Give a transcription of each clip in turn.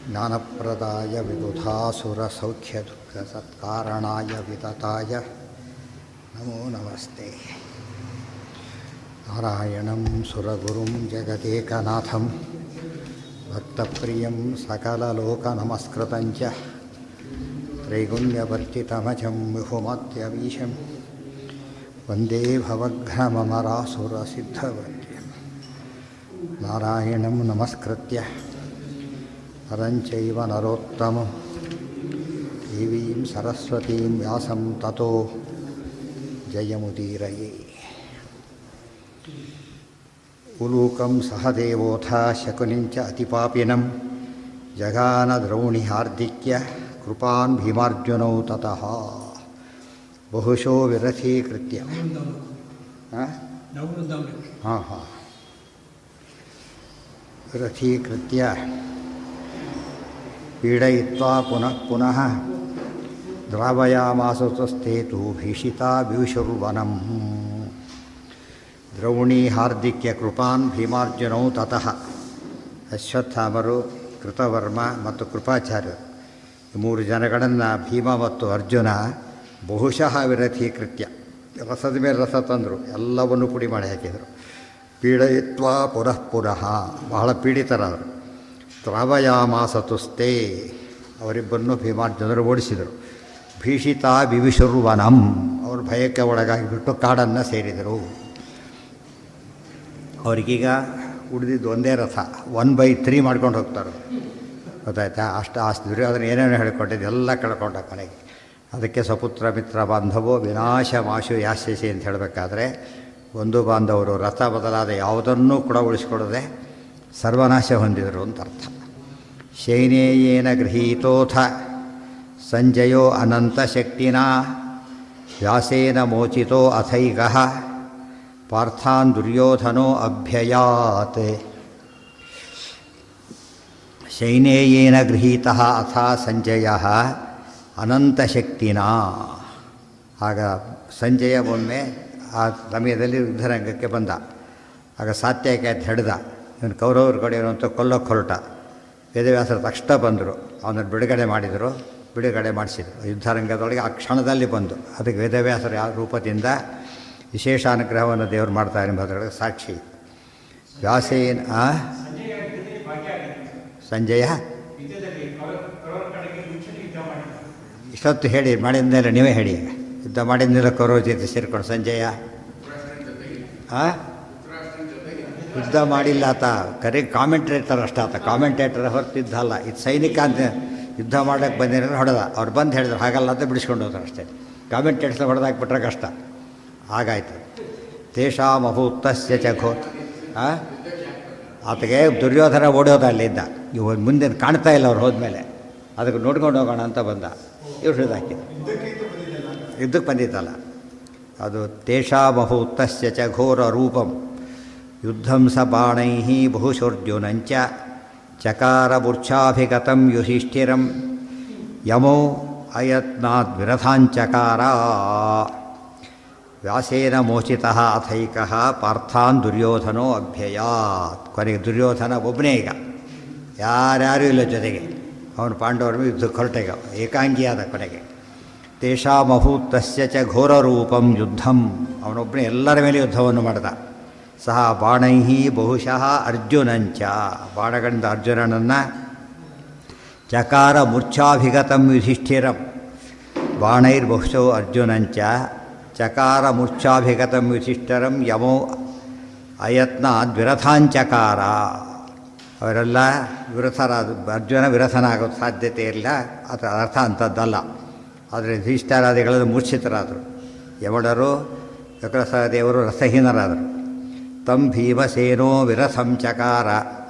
ಜ್ಞಾನಪ್ರದಾಯ ವಿಬುಧಾಸುರಸೌಖ್ಯದುಃಖಸತ್ಕಾರಣಾಯ ವಿತತಾಯ ನಮೋ ನಮಸ್ತೆ. ನಾರಾಯಣಂ ಸುರಗುರುಂ ಜಗದೇಕನಾಥಂ ಭಕ್ತಪ್ರಿಯಂ ಸಕಲಲೋಕನಮಸ್ಕೃತಂಚ ತ್ರೈಗುಣ್ಯವರ್ತಿತಮಜಂ ವಿಹುಮತ್ಯವೀಶಂ ವಂದೇ ಭವಘ್ನಮರಾಸುರಸಿದ್ಧವರ್ತ್ಯಂ. ನಾರಾಯಣಂ ನಮಸ್ಕೃತ್ಯ ನರಂಚೈವ ನರೋತ್ತಮಂ ದೇವೀಂ ಸರಸ್ವತೀಂ ವ್ಯಾಸಂ ತತೋ ಜಯಮುದೀರಯೇ. ಉಲೂಕಂ ಸಹದೇವೋಥ ಶಕುನಿಂಚ ಅತಿಪಾಪಿನಂ ಜಗಾನ ದ್ರೌಣಿ ಹಾರ್ದಿಕ್ಯ ಕೃಪಾನ್ ಭೀಮಾರ್ಜುನೌ ತತಃ ಬಹುಶೋ ವಿರಥೀಕೃತ್ಯ. ವಿರಥೀಕೃತ್ಯ ಪೀಡಯಿತ್ವಾ ಪುನಃ ಪುನಃ ದ್ರಾವಯಾಮಾಸುತಸ್ಥೇತು ಭೀಷಿತಾ ವಿವಿಶುರ್ವನಂ. ದ್ರೌಣಿ ಹಾರ್ದಿಕ್ಯ ಕೃಪಾನ್ ಭೀಮಾರ್ಜುನೌ ತತಃ. ಅಶ್ವತ್ಥಾಮರು, ಕೃತವರ್ಮ ಮತ್ತು ಕೃಪಾಚಾರ್ಯರು ಈ ಮೂರು ಜನಗಳನ್ನು ಭೀಮ ಮತ್ತು ಅರ್ಜುನ ಬಹುಶಃ ವಿರಥೀಕೃತ್ಯ ರಸದ ಮೇಲೆ ರಸ ತಂದರು, ಎಲ್ಲವನ್ನು ಪುಡಿ ಮಾಡಿ ಹಾಕಿದರು. ಪೀಡಯಿತ್ವಾ ಪುನಃ ಪುನಃ ಬಹಳ ಪೀಡಿತರಾದರು. ದ್ರಾವಯಾಮಾಸತುಸ್ತೆ ಅವರಿಬ್ಬರನ್ನು ಭೀಮಾರ್ಜುನರು ಓಡಿಸಿದರು. ಭೀಷಿತಾ ವಿವಿಶುರ್ವನಂ ಅವರು ಭಯಕ್ಕೆ ಒಳಗಾಗಿಬಿಟ್ಟು ಕಾಡನ್ನು ಸೇರಿದರು. ಅವ್ರಿಗೀಗ ಉಳಿದಿದ್ದು ಒಂದೇ ರಥ, 1/3 ಮಾಡ್ಕೊಂಡು ಹೋಗ್ತಾರೆ. ಗೊತ್ತಾಯ್ತಾ? ಅಷ್ಟು ದುರ್ಯೋಧನ ಏನೇನು ಹೇಳಿಕೊಟ್ಟಿದ್ದು ಎಲ್ಲ ಕಳ್ಕೊಂಡ ಕೊನೆಗೆ. ಅದಕ್ಕೆ ಸ್ವಪುತ್ರ ಮಿತ್ರ ಬಾಂಧವೋ ವಿನಾಶ ಮಾಶು ಯಾಸ್ಯಸಿ ಅಂತ ಹೇಳಬೇಕಾದ್ರೆ ಒಂದು ಬಾಂಧವರು ರಥ ಬದಲಾದ ಯಾವುದನ್ನೂ ಕೂಡ ಉಳಿಸ್ಕೊಡದೆ ಸರ್ವನಾಶ ಹೊಂದಿದರು ಅಂತ ಅರ್ಥ. ಶೈನೇಯೇನ ಗೃಹೀತೋಥ ಸಂಜಯೋ ಅನಂತಶಕ್ತಿನಾ ವ್ಯಾಸೇನ ಮೋಚಿತೋ ಅಥೈಕಃ ಪಾರ್ಥಾನ್ ದುರ್ಯೋಧನೋ ಅಭ್ಯಯಾತ್. ಶೈನೇಯೇನ ಗೃಹೀತಃ ಅಥ ಸಂಜಯಃ ಅನಂತಶಕ್ತಿನಾ. ಆಗ ಸಂಜಯ ಒಮ್ಮೆ ಆ ಸಮಯದಲ್ಲಿ ಯುದ್ಧರಂಗಕ್ಕೆ ಬಂದ. ಆಗ ಸಾತ್ಯಕ್ಕೆ ಅಂತ ಹಿಡ್ದ, ಇವನು ಕೌರವ್ರ ಕಡೆಯವರು ಅಂತ ಕೊಲ್ಲೋಕ್ಕೆ ಹೊರಟ. ವೇದವ್ಯಾಸರ ತಕ್ಷಣ ಬಂದರು, ಅವನನ್ನು ಬಿಡುಗಡೆ ಮಾಡಿದರು, ಬಿಡುಗಡೆ ಮಾಡಿಸಿದರು. ಯುದ್ಧರಂಗದೊಳಗೆ ಆ ಕ್ಷಣದಲ್ಲಿ ಬಂದು ಅದಕ್ಕೆ ವೇದವ್ಯಾಸರ ಯಾವ ರೂಪದಿಂದ ವಿಶೇಷ ಅನುಗ್ರಹವನ್ನು ದೇವರು ಮಾಡ್ತಾರೆ ಎಂಬುದರೊಳಗೆ ಸಾಕ್ಷಿ. ವ್ಯಾಸೇನ ಸಂಜಯ ಇಷ್ಟೊತ್ತು ಹೇಳಿ ಮಾಡಿದ ಮೇಲೆ ನೀವೇ ಹೇಳಿ. ಯುದ್ಧ ಮಾಡಿದ ಮೇಲೆ ಕೌರವ ಜೊತೆ ಸೇರಿಕೊಂಡು ಸಂಜಯ ಯುದ್ಧ ಮಾಡಿಲ್ಲ ಆತ, ಕರೆ ಕಾಮೆಂಟೇಟರ್ ಅಷ್ಟ ಆತ, ಕಾಮೆಂಟೇಟರ್ ಹೊರತಿದ್ದ ಅಲ್ಲ. ಇದು ಸೈನಿಕ ಅಂತ ಯುದ್ಧ ಮಾಡೋಕ್ಕೆ ಬಂದಿರೋ ಹೊಡೆದ. ಅವ್ರು ಬಂದು ಹೇಳಿದ್ರು ಹಾಗಲ್ಲ ಅಂತ ಬಿಡಿಸ್ಕೊಂಡು ಹೋದ್ರು ಅಷ್ಟೇ. ಕಾಮೆಂಟೇಟರ್ಸ್ ಹೊಡೆದಾಕ್ಬಿಟ್ರೆ ಕಷ್ಟ. ಹಾಗಾಯ್ತು. ತೇಷಾಂ ಅಭೂತಸ್ಯ ಚ ಘೋ ಆತಗೆ ದುರ್ಯೋಧನ ಓಡೋದ ಅಲ್ಲಿದ್ದ. ಇವು ಮುಂದೆ ಕಾಣ್ತಾ ಇಲ್ಲ ಅವ್ರು ಹೋದ್ಮೇಲೆ, ಅದಕ್ಕೆ ನೋಡ್ಕೊಂಡು ಹೋಗೋಣ ಅಂತ ಬಂದ. ಇವ್ರು ಹಿಡಿದಾಕಿದ್ರು, ಯುದ್ಧಕ್ಕೆ ಬಂದಿದ್ದಲ್ಲ ಅದು. ತೇಷಾಂ ಅಭೂತಸ್ಯ ಚ ಘೋರ ರೂಪಂ ಯುದ್ಧಂ ಸ ಬಾಣೈ ಬಹುಶೋರ್ಜುನಂಚ ಚಕಾರ ಮೂರ್ಛಾಭಿಗತಂ ಯುಧಿಷ್ಠಿರಂ ಯಮೋ ಅಯತ್ನಾದ್ ವಿರಥಾಂಚಕಾರ. ವ್ಯಾಸೇನ ಮೋಚಿತಃ ಅಥೈಕಃ ಪಾರ್ಥಾನ್ ದುರ್ಯೋಧನೋ ಅಭ್ಯಯಾತ್. ಕೊನೆಗೆ ದುರ್ಯೋಧನ ಒಬ್ಬನೇ ಈಗ, ಯಾರ್ಯಾರೂ ಇಲ್ಲ ಜೊತೆಗೆ. ಅವನು ಪಾಂಡವರ ಮೇಲೆ ಯುದ್ಧಕ್ಕೆ ಹೊರಟೆಗ, ಏಕಾಂಗಿಯಾದ ಕೊನೆಗೆ. ತೇಷಾಂ ಅಭೂತಸ್ಯ ಚ ಘೋರ ರೂಪಂ ಯುದ್ಧಂ. ಅವನೊಬ್ಬನೇ ಎಲ್ಲರ ಮೇಲೆ ಯುದ್ಧವನ್ನು ಮಾಡಿದ. ಸಹ ಬಾಣೈ ಬಹುಶಃ ಅರ್ಜುನಂಚ ಬಾಣಗಳಿಂದ ಅರ್ಜುನನನ್ನು ಚಕಾರ ಮೂರ್ಛಾಭಿಗತಂ ಯುಧಿಷ್ಠಿರಂ. ಬಾಣೈರ್ಬಹುಶೋ ಅರ್ಜುನಂಚ ಚಕಾರ ಮೂರ್ಛಾಭಿಗತಂ ಯುಧಿಷ್ಠಿರಂ ಯಮೋ ಅಯತ್ನಾದ್ ವಿರಥಾಂಚಕಾರ. ಅವರೆಲ್ಲ ವಿರಥರಾದ. ಅರ್ಜುನ ವಿರಥನಾಗೋ ಸಾಧ್ಯತೆ ಇಲ್ಲ, ಅದರ ಅರ್ಥ ಅಂಥದ್ದಲ್ಲ. ಆದರೆ ಯುಧಿಷ್ಠಿರಾದಿಗಳಲ್ಲಿ ಮೂರ್ಛಿತರಾದರು. ಯಮಣರು ಚಕ್ರಸಹದೇವರು ರಸಹೀನರಾದರು. ತಂ ಭೀಮಸೇನೋ ವಿರಥಂ ಚಕಾರ.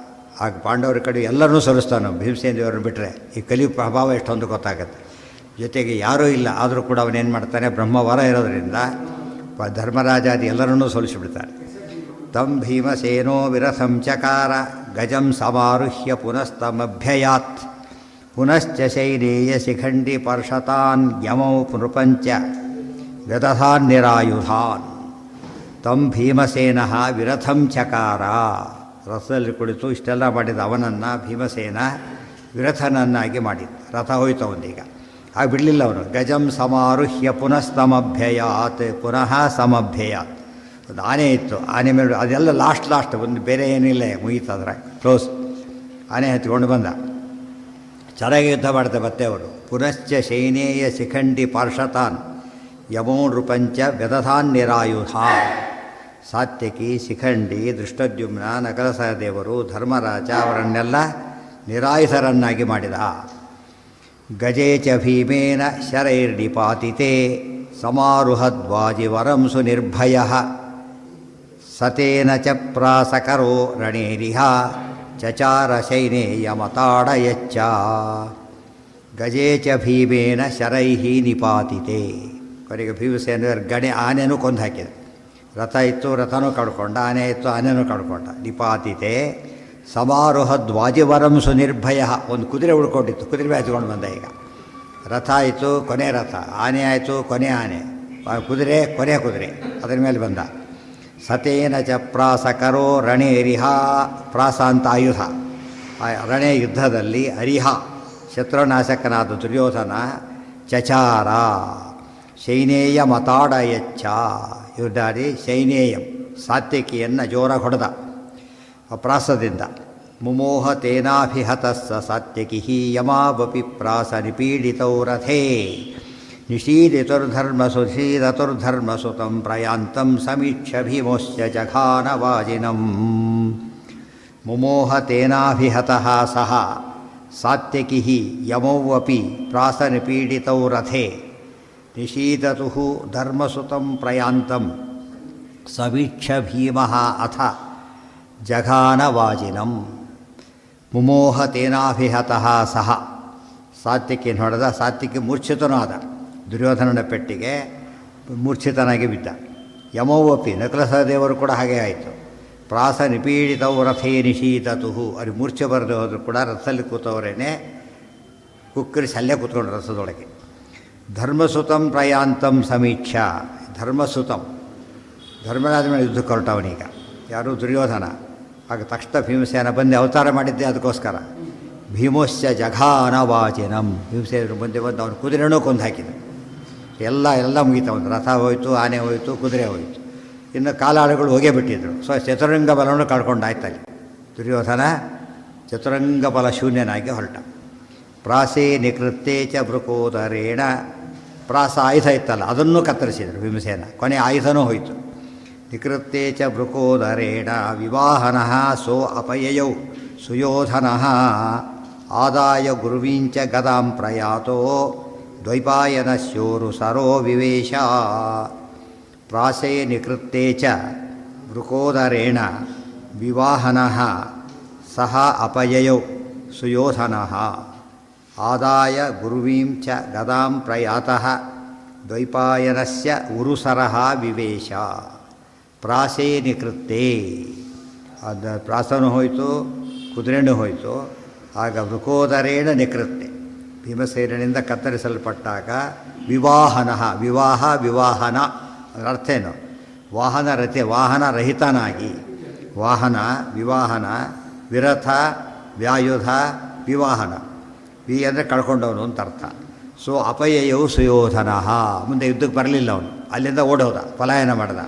ಆಗ ಪಾಂಡವರ ಕಡೆ ಎಲ್ಲರನ್ನೂ ಸೋಲಿಸ್ತಾನೆ ಭೀಮಸೇನ ದೇವರನ್ನು ಬಿಟ್ಟರೆ. ಈ ಕಲಿ ಪ್ರಭಾವ ಎಷ್ಟೊಂದು ಗೊತ್ತಾಗುತ್ತೆ. ಜೊತೆಗೆ ಯಾರೂ ಇಲ್ಲ, ಆದರೂ ಕೂಡ ಅವನೇನು ಮಾಡ್ತಾನೆ, ಬ್ರಹ್ಮವರ ಇರೋದರಿಂದ ಧರ್ಮರಾಜಾದಿ ಎಲ್ಲರನ್ನೂ ಸೋಲಿಸಿಬಿಡ್ತಾನೆ. ತಂ ಭೀಮಸೇನೋ ವಿರಥಂ ಚಕಾರ ಗಜಂ ಸಮಾರುಹ್ಯ ಪುನಸ್ತಮಭ್ಯಯಾತ್. ಪುನಶ್ಚ ಶೈನೇಯ ಶಿಖಂಡಿ ಪರ್ಷತಾನ್ ಯಮೌ ನೃಪಂಚ ವ್ಯದಧಾನ್ ನಿರಾಯುಧಾನ್. ತಂ ಭೀಮಸೇನ ವಿರಥಂ ಚಕಾರ. ರಥದಲ್ಲಿ ಕುಳಿತು ಇಷ್ಟೆಲ್ಲ ಮಾಡಿದ ಅವನನ್ನು ಭೀಮಸೇನ ವಿರಥನನ್ನಾಗಿ ಮಾಡಿದ. ರಥ ಹೋಯ್ತು ಅವನೀಗ. ಆಗ ಬಿಡಲಿಲ್ಲ ಅವನು. ಗಜಂ ಸಮಾರುಹ್ಯ ಪುನಃ ಸಮಭ್ಯಯಾತ್. ಒಂದು ಆನೆ ಇತ್ತು, ಆನೆ ಮೇಲೆ ಅದೆಲ್ಲ ಲಾಸ್ಟ್ ಒಂದು ಬೇರೆ ಏನಿಲ್ಲ, ಮುಗೀತದ್ರೆ ಕ್ಲೋಸ್. ಆನೆ ಹತ್ಕೊಂಡು ಬಂದ, ಚೆನ್ನಾಗಿ ಯುದ್ಧ ಮಾಡ್ತಾರೆ ಮತ್ತೆ ಅವರು. ಪುನಶ್ಚ ಶೈನೇಯ ಶಿಖಂಡಿ ಪಾರ್ಷತಾನ್ ಯಮೋ ನೃಪಂಚ ವ್ಯದಧಾನ್ ನಿರಾಯುಧ. ಸಾತ್ಯಕಿ, ಶಿಖಂಡಿ, ದೃಷ್ಟದ್ಯುಮ್ನ, ನಕಲ ಸಹದೇವರು, ಧರ್ಮರಾಜ ಅವರನ್ನೆಲ್ಲ ನಿರಾಯುಧರನ್ನಾಗಿ ಮಾಡಿದ. ಗಜೇ ಚ ಭೀಮೇನ ಶರೈರ್ನಿಪಾತಿತೆ ಸಮಾರುಹದ್ವಾಜಿವರಂ ಸುನಿರ್ಭಯಃ ಸತೇನ ಚ ಪ್ರಾಸಕರೋ ರಣೇರಿಹ ಚಚಾರ ಶೈನೇಯಮತಾಡಯಚ್ಚ. ಗಜೇ ಚ ಭೀಮೇನ ಶರೈಃ ನಿಪಾತಿತೆ. ಕೊನೆಗೆ ಭೀಮಸೇನ ಆನೆನೂ ಕೊಂದು ಹಾಕಿದೆ. ರಥ ಇತ್ತು, ರಥನೂ ಕಡ್ಕೊಂಡ, ಆನೆ ಇತ್ತು, ಆನೆನೂ ಕಡ್ಕೊಂಡ. ನಿಪಾತಿತೆ ಸಮಾರೋಹದ್ವಾಜಿವರಂ ಸುನಿರ್ಭಯ. ಒಂದು ಕುದುರೆ ಉಳ್ಕೊಂಡಿತ್ತು, ಕುದುರೆ ಹಚ್ಕೊಂಡು ಬಂದ. ಈಗ ರಥ ಆಯಿತು, ಕೊನೆ ರಥ. ಆನೆ ಆಯಿತು, ಕೊನೆ ಆನೆ. ಕುದುರೆ, ಕೊನೆ ಕುದುರೆ, ಅದರ ಮೇಲೆ ಬಂದ. ಸತೇನ ಚ ಪ್ರಾಸಕರೋ ರಣೇರಿಹ. ಪ್ರಾಸ ಅಂತ ಆಯುಧ. ರಣೆ ಯುದ್ಧದಲ್ಲಿ ಅರಿಹ ಶತ್ರುನಾಶಕನಾದ ದುರ್ಯೋಧನ ಚಚಾರ ಶೈನೇಯ ಮತಾಡಯಚ್ಚ. ಯುದ್ಧಾಡಿ ಶೈನೇಯಂ ಸಾತ್ಯಕಿಯನ್ನು ಜೋರಾಗಿ ಹೊಡೆದ ಪ್ರಾಸದಿಂದ. ಮುಮೋಹ ತೇನಾಭಿಹತಸ್ಸ ಸಾತ್ಯಕಿ ಯಮಾವಪಿ ಪ್ರಾಸ ನಿಪೀಡಿತೌ ರಥೇ ನಿಷೀದಿತುರ್ಧರ್ಮಸುಧೀರತುರ್ಧರ್ಮಸುತಂ ಪ್ರಯಾಂತಂ ಸಮೀಕ್ಷ ಭೀಮೋಶ್ಚ ಜಘಾನವಾಜಿನಂ. ಮುಮೋಹ ತೇನಾಭಿಹತಃ ಸಹ ಸಾತ್ಯಕಿ ಯಮೌವಪಿ ಪ್ರಾಸ ನಿಪೀಡಿತೌ ರಥೇ ನಿಷೀದತುಃ ಧರ್ಮಸುತಂ ಪ್ರಯಾಂತಂ ಸಮೀಕ್ಷ ಭೀಮಃ ಅಥ ಜಘಾನವಾಜಿನಂ. ಮುಮೋಹ ತೇನಾಭಿಹತಃ ಸಹ. ಸಾತ್ಯಕಿಯನ್ನು ಹೊಡೆದ. ಸಾತ್ಯಕಿ ಮೂರ್ಛಿತನಾದ. ದುರ್ಯೋಧನನ ಪೆಟ್ಟಿಗೆ ಮೂರ್ಛಿತನಾಗಿ ಬಿದ್ದ. ಯಮೋವಪಿ ನಕಲ ಸಹದೇವರು ಕೂಡ ಹಾಗೆ ಆಯಿತು. ಪ್ರಾಸ ನಿಪೀಡಿತವು ರಥೇ ನಿಶೀತತು. ಅವ್ರಿಗೆ ಮೂರ್ಛೆ ಬರದೆ ಹೋದರೂ ಕೂಡ ರಥದಲ್ಲಿ ಕೂತವರೇನೆ ಕುಕ್ಕರಿಸಿ ಅಲ್ಲೇ ಕೂತ್ಕೊಂಡು ರಥದೊಳಗೆ. ಧರ್ಮಸುತಂ ಪ್ರಯಾಂತಂ ಸಮೀಕ್ಷ. ಧರ್ಮಸುತಂ ಧರ್ಮರಾಜ ಮೇಲೆ ಯುದ್ಧಕ್ಕೆ ಹೊರಟವನೀಗ. ಯಾರು? ದುರ್ಯೋಧನ. ಆಗ ತಕ್ಷಣ ಭೀಮಸೇನ ಬಂದು ಅವತಾರ ಮಾಡಿದ್ದೆ ಅದಕ್ಕೋಸ್ಕರ. ಭೀಮೋಶ್ಚ ಜಘಾನವಾಚಿನಂ. ಭೀಮಸೇನರು ಮುಂದೆ ಬಂದು ಅವನು ಕುದುರೆನೂ ಕೊಂದು ಹಾಕಿದ. ಎಲ್ಲ ಮುಗೀತು. ಅವನು ರಥ ಹೋಯಿತು, ಆನೆ ಹೋಯಿತು, ಕುದುರೆ ಹೋಯಿತು. ಇನ್ನು ಕಾಲಾಳುಗಳು ಹೋಗೇ ಬಿಟ್ಟಿದ್ರು. ಚತುರಂಗ ಬಲವನ್ನು ಕಳ್ಕೊಂಡಾಯ್ತಲ್ಲಿ. ದುರ್ಯೋಧನ ಚತುರಂಗ ಬಲ ಶೂನ್ಯನಾಗಿ ಹೊರಟ. ಪ್ರಾಸೇ ನಿಕೃತ್ತೇ ಚ ಬೃಕೋದರೇಣ. ಪ್ರಾಸ ಆಯುಧ ಇತ್ತಲ್ಲ, ಅದನ್ನೂ ಕತ್ತರಿಸಿದರು ಭೀಮಸೇನ. ಕೊನೆ ಆಯುಧನೂ ಹೋಯಿತು. ನಿಕೃತ್ತೇ ಚ ಬೃಕೋದರೇಣ ವಿವಾಹನಃ ಸೋ ಅಪಯಯೌ ಸುಯೋಧನಃ ಆದಾಯ ಗುರುವೀಂಚ ಗದಾಂ ಪ್ರಯಾತೋ ದ್ವೈಪಾಯನಸ್ಯೋರು ಸರೋ ವಿವೇಶ. ಪ್ರಾಸೇ ನಿಕೃತ್ತೇ ಚ ಬೃಕೋದರೇಣ ವಿವಾಹನಃ ಸಹ ಅಪಯಯೌ ಸುಯೋಧನಃ ಆದಾಯ ಗುರುವೀಂ ಚ ಗದಾಂ ಪ್ರಯಾತಃ ದ್ವೈಪಾಯನಸ್ಯ ಉರುಸರಃ ವಿವೇಶ. ಪ್ರಾಸೇ ನಿಕೃತ್ತೇ. ಅದು ಪ್ರಾಸನೂ ಹೋಯಿತು, ಕುದುರೆನೂ ಹೋಯಿತು. ಆಗ ವೃಕೋದರೇಣ ನಿಕೃತ್ತೆ. ಭೀಮಸೇನಿಂದ ಕತ್ತರಿಸಲ್ಪಟ್ಟಾಗ ವಿವಾಹನ. ವಿವಾಹನ ಅರ್ಥ ಏನು? ವಾಹನ ರಹಿತನಾಗಿ. ವಿವಾಹನ ವಿರಥ ವ್ಯಾಯುಧ ವಿವಾಹನ. ಅಂದರೆ ಕಳ್ಕೊಂಡವನು ಅಂತ ಅರ್ಥ. ಸೊ ಅಪಯಯೌ ಸುಯೋಧನ. ಮುಂದೆ ಯುದ್ಧಕ್ಕೆ ಬರಲಿಲ್ಲ ಅವನು. ಅಲ್ಲಿಂದ ಓಡೋದ, ಪಲಾಯನ ಮಾಡ್ದ.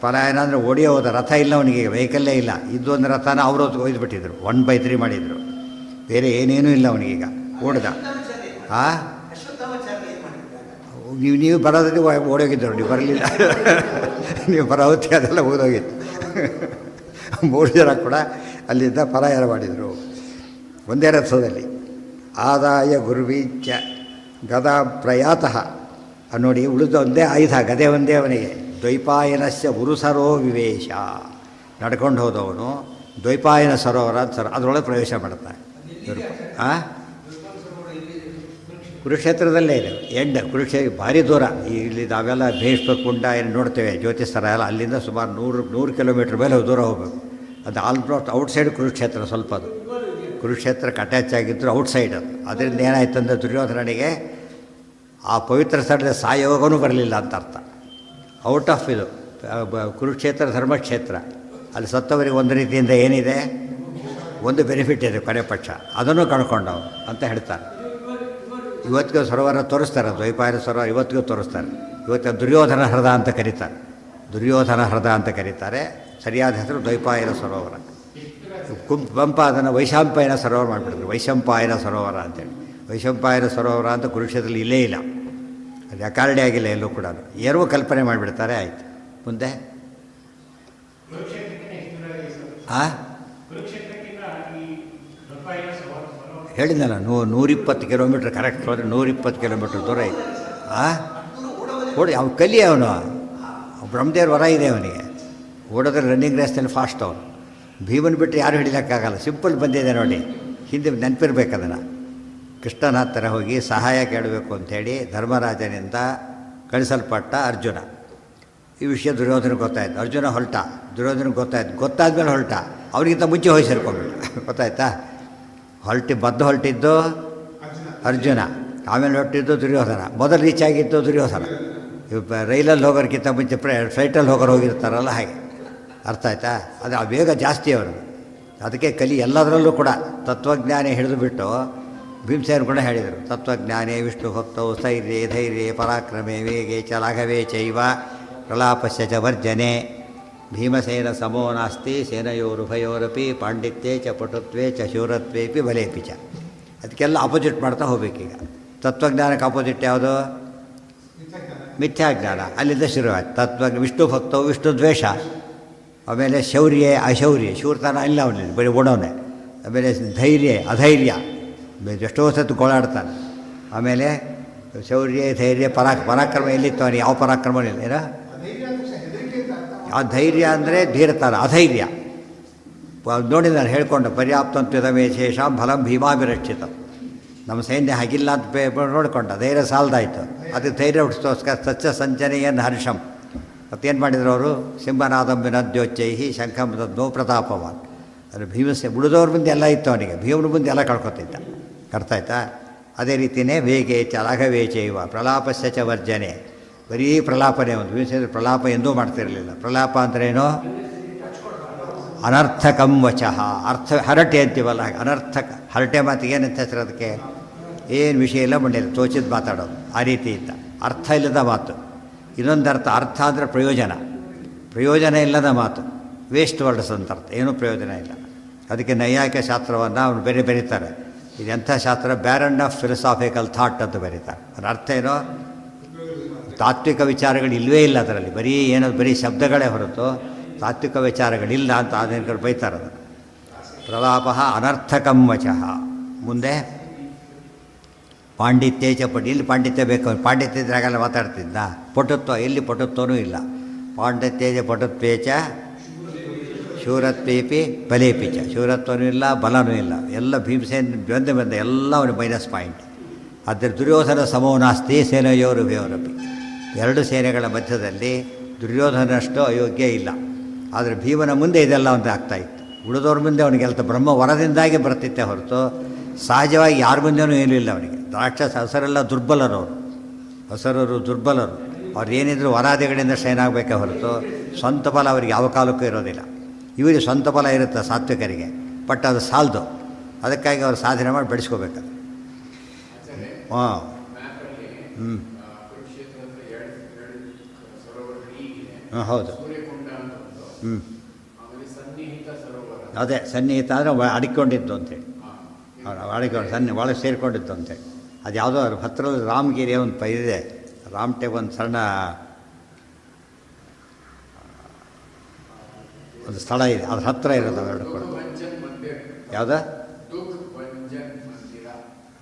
ಪಲಾಯನ ಅಂದರೆ ಓಡಿ ಹೋದ. ರಥ ಇಲ್ಲ ಅವನಿಗೆ, ವೆಹಿಕಲ್ಲೇ ಇಲ್ಲ. ಇದ್ದೊಂದು ರಥನ ಅವರು ಒಯ್ದುಬಿಟ್ಟಿದ್ರು. 1/3 ಮಾಡಿದರು. ಬೇರೆ ಏನೇನೂ ಇಲ್ಲ ಅವನಿಗೀಗ. ಓಡ್ದ. ನೀವು ಬರೋದ್ರಲ್ಲಿ ಓಡೋಗಿದ್ದರು. ನೀವು ಬರಲಿಲ್ಲ. ನೀವು ಬರೋ ಹೊತ್ತಿಗೆ ಅದೆಲ್ಲ ಓದೋಗಿತ್ತು. 3 ಜನ ಕೂಡ ಅಲ್ಲಿಂದ ಪಲಾಯನ ಮಾಡಿದರು ಒಂದೇ ರಥದಲ್ಲಿ. ಆದಾಯ ಗುರುವೀಂಚ ಗದಾ ಪ್ರಯಾತಃ. ನೋಡಿ, ಉಳಿದ ಒಂದೇ ಆಯುಧ, ಗದೆ ಒಂದೇ ಅವನಿಗೆ. ದ್ವೈಪಾಯನಸ್ಯ ಉರುಸರೋ ವಿವೇಶ. ನಡ್ಕೊಂಡು ಹೋದವನು ದ್ವೈಪಾಯನ ಸರೋವರ ಅದರೊಳಗೆ ಪ್ರವೇಶ ಮಾಡ್ತಾನೆ. ಕುರುಕ್ಷೇತ್ರದಲ್ಲೇ ಇದೆ. ಕುರುಕ್ಷೇತ್ರ ಭಾರಿ ದೂರ. ಇಲ್ಲಿ ನಾವೆಲ್ಲ ಭೀಷ್ಮ ಕುಂಡ ಏನು ನೋಡ್ತೇವೆ, ಜ್ಯೋತಿಷ್ಠರ ಎಲ್ಲ, ಅಲ್ಲಿಂದ ಸುಮಾರು 100 ಕಿಲೋಮೀಟ್ರ್ ಮೇಲೆ ದೂರ ಹೋಗಬೇಕು. ಅದು ಆಲ್ಮೋಸ್ಟ್ ಔಟ್ಸೈಡ್ ಕುರುಕ್ಷೇತ್ರ. ಸ್ವಲ್ಪ ಅದು ಕುರುಕ್ಷೇತ್ರಕ್ಕೆ ಅಟ್ಯಾಚ್ ಆಗಿದ್ದರು, ಔಟ್ಸೈಡ್ ಅದು. ಅದರಿಂದ ಏನಾಯ್ತಂದರೆ ದುರ್ಯೋಧನನಿಗೆ ಆ ಪವಿತ್ರ ಸ್ಥಳದ ಸಾಯೋಗನೂ ಬರಲಿಲ್ಲ ಅಂತ ಅರ್ಥ. ಔಟ್ ಆಫ್ ಇದು ಕುರುಕ್ಷೇತ್ರ ಧರ್ಮಕ್ಷೇತ್ರ. ಅಲ್ಲಿ ಸತ್ತವರಿಗೆ ಒಂದು ರೀತಿಯಿಂದ ಏನಿದೆ, ಒಂದು ಬೆನಿಫಿಟ್ ಇದೆ ಕೊನೆ ಪಕ್ಷ, ಅದನ್ನು ಕಳ್ಕೊಂಡವು ಅಂತ ಹೇಳ್ತಾರೆ. ಇವತ್ತಿಗೂ ಸರೋವರ ತೋರಿಸ್ತಾರೆ, ದ್ವೈಪಾಯನ ಸರೋವರ ಇವತ್ತಿಗೂ ತೋರಿಸ್ತಾರೆ. ಇವತ್ತು ದುರ್ಯೋಧನ ಹ್ರದ ಅಂತ ಕರೀತಾರೆ, ದುರ್ಯೋಧನ ಹ್ರದ ಅಂತ ಕರೀತಾರೆ. ಸರಿಯಾದ ಹೆಸರು ದ್ವೈಪಾಯನ ಸರೋವರ. ಪಂಪ ಅದನ್ನು ವೈಶಂಪಾಯನ ಸರೋವರ ಮಾಡಿಬಿಡಿದ್ರು, ವೈಶಂಪಾಯನ ಸರೋವರ ಅಂತೇಳಿ. ವೈಶಂಪಾಯನ ಸರೋವರ ಅಂತ ಕುರುಕ್ಷೇತ್ರದಲ್ಲಿ ಇಲ್ಲೇ ಇಲ್ಲ, ಅದು ರೆಕಾರ್ಡೇ ಆಗಿಲ್ಲ ಎಲ್ಲೂ ಕೂಡ. ಏನೋ ಕಲ್ಪನೆ ಮಾಡಿಬಿಡ್ತಾರೆ, ಆಯಿತು. ಮುಂದೆ ಹೇಳಿದ್ನಲ್ಲ, 120 ಕಿಲೋಮೀಟ್ರ್ ಕರೆಕ್ಟ್ ಹೋದರೆ 120 ಕಿಲೋಮೀಟ್ರ್ ದೂರ ಇದೆ. ಓಡಿ ಅವ್ನು ಕಲಿ, ಅವನು ಬ್ರಹ್ಮದೇವ್ರ ವರ ಇದೆ ಅವನಿಗೆ. ಓಡೋದ್ರೆ ರನ್ನಿಂಗ್ ರೇಸ್ನಲ್ಲಿ ಫಾಸ್ಟ್ ಅವನು. ಭೀಮನ್ ಬಿಟ್ಟರೆ ಯಾರು ಹಿಡಿಯೋಕ್ಕಾಗಲ್ಲ. ಸಿಂಪಲ್ ಬಂದಿದೆ ನೋಡಿ, ಹಿಂದೆ ನೆನಪಿರ್ಬೇಕು ಅದನ್ನು. ಕೃಷ್ಣನ ಹತ್ತಿರ ಹೋಗಿ ಸಹಾಯ ಕೇಳಬೇಕು ಅಂಥೇಳಿ ಧರ್ಮರಾಜನಿಂದ ಕಳಿಸಲ್ಪಟ್ಟ ಅರ್ಜುನ. ಈ ವಿಷಯ ದುರ್ಯೋಧನಿಗೆ ಗೊತ್ತಾಯ್ತು. ಅರ್ಜುನ ಹೊರಟ, ದುರ್ಯೋಧನಿಗೆ ಗೊತ್ತಾಯ್ತು. ಗೊತ್ತಾದ್ಮೇಲೆ ಹೊರಟ, ಅವರಿಗಿಂತ ಮುಂಚೆ ಹೋಗಿ ಸೇರ್ಕೊಂಡ್ಬಿಟ್ಟು. ಗೊತ್ತಾಯ್ತಾ? ಹೊರಟಿದ್ದು ಅರ್ಜುನ, ಆಮೇಲೆ ಹೊರಟಿದ್ದು ದುರ್ಯೋಧನ. ಮೊದಲು ರೀಚ್ ಆಗಿದ್ದು ದುರ್ಯೋಧನ. ರೈಲಲ್ಲಿ ಹೋಗೋರ್ಗಿಂತ ಮುಂಚೆ ಫ್ಲೈಟಲ್ಲಿ ಹೋಗೋರು ಹೋಗಿರ್ತಾರಲ್ಲ, ಹಾಗೆ. ಅರ್ಥ ಆಯ್ತಾ? ಅದು ಆ ವೇಗ ಜಾಸ್ತಿ ಅವರು. ಅದಕ್ಕೆ ಕಲಿ ಎಲ್ಲದರಲ್ಲೂ ಕೂಡ ತತ್ವಜ್ಞಾನಿ ಹಿಡಿದುಬಿಟ್ಟು ಭೀಮಸೇನ ಕೂಡ ಹೇಳಿದರು, ತತ್ವಜ್ಞಾನೇ ವಿಷ್ಣು ಭಕ್ತೌ ಸ್ಥೈರ್ಯೇ ಧೈರ್ಯೇ ಪರಾಕ್ರಮೇ ವೇಗೇ ಚ ಲಾಘವೇ ಚೈವ ಪ್ರಲಾಪಸ್ಯ ಚ ವರ್ಜನೆ ಭೀಮಸೇನ ಸಮೋ ನಾಸ್ತಿ ಸೇನೆಯೋರುಭಯೋರಪಿ ಪಾಂಡಿತ್ಯೇ ಚ ಪಟುತ್ವೇ ಚ ಶೂರತ್ವೇಪಿ ಬಲೇಪಿ ಚ. ಅದಕ್ಕೆಲ್ಲ ಆಪೋಸಿಟ್ ಮಾಡ್ತಾ ಹೋಗ್ಬೇಕೀಗ. ತತ್ವಜ್ಞಾನಕ್ಕೆ ಆಪೋಸಿಟ್ ಯಾವುದು? ಮಿಥ್ಯಾಜ್ಞಾನ. ಅಲ್ಲಿಂದ ಶುರುವಾಯ್ತು. ವಿಷ್ಣು ಭಕ್ತವು ವಿಷ್ಣು ದ್ವೇಷ, ಆಮೇಲೆ ಶೌರ್ಯ ಅಶೌರ್ಯ, ಶೂರ್ತನ ಇಲ್ಲ ಅವನಿಗೆ, ಬರೀ ಓಡೋನೆ. ಆಮೇಲೆ ಧೈರ್ಯ ಅಧೈರ್ಯ, ಎಷ್ಟೋ ಸತ್ತು ಗೋಳಾಡ್ತಾನೆ. ಆಮೇಲೆ ಶೌರ್ಯ ಧೈರ್ಯ ಪರಾಕ್ರಮ ಎಲ್ಲಿತ್ತು ಅವನಿಗೆ? ಯಾವ ಪರಾಕ್ರಮ ಇಲ್ಲ. ಏನೋ ಆ ಧೈರ್ಯ ಅಂದರೆ ಧೀರತಾನ, ಅಧೈರ್ಯ ನೋಡಿ ನಾನು ಹೇಳ್ಕೊಂಡೆ. ಪರ್ಯಾಪ್ತಂತ್ವದಮೇ ಶೇಷಾಂ ಫಲಂ ಭೀಮಾಭಿರಕ್ಷಿತ. ನಮ್ಮ ಸೈನ್ಯ ಹಾಗಿಲ್ಲ ಅಂತ ನೋಡಿಕೊಂಡ, ಧೈರ್ಯ ಸಾಲದಾಯಿತು. ಅದಕ್ಕೆ ಧೈರ್ಯ ಹುಟ್ಟಿಸೋಸ್ಕರ ಸತ್ಯ ಸಂಚನೆಯನ್ನು ಹರ್ಷಂ ಮತ್ತೇನು ಮಾಡಿದ್ರು ಅವರು? ಸಿಂಹನಾದಂಬಿನದ್ಯೋಚ್ಚೈಹಿ ಶಂಖಂ ತದ್ನೋ ಪ್ರತಾಪವಾನ್. ಅದು ಉಳಿದವ್ರ ಮುಂದೆ ಎಲ್ಲ ಇತ್ತು ಅವನಿಗೆ, ಭೀಮನ ಮುಂದೆ ಎಲ್ಲ ಕಳ್ಕೊತಿದ್ದ. ಅರ್ಥ ಆಯ್ತಾ? ಅದೇ ರೀತಿಯೇ ವೇಗೇ ಚ ರಾಘವೇ ಚೈವ ಪ್ರಲಾಪಸ್ಯ ಚ ವರ್ಜನೆ. ಬರೀ ಪ್ರಲಾಪನೇ. ಒಂದು ಭೀಮಸೇನ ಪ್ರಲಾಪ ಎಂದೂ ಮಾಡ್ತಿರಲಿಲ್ಲ. ಪ್ರಲಾಪ ಅಂದ್ರೇನು? ಅನರ್ಥಕಂ ವಚಃ. ಹರಟೆ ಅಂತೀವಲ್ಲ, ಹಾಗೆ ಅನರ್ಥಕ. ಹರಟೆ ಮಾತಿಗೆ ಏನಂತ ಹೆಸರು? ಅದಕ್ಕೆ ಏನು ವಿಷಯ ಇಲ್ಲ, ಮಂಡ್ಯ ತೋಚಿದ್ದು ಮಾತಾಡೋದು, ಆ ರೀತಿ ಇದ್ದ. ಅರ್ಥ ಇಲ್ಲದ ಮಾತು. ಇನ್ನೊಂದು ಅರ್ಥ ಅಂದರೆ ಪ್ರಯೋಜನ ಇಲ್ಲದ ಮಾತು, ವೇಸ್ಟ್ ವರ್ಡ್ಸ್ ಅಂತ ಅರ್ಥ. ಏನೂ ಪ್ರಯೋಜನ ಇಲ್ಲ. ಅದಕ್ಕೆ ನೈಯಾಯಿಕ ಶಾಸ್ತ್ರವನ್ನು ಅವನು ಬರೀತಾರೆ. ಇದೆಂಥ ಶಾಸ್ತ್ರ? ಬ್ಯಾರನ್ ಆಫ್ ಫಿಲಸಾಫಿಕಲ್ ಥಾಟ್ ಅಂತ ಬರೀತಾರೆ. ಅದರ ಅರ್ಥ ಏನೋ? ತಾತ್ವಿಕ ವಿಚಾರಗಳು ಇಲ್ಲವೇ ಇಲ್ಲ ಅದರಲ್ಲಿ. ಬರೀ ಶಬ್ದಗಳೇ ಹೊರತು ತಾತ್ವಿಕ ವಿಚಾರಗಳಿಲ್ಲ ಅಂತ ಆಧುನಿಕರು ಬೈತಾರೆ ಅದನ್ನು. ಪ್ರಲಾಪ ಅನರ್ಥಕಂ ವಚಃ. ಮುಂದೆ ಪಾಂಡಿತ್ಯೇ ಚ ಇಲ್ಲಿ ಪಾಂಡಿತ್ಯ ಬೇಕು. ಪಾಂಡಿತ್ಯ ಇದ್ರಾಗೆಲ್ಲ ಮಾತಾಡ್ತಿದ್ದ. ಪಟುತ್ವ ಎಲ್ಲಿ? ಪಟುತ್ವನೂ ಇಲ್ಲ. ಪಾಂಡಿತ್ಯೇ ಚ ಪಟುತ್ವೇ ಚ ಶೂರತ್ವೇಪಿ ಬಲೇಪಿ ಚ. ಶೂರತ್ವನೂ ಇಲ್ಲ, ಬಲನೂ ಇಲ್ಲ. ಎಲ್ಲ ಭೀಮಸೇನ ಬಂದ ಎಲ್ಲ ಅವನು ಮೈನಸ್ ಪಾಯಿಂಟ್. ಆದರೆ ದುರ್ಯೋಧನ ಸಮೋ ನಾಸ್ತಿ ಸೇನೆಯೋರುಭಯೋರಪಿ. ಎರಡು ಸೇನೆಗಳ ಮಧ್ಯದಲ್ಲಿ ದುರ್ಯೋಧನಷ್ಟು ಅಯೋಗ್ಯ ಇಲ್ಲ. ಆದರೆ ಭೀಮನ ಮುಂದೆ ಇದೆಲ್ಲ ಒಂದು ಆಗ್ತಾಯಿತ್ತು. ಉಳಿದವ್ರ ಮುಂದೆ ಅವನಿಗೆಲ್ಲ ಬ್ರಹ್ಮ ವರದಿಂದಾಗಿ ಬರ್ತಿತ್ತೆ ಹೊರತು ಸಹಜವಾಗಿ ಯಾರ ಮುಂದೆನೂ ಏನೂ ಇಲ್ಲ ಅವನಿಗೆ. ರಾಕ್ಷಸ ಹಸರೆಲ್ಲ ದುರ್ಬಲರು, ಹಸರರು ದುರ್ಬಲರು. ಅವ್ರು ಏನಿದ್ರು ವರಾದಿಗಳಿಂದ ಶೈನ್ ಆಗಬೇಕೇ ಹೊರತು ಸ್ವಂತ ಬಲ ಅವರಿಗೆ ಯಾವ ಕಾಲಕ್ಕೂ ಇರೋದಿಲ್ಲ. ಇವರಿಗೆ ಸ್ವಂತ ಬಲ ಇರುತ್ತೆ ಸಾತ್ವಿಕರಿಗೆ, ಬಟ್ ಅದು ಸಾಲದು. ಅದಕ್ಕಾಗಿ ಅವರು ಸಾಧನೆ ಮಾಡಿ ಬೆಳೆಸ್ಕೋಬೇಕು. ಹಾಂ ಹೌದು. ಅದೇ ಸನ್ನಿಹಿತ ಅಂದರೆ ಅಡಿಕೊಂಡಿದ್ದು ಅಂತೇಳಿ, ಅಡಿಕೊಂಡು ಒಳಗೆ ಸೇರಿಕೊಂಡಿದ್ದು ಅಂತೇಳಿ. ಅದು ಯಾವುದೋ ಹತ್ತಿರದ ರಾಮಗಿರಿಯ ಒಂದು ಇದೆ, ರಾಮಟೆಗೆ ಒಂದು ಸಣ್ಣ ಒಂದು ಸ್ಥಳ ಇದೆ, ಅದ್ರ ಹತ್ತಿರ ಇರೋದು ಅವೆರಡು ಕೂಡ. ಯಾವುದ?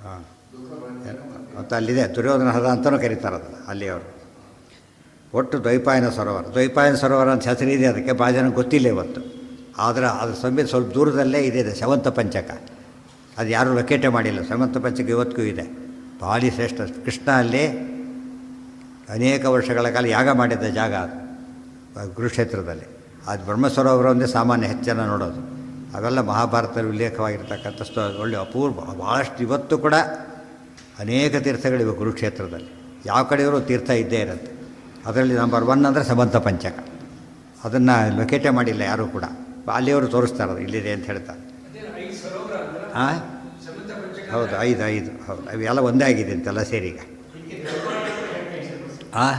ಹಾಂ, ಮತ್ತು ಅಲ್ಲಿದೆ ದುರ್ಯೋಧನ ಹೃದ ಅಂತಲೂ ಕರೀತಾರೆ ಅದನ್ನು ಅಲ್ಲಿ ಅವರು. ಒಟ್ಟು ದ್ವೈಪಾಯನ ಸರೋವರ ಅಂತ ಹೆಸರಿದೆ. ಅದಕ್ಕೆ ಭಾಳ ಜನ ಗೊತ್ತಿಲ್ಲ ಇವತ್ತು. ಆದರೆ ಅದ್ರ ಸ್ವಲ್ಪ ದೂರದಲ್ಲೇ ಇದೆ ಶವಂತ ಪಂಚಕ. ಅದು ಯಾರೂ ಲೊಕೇಟೇ ಮಾಡಿಲ್ಲ. ಶವಂತ ಪಂಚಕ ಇವತ್ತಿಗೂ ಇದೆ, ಭಾರಿ ಶ್ರೇಷ್ಠ. ಕೃಷ್ಣ ಅಲ್ಲಿ ಅನೇಕ ವರ್ಷಗಳ ಕಾಲ ಯಾಗ ಮಾಡಿದ್ದ ಜಾಗ ಅದು ಕುರುಕ್ಷೇತ್ರದಲ್ಲಿ. ಅದು ಬ್ರಹ್ಮಸರೋವರ ಒಂದೇ ಸಾಮಾನ್ಯ ಹೆಚ್ಚನ ನೋಡೋದು. ಅವೆಲ್ಲ ಮಹಾಭಾರತದಲ್ಲಿ ಉಲ್ಲೇಖವಾಗಿರ್ತಕ್ಕಂಥ ಒಳ್ಳೆ ಅಪೂರ್ವ, ಭಾಳಷ್ಟು. ಇವತ್ತು ಕೂಡ ಅನೇಕ ತೀರ್ಥಗಳಿವೆ ಕುರುಕ್ಷೇತ್ರದಲ್ಲಿ. ಯಾವ ಕಡೆಯವರು ತೀರ್ಥ ಇದ್ದೇ ಇರುತ್ತೆ. ಅದರಲ್ಲಿ ನಂಬರ್ 1 ಅಂದರೆ ಸಮಂತ ಪಂಚಕ. ಅದನ್ನು ಲೊಕೇಟೇ ಮಾಡಿಲ್ಲ ಯಾರೂ ಕೂಡ. ಅಲ್ಲಿಯವರು ತೋರಿಸ್ತಾರೆ ಅದು ಇಲ್ಲಿದೆ ಅಂತ ಹೇಳ್ತಾರೆ. ಹಾಂ ಹೌದು, 5 ಹೌದು, ಅವೆಲ್ಲ ಒಂದೇ ಆಗಿದೆ ಅಂತೆಲ್ಲ ಸೇರಿ ಈಗ. ಹಾಂ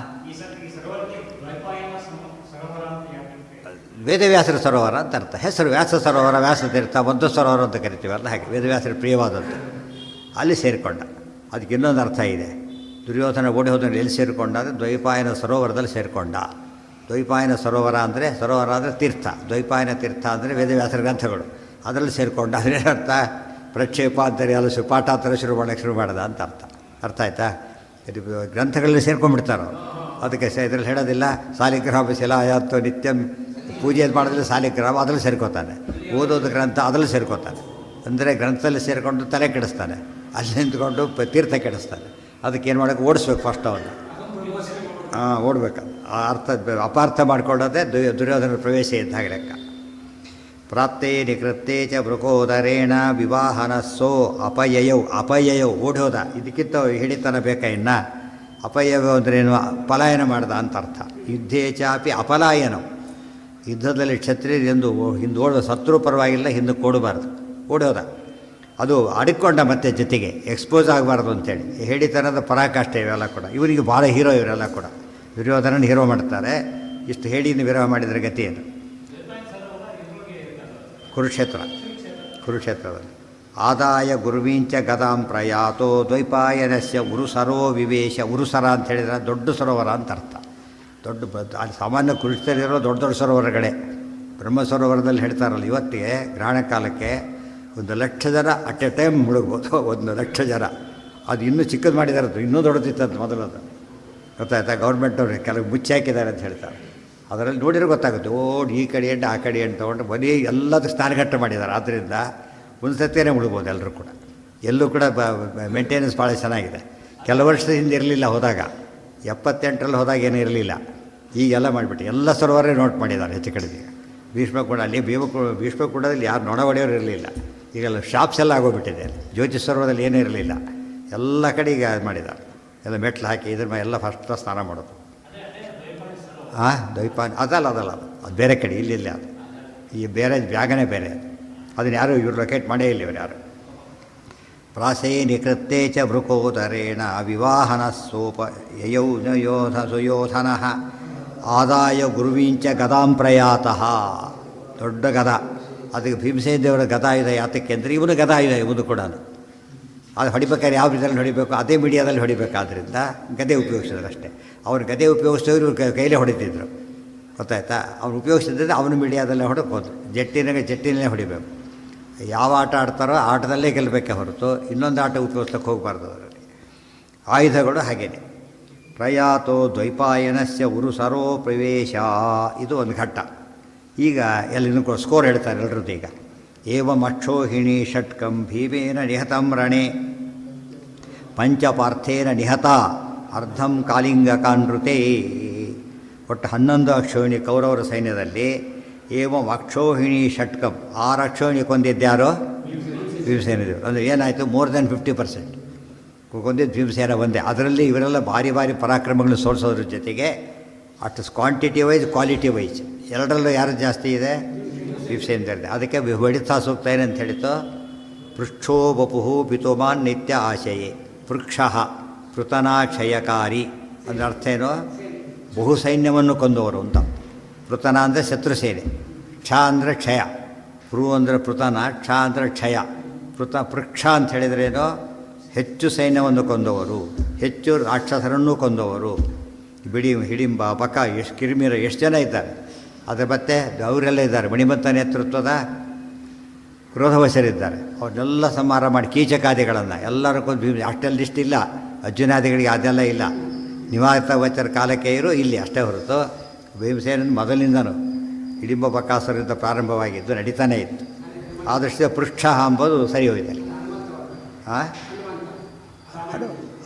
ವೇದವ್ಯಾಸರ ಸರೋವರ ಅಂತ ಅರ್ಥ. ಹೆಸರು ವ್ಯಾಸ ಸರೋವರ, ವ್ಯಾಸ ತೀರ್ಥ, ಮಧ್ವ ಸರೋವರ ಅಂತ ಕರಿತೀವಲ್ಲ, ಹಾಗೆ ವೇದವ್ಯಾಸರ ಪ್ರಿಯವಾದದ್ದು. ಅಲ್ಲಿ ಸೇರಿಕೊಂಡ. ಅದಕ್ಕೆ ಇನ್ನೊಂದು ಅರ್ಥ ಇದೆ. ದುರ್ಯೋಧನ ಓಡಿ ಹೋದನ್ನು ಎಲ್ಲಿ ಸೇರಿಕೊಂಡ ಅಂದರೆ ದ್ವೈಪಾಯನ ಸರೋವರದಲ್ಲಿ ಸೇರಿಕೊಂಡ. ದ್ವೈಪಾಯನ ಸರೋವರ ಅಂದರೆ ಸರೋವರ ಅಂದರೆ ತೀರ್ಥ, ದ್ವೈಪಾಯನ ತೀರ್ಥ ಅಂದರೆ ವೇದವ್ಯಾಸರ ಗ್ರಂಥಗಳು, ಅದರಲ್ಲಿ ಸೇರಿಕೊಂಡ. ಅದೇನರ್ಥ? ಪ್ರಕ್ಷೇಪ ಅಂತಾರೆ ಎಲ್ಲ ಪಾಠಾಂತರ ಶುರು ಮಾಡೋಕ್ಕೆ ಅಂತ ಅರ್ಥ ಆಯ್ತಾ? ಇದು ಗ್ರಂಥಗಳಲ್ಲಿ ಸೇರ್ಕೊಂಡ್ಬಿಡ್ತಾರೆ ಅವರು. ಅದಕ್ಕೆ ಇದರಲ್ಲಿ ಹೇಳೋದಿಲ್ಲ ಸಾಲಿಗ್ರಾಮ ಶಿಲಾಯಾತ್ತು ನಿತ್ಯಂ ಪೂಜೆ ಮಾಡೋದಿಲ್ಲ, ಸಾಲಿಗ್ರಾಮ ಅದರಲ್ಲಿ ಸೇರ್ಕೋತಾನೆ, ಓದೋದು ಗ್ರಂಥ ಅದರಲ್ಲಿ ಸೇರ್ಕೋತಾನೆ. ಅಂದರೆ ಗ್ರಂಥದಲ್ಲಿ ಸೇರಿಕೊಂಡು ತಲೆ ಕೆಡಿಸ್ತಾನೆ, ಅಲ್ಲಿ ನಿಂತ್ಕೊಂಡು ತೀರ್ಥ ಕೆಡಿಸ್ತಾನೆ. ಅದಕ್ಕೆ ಏನು ಮಾಡೋಕ್ಕೆ ಓಡಿಸ್ಬೇಕು ಫಸ್ಟ್ ಅವನು. ಓಡಬೇಕು. ಆ ಅರ್ಥ ಅಪಾರ್ಥ ಮಾಡಿಕೊಳ್ಳೋದೇ ದುರ್ಯೋಧನ ಪ್ರವೇಶ ಇದ್ದಾಗ ಲೆಕ್ಕ. ಪ್ರಾಪ್ತೇ ನಿಕೃತ್ತೇ ಚ ಮೃಕೋದರೇಣ ವಿವಾಹನಸ್ಸೋ ಅಪಯಯೌ ಓಡಿ ಹೋದ. ಇದಕ್ಕಿಂತ ಹಿಡಿತನ ಬೇಕಾ ಇನ್ನು? ಅಪಯವ ಅಂದ್ರೇನು? ಪಲಾಯನ ಮಾಡ್ದ ಅಂತ ಅರ್ಥ. ಯುದ್ಧೇ ಚಾಪಿ ಅಪಲಾಯನಂ. ಯುದ್ಧದಲ್ಲಿ ಕ್ಷತ್ರಿಯರು ಎಂದು ಹಿಂದೆ ಓಡುವ, ಶತ್ರು ಪರವಾಗಿಲ್ಲ, ಹಿಂದಕ್ಕೆ ಓಡಬಾರ್ದು, ಓಡೋದ. ಅದು ಅಡಿಕೊಂಡ ಮತ್ತೆ ಜೊತೆಗೆ ಎಕ್ಸ್ಪೋಸ್ ಆಗಬಾರ್ದು ಅಂತೇಳಿ ಹೇಳಿತನದ ಪರಾಕಾಷ್ಠೆ ಇವೆಲ್ಲ ಕೂಡ. ಇವರಿಗೆ ಭಾಳ ಹೀರೋ ಇವರೆಲ್ಲ ಕೂಡ. ದುರ್ಯೋಧನನ ಹೀರೋ ಮಾಡ್ತಾರೆ. ಇಷ್ಟು ಹೇಳಿನ ವಿರೋಹ ಮಾಡಿದರೆ ಗತಿ ಏನು? ಕುರುಕ್ಷೇತ್ರದಲ್ಲಿ ಆದಾಯ ಗುರುವಿಂಚ ಗದಾಂ ಪ್ರಯಾತೋ ದ್ವೈಪಾಯನಸ್ಯ ಉರುಸರೋ ವಿವೇಶ. ಉರುಸರ ಅಂತ ಹೇಳಿದರೆ ದೊಡ್ಡ ಸರೋವರ ಅಂತ ಅರ್ಥ. ದೊಡ್ಡ ಅಲ್ಲಿ ಸಾಮಾನ್ಯ ಕುರುಕ್ಷೇತ್ರದಲ್ಲಿರೋ ದೊಡ್ಡ ದೊಡ್ಡ ಸರೋವರಗಳೇ. ಬ್ರಹ್ಮ ಸರೋವರದಲ್ಲಿ ಹೇಳ್ತಾರಲ್ಲ, ಇವತ್ತಿಗೆ ಗ್ರಹಣ ಕಾಲಕ್ಕೆ 1,00,000 ಜನ ಅಟ್ ಎ ಟೈಮ್ ಮುಳುಗ್ಬೋದು. 1,00,000 ಜನ. ಅದು ಇನ್ನೂ ಚಿಕ್ಕದು ಮಾಡಿದ್ದಾರೆ, ಅದು ಇನ್ನೂ ದೊಡ್ಡದಿತ್ತಂತ ಮೊದಲದು. ಗೊತ್ತಾಯ್ತಾ? ಗೌರ್ಮೆಂಟವ್ರು ಕೆಲವು ಮುಚ್ಚಿ ಹಾಕಿದ್ದಾರೆ ಅಂತ ಹೇಳ್ತಾರೆ. ಅದರಲ್ಲಿ ನೋಡಿದ್ರೆ ಗೊತ್ತಾಗುತ್ತೆ. ಈ ಕಡೆ ಎಂಟು ಆ ಕಡೆ ಎಂಟು ತೊಗೊಂಡು ಬರೀ ಎಲ್ಲದೂ ಸ್ನಾನಘಟ್ಟ ಮಾಡಿದ್ದಾರೆ. ಆದ್ದರಿಂದ ಒಂದು ಸತ್ಯನೇ ಮುಳುಗ್ಬೋದು ಎಲ್ಲರೂ ಕೂಡ. ಎಲ್ಲೂ ಕೂಡ ಮೇಂಟೆನೆನ್ಸ್ ಭಾಳ ಚೆನ್ನಾಗಿದೆ. ಕೆಲವು ವರ್ಷದ ಹಿಂದೆ ಇರಲಿಲ್ಲ, ಹೋದಾಗ 78ರಲ್ಲಿ ಹೋದಾಗ ಏನೂ ಇರಲಿಲ್ಲ. ಈಗೆಲ್ಲ ಮಾಡಿಬಿಟ್ಟು ಎಲ್ಲ ಸರೋವರೇ ನೋಟ್ ಮಾಡಿದ್ದಾರೆ ಹೆಚ್ಚು ಕಡಿಮೆ. ಭೀಷ್ಮಕೂಡ ಅಲ್ಲಿ ಭೀಷ್ಮಕೂಡದಲ್ಲಿ ಯಾರು ನೊಣ ಹೊಡೆಯೋರು ಇರಲಿಲ್ಲ. ಈಗೆಲ್ಲ ಶಾಪ್ಸ್ ಎಲ್ಲ ಆಗೋಗ್ಬಿಟ್ಟಿದೆ. ಜ್ಯೋತಿ ಸರೋವರದಲ್ಲಿ ಏನೂ ಇರಲಿಲ್ಲ, ಎಲ್ಲ ಕಡೆ ಈಗ ಮಾಡಿದ್ದಾರೆ. ಎಲ್ಲ ಮೆಟ್ಲು ಹಾಕಿ ಇದ್ರ ಮೇಲೆ ಎಲ್ಲ ಫಸ್ಟ್ ಸ್ನಾನ ಮಾಡೋದು. ದ್ವೈಪಾಯನ ಅದಲ್ಲ ಅದು ಬೇರೆ ಕಡೆ, ಇಲ್ಲಿಲ್ಲ. ಅದು ಈ ಬೇರೆ ಜಾಗನೇ ಬೇರೆ. ಅದನ್ನು ಯಾರು ಇವ್ರು ಲೊಕೇಟ್ ಮಾಡೇ ಇಲ್ಲ ಇವರು ಯಾರು. ಪ್ರಾಸೇ ನಿಕೃತ್ತೇ ಚ ಮೃಕೋದರೇಣ ವಿವಾಹನ ಸೋಪ ಸುಯೋಧನ ಆದಾಯ ಗುರುವಿಂಚ ಗದಾಂ ಪ್ರಯಾತಃ. ದೊಡ್ಡ ಗದ. ಅದಕ್ಕೆ ಭೀಮಸೇನ ದೇವರ ಗದಾಯುಧ ಯಾತಕ್ಕೆ ಅಂದರೆ ಇವನು ಗದಾಯುಧ, ಇವನು ಕೂಡ ಅದು ಹೊಡಿಬೇಕಾದ್ರೆ ಯಾವ ರೀತಿಯಲ್ಲಿ ಹೊಡಿಬೇಕು ಅದೇ ಮೀಡಿಯಾದಲ್ಲಿ ಹೊಡಿಬೇಕಾದ್ರಿಂದ ಗದೆ ಉಪಯೋಗಿಸಿದ್ರು ಅಷ್ಟೇ. ಅವ್ರು ಗದೆ ಉಪಯೋಗಿಸಿದವರು ಇವ್ರು ಕೈಲೇ ಹೊಡಿತಿದ್ರು. ಗೊತ್ತಾಯ್ತಾ? ಅವ್ರು ಉಪಯೋಗಿಸಿದ್ರೆ ಅವನು ಮೀಡಿಯಾದಲ್ಲೇ ಹೊಡಕ್ಕೆ ಹೋದ್ರು. ಜಟ್ಟಿನಲ್ಲೇ ಹೊಡಿಬೇಕು. ಯಾವ ಆಟ ಆಡ್ತಾರೋ ಆಟದಲ್ಲೇ ಗೆಲ್ಲಬೇಕೆ ಹೊರತು ಇನ್ನೊಂದು ಆಟ ಉಪಯೋಗಿಸ್ಲಿಕ್ಕೆ ಹೋಗಬಾರ್ದು ಅವರಲ್ಲಿ. ಆಯುಧಗಳು ಹಾಗೇನೆ. ಪ್ರಯಾತೋ ದ್ವೈಪಾಯನಸ್ಯ ಉರುಸರೋ ಪ್ರವೇಶ. ಇದು ಒಂದು ಘಟ್ಟ. ಈಗ ಎಲ್ಲಿನೂ ಸ್ಕೋರ್ ಹೇಳ್ತಾರೆ ಎಲ್ಲರದ್ದು. ಈಗ ಏವಂ ಅಕ್ಷೋಹಿಣಿ ಷಟ್ಕಂ ಭೀಮೇನ ನಿಹತಂ ರಣೆ ಪಂಚಪಾರ್ಥೇನ ನಿಹತ ಅರ್ಧಂ ಕಾಲಿಂಗಕಾನೃತೆ. ಒಟ್ಟು 11 ಅಕ್ಷೋಹಿಣಿ ಕೌರವರ ಸೈನ್ಯದಲ್ಲಿ ಏವಂ ಅಕ್ಷೋಹಿಣಿ ಷಟ್ಕಂ 6 ಅಕ್ಷೋಹಿಣಿ ಕೊಂದಿದ್ದ್ಯಾರೋ? ಭೀಮಸೇನ ದೇವರು. ಅಂದರೆ ಏನಾಯಿತು? ಮೋರ್ ದೆನ್ 50% ಕೊಂದಿದ್ದು ಭೀಮಸೇನ ಒಂದೇ. ಅದರಲ್ಲಿ ಇವರೆಲ್ಲ ಭಾರಿ ಪರಾಕ್ರಮಗಳು ಸೋಲಿಸೋದ್ರ ಜೊತೆಗೆ ಅಷ್ಟು ಕ್ವಾಂಟಿಟಿ ವೈಸ್ ಕ್ವಾಲಿಟಿ ವೈಸ್ ಎರಡರಲ್ಲೂ ಯಾರು ಜಾಸ್ತಿ ಇದೆ? ಭೀಮಸೇನ ದೇವರೇ. ಅದಕ್ಕೆ ಹೊಡಿತಾ ಸೂಕ್ತ ಏನಂತ ಹೇಳಿತು? ಪೃಕ್ಷೋ ವಪುಹು ಪಿತುಮಾನ್ ನಿತ್ಯ ಆಶಯೇ ಪೃಕ್ಷ ಪೃತನಾ ಕ್ಷಯಕಾರಿ. ಅದರ ಅರ್ಥ ಏನು? ಬಹು ಸೈನ್ಯವನ್ನು ಕೊಂದವರು ಅಂತ. ಪೃತನ ಅಂದರೆ ಶತ್ರು ಸೇನೆ, ಕ್ಷ ಅಂದರೆ ಕ್ಷಯ, ಪೃ ಅಂದರೆ ಪೃತನ, ಕ್ಷ ಅಂದರೆ ಕ್ಷಯ. ಪೃಕ್ಷ ಅಂತ ಹೇಳಿದ್ರೇನೋ ಹೆಚ್ಚು ಸೈನ್ಯವನ್ನು ಕೊಂದವರು, ಹೆಚ್ಚು ರಾಕ್ಷಸರನ್ನೂ ಕೊಂದವರು. ಬಿಡಿ ಹಿಡಿಂಬ ಬಕ ಎಷ್ಟು ಕಿರಿಮಿರ ಎಷ್ಟು ಜನ ಇದ್ದಾರೆ. ಅದರ ಮತ್ತೆ ಅವರೆಲ್ಲ ಇದ್ದಾರೆ. ಮಣಿಮಂತ ನೇತೃತ್ವದ ಕ್ರೋಧವಶರಿದ್ದಾರೆ. ಅವ್ರನ್ನೆಲ್ಲ ಸಂಹಾರ ಮಾಡಿ ಕೀಚಕಾದಿಗಳನ್ನು ಎಲ್ಲರೂ ಕೊಂದು ಅಷ್ಟೆಲ್ಲ ಇಷ್ಟಿಲ್ಲ. ಅರ್ಜುನಾದಿಗಳಿಗೆ ಅದೆಲ್ಲ ಇಲ್ಲ. ನಿವಾತ ವಚರ ಕಾಲಕ್ಕೆ ಇರು ಇಲ್ಲಿ ಅಷ್ಟೇ ಹೊರತು ಭೀಮಸೇನ ಮೊದಲಿಂದನೂ ಹಿಡಿಂಬ ಬಕಾಸುರದಿಂದ ಪ್ರಾರಂಭವಾಗಿದ್ದು ನಡೀತಾನೇ ಇತ್ತು. ಆ ದೃಷ್ಟಿಯ ಪೃಷ್ಠ ಅಂಬೋದು ಸರಿ ಹೋಗಿದೆ.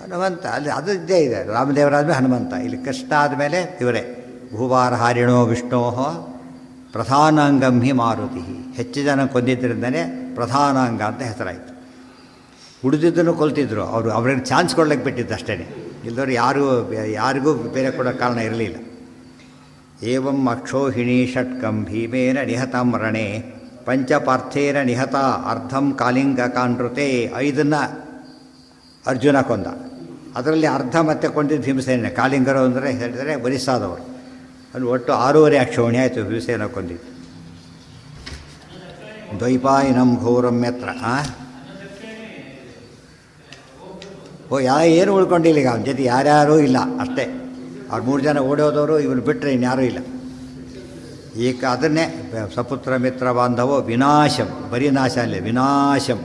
ಹನುಮಂತ ಅಲ್ಲಿ ಅದು ಇದ್ದೇ ಇದೆ. ರಾಮದೇವರಾದ್ಮೇಲೆ ಹನುಮಂತ, ಇಲ್ಲಿ ಕೃಷ್ಣ ಆದಮೇಲೆ ಇವರೇ. ಭೂವಾರ ಹಾರಿಣೋ ವಿಷ್ಣೋ ಪ್ರಧಾನಾಂಗಂ ಹಿ ಮಾರುತಿ. ಹೆಚ್ಚು ಜನ ಕೊಂದಿದ್ದರಿಂದನೇ ಪ್ರಧಾನಾಂಗ ಅಂತ ಹೆಸರಾಯಿತು. ಉಳಿದಿದ್ದನ್ನು ಕೊಲ್ತಿದ್ರು ಅವರು. ಅವ್ರಿಗೆ ಚಾನ್ಸ್ ಕೊಡ್ಲಿಕ್ಕೆ ಬಿಟ್ಟಿದ್ದು ಅಷ್ಟೇ. ಇಲ್ಲದವ್ರು ಯಾರಿಗೂ ಬೇರೆ ಕೊಡೋ ಕಾರಣ ಇರಲಿಲ್ಲ. ಏವಂ ಅಕ್ಷೋಹಿಣಿ ಷಟ್ಕಂ ಭೀಮೇನ ನಿಹತಂ ರಣೆ ಪಂಚಪಾರ್ಥೇನ ನಿಹತ ಅರ್ಧಂ ಕಾಲಿಂಗಕಾನೃತೆ 5 ಅರ್ಜುನ ಕೊಂದ. ಅದರಲ್ಲಿ ಅರ್ಧ ಮತ್ತೆ ಕೊಂದಿದ್ದು ಭೀಮಸೇನ. ಕಾಲಿಂಗರು ಅಂದರೆ ಹೇಳಿದರೆ ಬರಿಸಾದವರು. ಅಲ್ಲಿ ಒಟ್ಟು 6 ಅಕ್ಷೋಹಿಣಿ ಆಯಿತು ಭೀಮಸೇನ ಕೊಂದಿದ್ದು. ದ್ವೈಪಾಯನಂ ಘೋರಂ ಯತ್ರ ಏನು ಉಳ್ಕೊಂಡಿಲ್ಲ ಈಗ ಅವನ ಜೊತೆ ಯಾರ್ಯಾರೂ ಇಲ್ಲ ಅಷ್ಟೇ. ಅವ್ರು 3 ಜನ ಓಡೋದವರು ಇವನು ಬಿಟ್ಟರೆ ಇನ್ಯಾರೂ ಇಲ್ಲ. ಈಗ ಅದನ್ನೇ ಸಪುತ್ರ ಮಿತ್ರ ಬಾಂಧವೋ ವಿನಾಶಂ, ಬರೀ ನಾಶ ಅಲ್ಲೇ ವಿನಾಶಂ,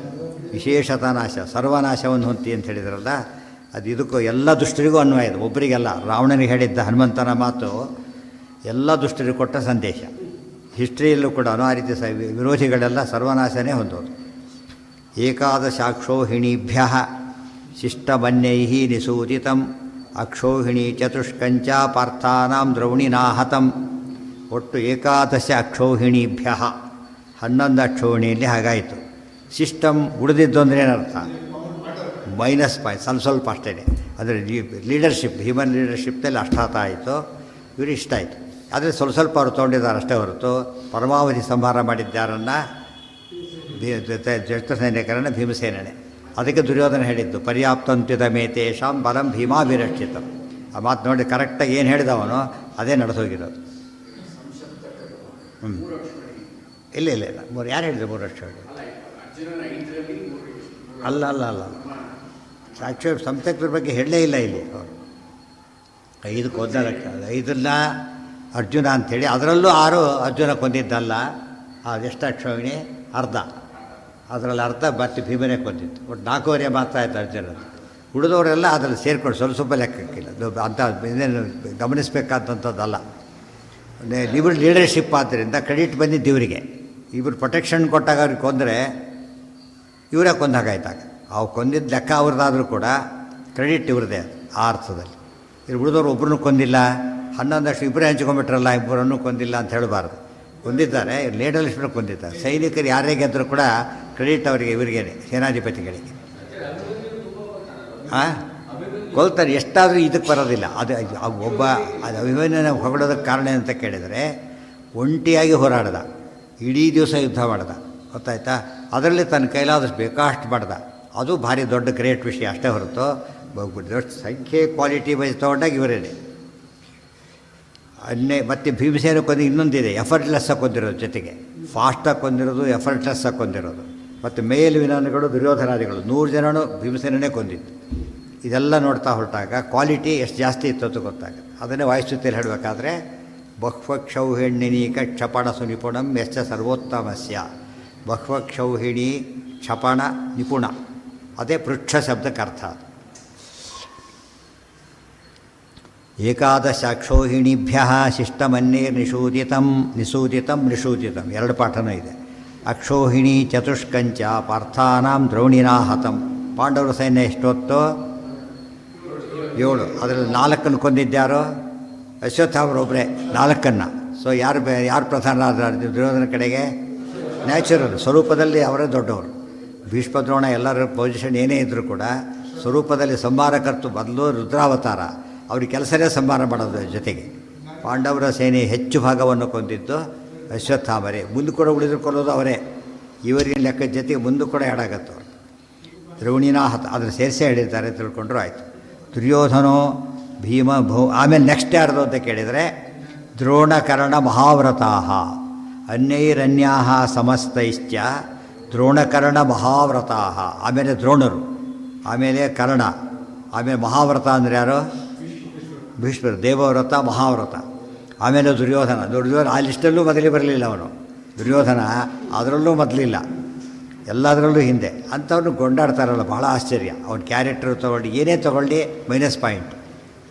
ವಿಶೇಷತಾ ನಾಶ, ಸರ್ವನಾಶವನ್ನು ಹೊಂತಿ ಅಂತ ಹೇಳಿದ್ರಲ್ಲ, ಅದು ಇದಕ್ಕೂ ಎಲ್ಲ ದುಷ್ಟರಿಗೂ ಅನ್ವಯ ಇದೆ, ಒಬ್ಬರಿಗೆಲ್ಲ. ರಾವಣನಿಗೆ ಹೇಳಿದ್ದ ಹನುಮಂತನ ಮಾತು ಎಲ್ಲ ದುಷ್ಟರಿಗೂ ಕೊಟ್ಟ ಸಂದೇಶ. ಹಿಸ್ಟ್ರಿಯಲ್ಲೂ ಕೂಡ ಆ ರೀತಿ ವಿರೋಧಿಗಳೆಲ್ಲ ಸರ್ವನಾಶನೇ ಹೊಂದೋದು. ಏಕಾದಶಾಕ್ಷೋಹಿಣೀಭ್ಯ ಶಿಷ್ಟಮನ್ಯೈ ನಿಸೂದಿತಂ ಅಕ್ಷೋಹಿಣಿ ಚತುಷ್ಕಂಚ ಪಾರ್ಥಾನಾಂ ದ್ರೌಣಿನಾಹತಂ. ಒಟ್ಟು 11 ಅಕ್ಷೋಹಿಣೀಭ್ಯ 11 ಅಕ್ಷೋಹಿಣಿಯಲ್ಲಿ ಹಾಗಾಯಿತು. ಸಿಸ್ಟಮ್ ಉಳಿದಿದ್ದು ಅಂದರೆ ಏನರ್ಥ? ಮೈನಸ್ ಪಾಯಿಂಟ್, ಸ್ವಲ್ಪ ಅಷ್ಟೇ. ಅಂದರೆ ಲೀಡರ್ಶಿಪ್, ಹ್ಯೂಮನ್ ಲೀಡರ್ಶಿಪ್ನಲ್ಲಿ ಅಷ್ಟಾತ ಆಯಿತು, ಇವರು ಇಷ್ಟ ಆಯಿತು. ಆದರೆ ಸ್ವಲ್ಪ ಅವರು ತೊಗೊಂಡಿದ್ದಾರೆ ಅಷ್ಟೇ ಹೊರತು ಪರಮಾವಧಿ ಸಂಹಾರ ಮಾಡಿದ್ದಾರನ್ನು ಜ್ಯೇಷ್ಠ ಸೈನಿಕರನ್ನು ಭೀಮಸೇನೇ. ಅದಕ್ಕೆ ದುರ್ಯೋಧನ ಹೇಳಿದ್ದು ಪರ್ಯಾಪ್ತಂತ್ಯದ ಮೇತೇಶಾಂ ಬಲಂ ಭೀಮಾಭಿರಕ್ಷಿತಂ. ಆ ಮಾತು ನೋಡಿ ಕರೆಕ್ಟಾಗಿ ಏನು ಹೇಳಿದವನು ಅದೇ ನಡೆಸೋಗಿರೋದು. ಇಲ್ಲ ಇಲ್ಲ ಇಲ್ಲ ಯಾರು ಹೇಳಿದ್ರು 3 ವರ್ಷ ಅಲ್ಲ ಅಲ್ಲ ಅಲ್ಲ ಸಾಕ್ಷಿ ಸಂತಕ್ತರ ಬಗ್ಗೆ ಹೇಳಲೇ ಇಲ್ಲ ಇಲ್ಲಿ ಅವರು. 5 ಕೊಂದಲಕ್ಷ 5 ಅರ್ಜುನ ಅಂಥೇಳಿ, ಅದರಲ್ಲೂ 6 ಅರ್ಜುನ ಕೊಂದಿದ್ದಲ್ಲ. ಅದೆಷ್ಟು ಅಕ್ಷೋಹಿಣಿ? ಅರ್ಧ. ಅದರಲ್ಲಿ ಅರ್ಧ ಬರ್ತಿ ಭೀಮನೇ ಕೊಂದಿತ್ತು. ಒಟ್ಟು 4 ಮಾತ್ರ ಆಯಿತು ಅರ್ಜುನ. ಉಳಿದವರೆಲ್ಲ ಅದರಲ್ಲಿ ಸೇರ್ಕೊಂಡು ಸ್ವಲ್ಪ ಲೆಕ್ಕಕ್ಕಿಲ್ಲ ಅಂತ. ಇನ್ನೇನು ಗಮನಿಸಬೇಕಾದಂಥದ್ದಲ್ಲ. ಇವರು ಲೀಡರ್ಶಿಪ್ ಆದ್ದರಿಂದ ಕ್ರೆಡಿಟ್ ಬಂದಿದ್ದು ಇವರಿಗೆ. ಇವರು ಪ್ರೊಟೆಕ್ಷನ್ ಕೊಟ್ಟಾಗ ಅವ್ರಿಗೆ ಕೊಂದರೆ ಇವರೇ ಕೊಂದಾಗಾಯ್ತಾಗ. ಅವು ಕೊಂದಿದ್ದು ಲೆಕ್ಕ ಅವ್ರದ್ದಾದರೂ ಕೂಡ ಕ್ರೆಡಿಟ್ ಇವ್ರದ್ದೇ ಆ ಅರ್ಥದಲ್ಲಿ. ಇಲ್ಲಿ ಉಳಿದವರು ಒಬ್ಬರನ್ನೂ ಕೊಂದಿಲ್ಲ, 11 ಇಬ್ಬರೇ ಹಂಚ್ಕೊಂಡ್ಬಿಟ್ರಲ್ಲ, ಇಬ್ಬರನ್ನೂ ಕೊಂದಿಲ್ಲ ಅಂತ ಹೇಳಬಾರ್ದು. ಕೊಂದಿದ್ದಾರೆ, ಲೀಡರ್ಶಿಪ್ನ ಕೊಂದಿದ್ದಾರೆ. ಸೈನಿಕರು ಯಾರೇ ಗೆದ್ದರೂ ಕೂಡ ಕ್ರೆಡಿಟ್ ಅವರಿಗೆ, ಇವರಿಗೇನೆ, ಸೇನಾಧಿಪತಿಗಳಿಗೆ. ಕೊಲ್ತಾರೆ ಎಷ್ಟಾದರೂ ಇದಕ್ಕೆ ಬರೋದಿಲ್ಲ. ಅದು ಒಬ್ಬ ಅದು ಅಭಿಮನ್ಯನ ಹೊಗಳೋದಕ್ಕೆ ಕಾರಣ ಅಂತ ಕೇಳಿದರೆ, ಒಂಟಿಯಾಗಿ ಹೋರಾಡ್ದ, ಇಡೀ ದಿವಸ ಯುದ್ಧ ಮಾಡ್ದ, ಗೊತ್ತಾಯ್ತಾ? ಅದರಲ್ಲಿ ತನ್ನ ಕೈಲಾದಷ್ಟು ಬೇಕಾಷ್ಟು ಮಾಡ್ದ. ಅದು ಭಾರಿ ದೊಡ್ಡ ಗ್ರೇಟ್ ವಿಷಯ ಅಷ್ಟೇ ಹೊರತು ದೊಡ್ಡ ಸಂಖ್ಯೆ ಕ್ವಾಲಿಟಿ ವೈಸ್ ತೊಗೊಂಡಾಗ ಇವರೇನೆ. ಮತ್ತು ಭೀಮಸೇನ ಕೊಂದು ಇನ್ನೊಂದಿದೆ, ಎಫರ್ಟ್ಲೆಸ್ಸಾಗಿ ಕೊಂದಿರೋದು, ಜೊತೆಗೆ ಫಾಸ್ಟಾಗಿ ಕೊಂದಿರೋದು, ಎಫರ್ಟ್ಲೆಸ್ಸಾಗಿ ಕೊಂದಿರೋದು. ಮತ್ತು ಮೇಲ್ವಿನಾನಿಗಳು ದುರ್ಯೋಧನಾದಿಗಳು 100 ಜನನೂ ಭೀಮಸೇನೇ ಕೊಂದಿತ್ತು. ಇದೆಲ್ಲ ನೋಡ್ತಾ ಹೊರಟಾಗ ಕ್ವಾಲಿಟಿ ಎಷ್ಟು ಜಾಸ್ತಿ ಇತ್ತು ಅಂತ ಗೊತ್ತಾಗುತ್ತೆ. ಅದನ್ನೇ ವಾಯುಸ್ತುತಿಯಲ್ಲಿ ಹೇಳಬೇಕಾದ್ರೆ ಬಹ್ವಕ್ಷೌಹಿಣ್ಯನೀಕ ಕ್ಷಪಣ ಸುನಿಪುಣಂ ಯಶ್ಚ ಸರ್ವೋತ್ತಮಸ್ಯ. ಬಹ್ವಕ್ಷೌಹಿಣಿ ಕ್ಷಪಣ ನಿಪುಣ, ಅದೇ ಪೃಚ್ಛ ಶಬ್ದಕ್ಕೆ ಅರ್ಥ. ಏಕಾದಶಾಕ್ಷೋಹಿಣೀಭ್ಯ ಶಿಷ್ಟಮನ್ಯೇರ್ ನಿಷೂದಿತಂ ನಿಷೂದಿತಂ ನಿಷೂದಿತಂ 2 ಪಾಠನೂ ಇದೆ. ಅಕ್ಷೋಹಿಣಿ ಚತುಷ್ಕಂಚ ಪಾರ್ಥಾನಾಂ ದ್ರೌಣಿನಾಹತಂ. ಪಾಂಡವರ ಸೈನ್ಯ ಎಷ್ಟೊತ್ತು? 7. ಅದರಲ್ಲಿ 4 ಕೊಂದಿದ್ದಾರೋ? ಅಶ್ವತ್ಥಾಮರೊಬ್ಬರೇ 4. ಸೊ ಯಾರು ಪ್ರಧಾನರಾದ ದುರ್ಯೋಧನ ಕಡೆಗೆ? ನ್ಯಾಚುರಲ್ ಸ್ವರೂಪದಲ್ಲಿ ಅವರೇ ದೊಡ್ಡವರು. ಭೀಷ್ಮ ದ್ರೋಣ ಎಲ್ಲರ ಪೊಸಿಷನ್ ಏನೇ ಇದ್ದರೂ ಕೂಡ ಸ್ವರೂಪದಲ್ಲಿ ಸಂಹಾರಕರ್ತು ಬದಲು ರುದ್ರಾವತಾರ, ಅವ್ರಿಗೆ ಕೆಲಸನೇ ಸಂಹಾರ ಮಾಡೋದು. ಜೊತೆಗೆ ಪಾಂಡವರ ಸೇನೆ ಹೆಚ್ಚು ಭಾಗವನ್ನು ಕೊಂದಿದ್ದು ಅಶ್ವತ್ಥಾಮರೇ. ಮುಂದೆ ಕೂಡ ಉಳಿದ್ರು ಕೊಲ್ಲೋದು ಅವರೇ. ಇವರಿನ ಲೆಕ್ಕದ ಜೊತೆಗೆ ಮುಂದೆ ಕೂಡ ಹೇಳಾಗತ್ತವ್ರು. ದ್ರೌಣಿನಾಹತ ಅದನ್ನು ಸೇರಿಸೇ ಹೇಳಿರ್ತಾರೆ, ತಿಳ್ಕೊಂಡ್ರು ಆಯಿತು. ದುರ್ಯೋಧನೋ ಭೀಮ ಆಮೇಲೆ ನೆಕ್ಸ್ಟ್ ಯಾರ್ದು ಅಂತ ಕೇಳಿದರೆ ದ್ರೋಣಕರ್ಣ ಮಹಾವ್ರತಾ ಅನ್ಯೈರನ್ಯಾ ಸಮಸ್ತೈಶ್ಚ ದ್ರೋಣಕರ್ಣ ಮಹಾವ್ರತಾ. ಆಮೇಲೆ ದ್ರೋಣರು, ಆಮೇಲೆ ಕರ್ಣ, ಆಮೇಲೆ ಮಹಾವ್ರತ ಅಂದರೆ ಯಾರು? ಭೀಷ್ಮರು. ದೇವವ್ರತ, ಮಹಾವ್ರತ. ಆಮೇಲೆ ದುರ್ಯೋಧನ. ಆ ಲಿಸ್ಟಲ್ಲೂ ಮೊದಲೇ ಬರಲಿಲ್ಲ ಅವನು ದುರ್ಯೋಧನ, ಅದರಲ್ಲೂ ಮೊದಲಿಲ್ಲ, ಎಲ್ಲದರಲ್ಲೂ ಹಿಂದೆ. ಅಂಥವ್ರನ್ನ ಕೊಂಡಾಡ್ತಾರಲ್ಲ, ಭಾಳ ಆಶ್ಚರ್ಯ. ಅವನ ಕ್ಯಾರೆಕ್ಟರ್ ತೊಗೊಂಡು ಏನೇ ತೊಗೊಳ್ಳಿ ಮೈನಸ್ ಪಾಯಿಂಟ್.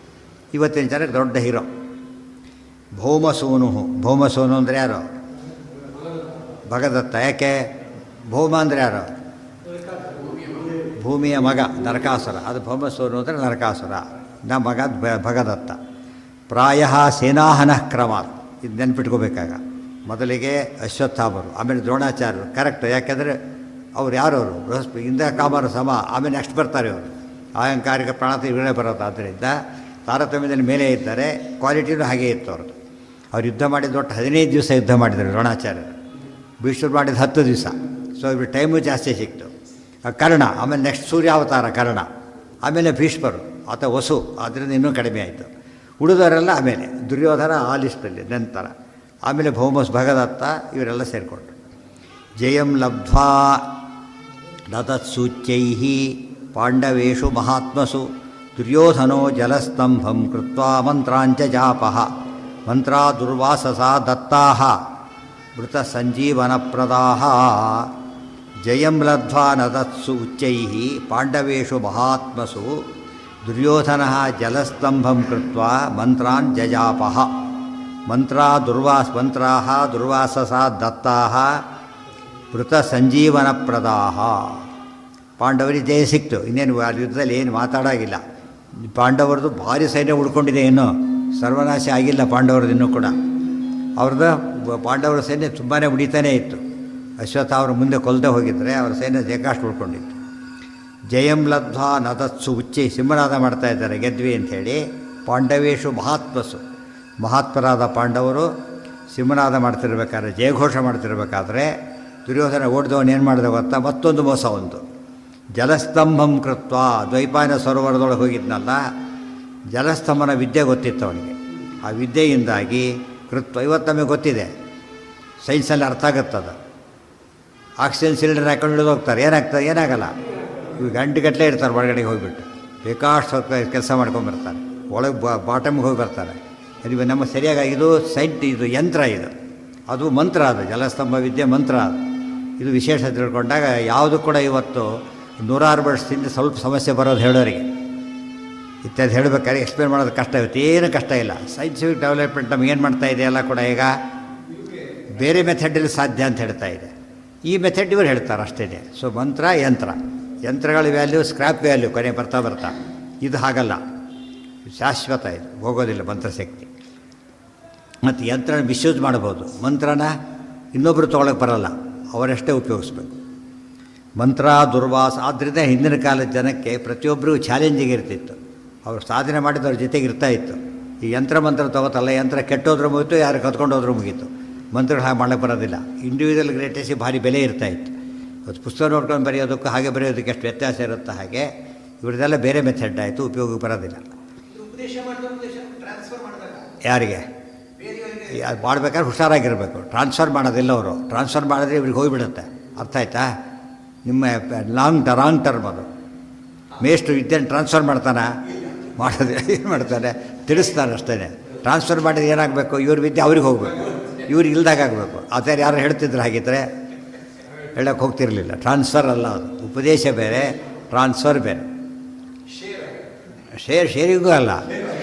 ಇವತ್ತಿನ ಜನಕ್ಕೆ ದೊಡ್ಡ ಹೀರೋ ಭೌಮಸೂನು. ಭೌಮಸೂನು ಅಂದರೆ ಯಾರು? ಭಗದತ್ತ. ಯಾಕೆ ಭೌಮ ಅಂದರೆ ಯಾರು? ಭೂಮಿಯ ಮಗ, ನರಕಾಸುರ. ಅದು ಭೌಮಸೂನು ಅಂದರೆ ನರಕಾಸುರ, ಮಗ ಭಗದತ್ತ. ಪ್ರಾಯ ಸೇನಾಹನ ಕ್ರಮ, ಇದು ನೆನ್ಪಿಟ್ಕೋಬೇಕಾಗ. ಮೊದಲಿಗೆ ಅಶ್ವತ್ಥಾಮರು, ಆಮೇಲೆ ದ್ರೋಣಾಚಾರ್ಯರು. ಕರೆಕ್ಟು, ಯಾಕೆಂದರೆ ಅವ್ರು ಯಾರವರು? ಬೃಹಸ್ಪತಿ, ಇಂದ್ರ ಕಾಮರು ಸಮ. ಆಮೇಲೆ ನೆಕ್ಸ್ಟ್ ಬರ್ತಾರೆ ಅವರು, ಅಹಂಕಾರಿಕ ಪ್ರಾಣತ ಇವರೇ ಬರೋದು. ಆದ್ದರಿಂದ ತಾರತಮ್ಯದಲ್ಲಿ ಮೇಲೆ ಇದ್ದಾರೆ, ಕ್ವಾಲಿಟಿನೂ ಹಾಗೇ ಇತ್ತು ಅವ್ರದ್ದು. ಅವ್ರು ಯುದ್ಧ ಮಾಡಿದ ಒಟ್ಟು 15 ದಿವಸ ಯುದ್ಧ ಮಾಡಿದರು ದ್ರೋಣಾಚಾರ್ಯರು. ಭೀಷ್ಮರು ಮಾಡಿದ 10 ದಿವಸ. ಸೊ ಇವ್ರ ಟೈಮು ಜಾಸ್ತಿ ಸಿಕ್ತು. ಕರ್ಣ, ಆಮೇಲೆ ನೆಕ್ಸ್ಟ್ ಸೂರ್ಯಾವತಾರ ಕರ್ಣ, ಆಮೇಲೆ ಭೀಷ್ಮರು, ಆತ ವಸು, ಆದ್ದರಿಂದ ಇನ್ನೂ ಕಡಿಮೆ ಆಯಿತು. ಉಳಿದವರೆಲ್ಲ ಆಮೇಲೆ ದುರ್ಯೋಧನ ಆ ಲಿಸ್ಟಲ್ಲಿ ನಂತರ, ಆಮೇಲೆ ಭೌಮಸ್ ಭಗದತ್ತ, ಇವರೆಲ್ಲ ಸೇರಿಕೊಂಡ್ರು. ಜಯಂ ಲಬ್ಧ್ವಾ ದತತ್ಸೂಚ್ಯೈ ಪಾಂಡವೇಷು ಮಹಾತ್ಮಸು ದುರ್ಯೋಧನೋ ಜಲಸ್ತಂಭಂ ಕೃತ್ವಾ ಮಂತ್ರಾಂಚ ಜಾಪಃ ಮಂತ್ರಾ ದುರ್ವಾಸಸಾ ದತ್ತಾಃ ಮೃತ ಸಂಜೀವನಪ್ರದಾಃ. ಜಯಂ ಲಬ್ಧ್ವಾ ನದತ್ಸು ಉಚ್ಚೈಃ ಪಾಂಡವೇಷು ಮಹಾತ್ಮಸು ದುರ್ಯೋಧನಃ ಜಲಸ್ತಂಭಂ ಕೃತ್ವಾ ಮಂತ್ರಾನ್ ಜಜಾಪಃ ಮಂತ್ರಾಃ ದುರ್ವಾಸಸಾ ದತ್ತಾಃ ಮೃತ ಸಂಜೀವನಪ್ರದಾಃ. ಪಾಂಡವರಿಗೆ ಜಯ ಸಿಕ್ತು. ಇನ್ನೇನು ಆ ಯುದ್ಧದಲ್ಲಿ ಏನು ಮಾತಾಡೋಗಿಲ್ಲ. ಪಾಂಡವರದು ಭಾರಿ ಸೈನ್ಯ ಉಳ್ಕೊಂಡಿದೆ, ಇನ್ನೂ ಸರ್ವನಾಶ ಆಗಿಲ್ಲ ಪಾಂಡವರದ್ದು ಇನ್ನೂ ಕೂಡ. ಅವ್ರದ್ದು ಪಾಂಡವರ ಸೈನ್ಯ ತುಂಬಾ ಉಳಿತಾನೇ ಇತ್ತು. ಅಶ್ವತ್ಥ ಅವರು ಮುಂದೆ ಕೊಲ್ಲದೆ ಹೋಗಿದ್ದರೆ ಅವರ ಸೈನ್ಯ ಜಯಕಾಷ್ಟು ಉಳ್ಕೊಂಡಿತ್ತು. ಜಯಂ ಲಬ್ಧ್ವಾ ನದತ್ಸು ಉಚ್ಚಿ, ಸಿಂಹನಾದ ಮಾಡ್ತಾ ಇದ್ದಾರೆ ಗೆದ್ವಿ ಅಂಥೇಳಿ. ಪಾಂಡವೇಶು ಮಹಾತ್ಮಸು, ಮಹಾತ್ಮರಾದ ಪಾಂಡವರು ಸಿಂಹನಾದ ಮಾಡ್ತಿರ್ಬೇಕಾದ್ರೆ, ಜಯಘೋಷ ಮಾಡ್ತಿರ್ಬೇಕಾದ್ರೆ ದುರ್ಯೋಧನ ಓಡಿದವನು ಏನು ಮಾಡಿದ ಗೊತ್ತಾ? ಮತ್ತೊಂದು ಮೋಸ ಒಂದು. ಜಲಸ್ತಂಭಂ ಕೃತ್ವ, ದ್ವೈಪಾಯನ ಸರೋವರದೊಳಗೆ ಹೋಗಿದ್ನಲ್ಲ, ಜಲಸ್ತಂಭನ ವಿದ್ಯೆ ಗೊತ್ತಿತ್ತು ಅವನಿಗೆ. ಆ ವಿದ್ಯೆಯಿಂದಾಗಿ ಕೃತ್ವ, ಇವತ್ತು ನಮಗೆ ಗೊತ್ತಿದೆ, ಸೈನ್ಸಲ್ಲಿ ಅರ್ಥ ಆಗುತ್ತದ. ಆಕ್ಸಿಜನ್ ಸಿಲಿಂಡರ್ ಹಾಕೊಂಡು ಹಿಡಿದು ಹೋಗ್ತಾರೆ, ಏನಾಗ್ತದೆ? ಏನಾಗಲ್ಲ. ಇವು ಗಂಟೆಗಟ್ಟಲೆ ಇರ್ತಾರೆ ಒಳಗಡೆಗೆ ಹೋಗಿಬಿಟ್ಟು, ಬೇಕಾಷ್ಟು ಕೆಲಸ ಮಾಡ್ಕೊಂಬರ್ತಾರೆ, ಒಳಗೆ ಬಾಟಮ್ಗೆ ಹೋಗಿ ಬರ್ತಾರೆ. ಇದು ನಮ್ಮ ಸರಿಯಾಗಿ ಇದು ಇದು ಯಂತ್ರ, ಅದು ಮಂತ್ರ, ಅದು ಜಲಸ್ತಂಭ ವಿದ್ಯೆ ಮಂತ್ರ. ಇದು ವಿಶೇಷ ತಿಳ್ಕೊಂಡಾಗ ಯಾವುದು ಕೂಡ ಇವತ್ತು 106 ವರ್ಷದಿಂದ ಸ್ವಲ್ಪ ಸಮಸ್ಯೆ ಬರೋದು ಹೇಳೋರಿಗೆ. ಇತ್ಯಾದಿ ಹೇಳಬೇಕಾದ್ರೆ ಎಕ್ಸ್ಪ್ಲೇನ್ ಮಾಡೋದು ಕಷ್ಟ ಇರುತ್ತೆ. ಏನು ಕಷ್ಟ ಇಲ್ಲ. ಸೈನ್ಸಿಫಿಕ್ ಡೆವಲಪ್ಮೆಂಟ್ ನಮ್ಗೆ ಏನು ಮಾಡ್ತಾ ಇದೆ ಎಲ್ಲ ಕೂಡ ಈಗ ಬೇರೆ ಮೆಥಡಲ್ಲಿ ಸಾಧ್ಯ ಅಂತ ಹೇಳ್ತಾ ಇದೆ. ಈ ಮೆಥಡ್ ಇವರು ಹೇಳ್ತಾರೆ ಅಷ್ಟೇ. ಸೊ ಮಂತ್ರ ಯಂತ್ರಗಳ ವ್ಯಾಲ್ಯೂ ಸ್ಕ್ರ್ಯಾಪ್ ವ್ಯಾಲ್ಯೂ ಕೊನೆ ಬರ್ತಾ ಇದು ಹಾಗಲ್ಲ, ಶಾಶ್ವತ, ಇದು ಹೋಗೋದಿಲ್ಲ ಮಂತ್ರಶಕ್ತಿ. ಮತ್ತು ಯಂತ್ರನ ಮಿಸ್ಯೂಸ್ ಮಾಡ್ಬೋದು, ಮಂತ್ರನ ಇನ್ನೊಬ್ಬರು ತೊಗೊಳಕ್ಕೆ ಬರೋಲ್ಲ, ಅವರಷ್ಟೇ ಉಪಯೋಗಿಸ್ಬೇಕು. ಮಂತ್ರ ದುರ್ವಾಸ. ಆದ್ದರಿಂದ ಹಿಂದಿನ ಕಾಲದ ಜನಕ್ಕೆ ಪ್ರತಿಯೊಬ್ಬರಿಗೂ ಚಾಲೆಂಜಿಂಗ್ ಇರ್ತಿತ್ತು. ಅವರು ಸಾಧನೆ ಮಾಡಿದವ್ರ ಜೊತೆಗೆ ಇರ್ತಾಯಿತ್ತು. ಈ ಮಂತ್ರ ತೊಗೋತಲ್ಲ, ಯಂತ್ರ ಕೆಟ್ಟೋದ್ರೂ ಮುಗೀತು, ಯಾರು ಕತ್ಕೊಂಡು ಹೋದ್ರೂ ಮುಗೀತು. ಮಂತ್ರಗಳು ಹಾಗೆ ಮಾಡೋಕ್ಕೆ ಬರೋದಿಲ್ಲ. ಇಂಡಿವಿಜುವಲ್ ಗ್ರೇಟೆಸ್ಗೆ ಭಾರಿ ಬೆಲೆ ಇರ್ತಾಯಿತ್ತು. ಇವತ್ತು ಪುಸ್ತಕ ನೋಡ್ಕೊಂಡು ಬರೆಯೋದಕ್ಕೂ ಹಾಗೆ ಬರೆಯೋದಕ್ಕೆ ಎಷ್ಟು ವ್ಯತ್ಯಾಸ ಇರುತ್ತೆ. ಹಾಗೆ ಇವ್ರದ್ದೆಲ್ಲ ಬೇರೆ ಮೆಥಡ್ ಆಯಿತು, ಉಪಯೋಗಕ್ಕೆ ಬರೋದಿಲ್ಲ. ಯಾರಿಗೆ ಮಾಡಬೇಕಾದ್ರೆ ಹುಷಾರಾಗಿರಬೇಕು. ಟ್ರಾನ್ಸ್ಫರ್ ಮಾಡೋದಿಲ್ಲ ಅವರು. ಟ್ರಾನ್ಸ್ಫರ್ ಮಾಡಿದ್ರೆ ಇವ್ರಿಗೆ ಹೋಗಿಬಿಡುತ್ತೆ. ಅರ್ಥ ಆಯ್ತಾ? ನಿಮ್ಮ ರಾಂಗ್ ಟರ್ಮ್ ಅದು. ಮೇಷ್ಟು ವಿದ್ಯೆನ ಟ್ರಾನ್ಸ್ಫರ್ ಮಾಡ್ತಾನೆ, ಮಾಡೋದಿಲ್ಲ. ಏನು ಮಾಡ್ತಾನೆ? ತಿಳಿಸ್ತಾನೆ ಅಷ್ಟೇ. ಟ್ರಾನ್ಸ್ಫರ್ ಮಾಡಿದ್ರೆ ಏನಾಗಬೇಕು? ಇವ್ರ ವಿದ್ಯೆ ಅವ್ರಿಗೆ ಹೋಗಬೇಕು, ಇವ್ರಿಗೆ ಇಲ್ದಾಗ ಆಗಬೇಕು. ಆ ಥರ ಯಾರು ಹೇಳ್ತಿದ್ರು, ಹಾಗಿದ್ರೆ ಹೇಳೋಕ್ಕೆ ಹೋಗ್ತಿರಲಿಲ್ಲ. ಟ್ರಾನ್ಸ್ಫರ್ ಅಲ್ಲ ಅದು, ಉಪದೇಶ ಬೇರೆ, ಟ್ರಾನ್ಸ್ಫರ್ ಬೇರೆ. ಶೇರಿಗೂ ಅಲ್ಲ,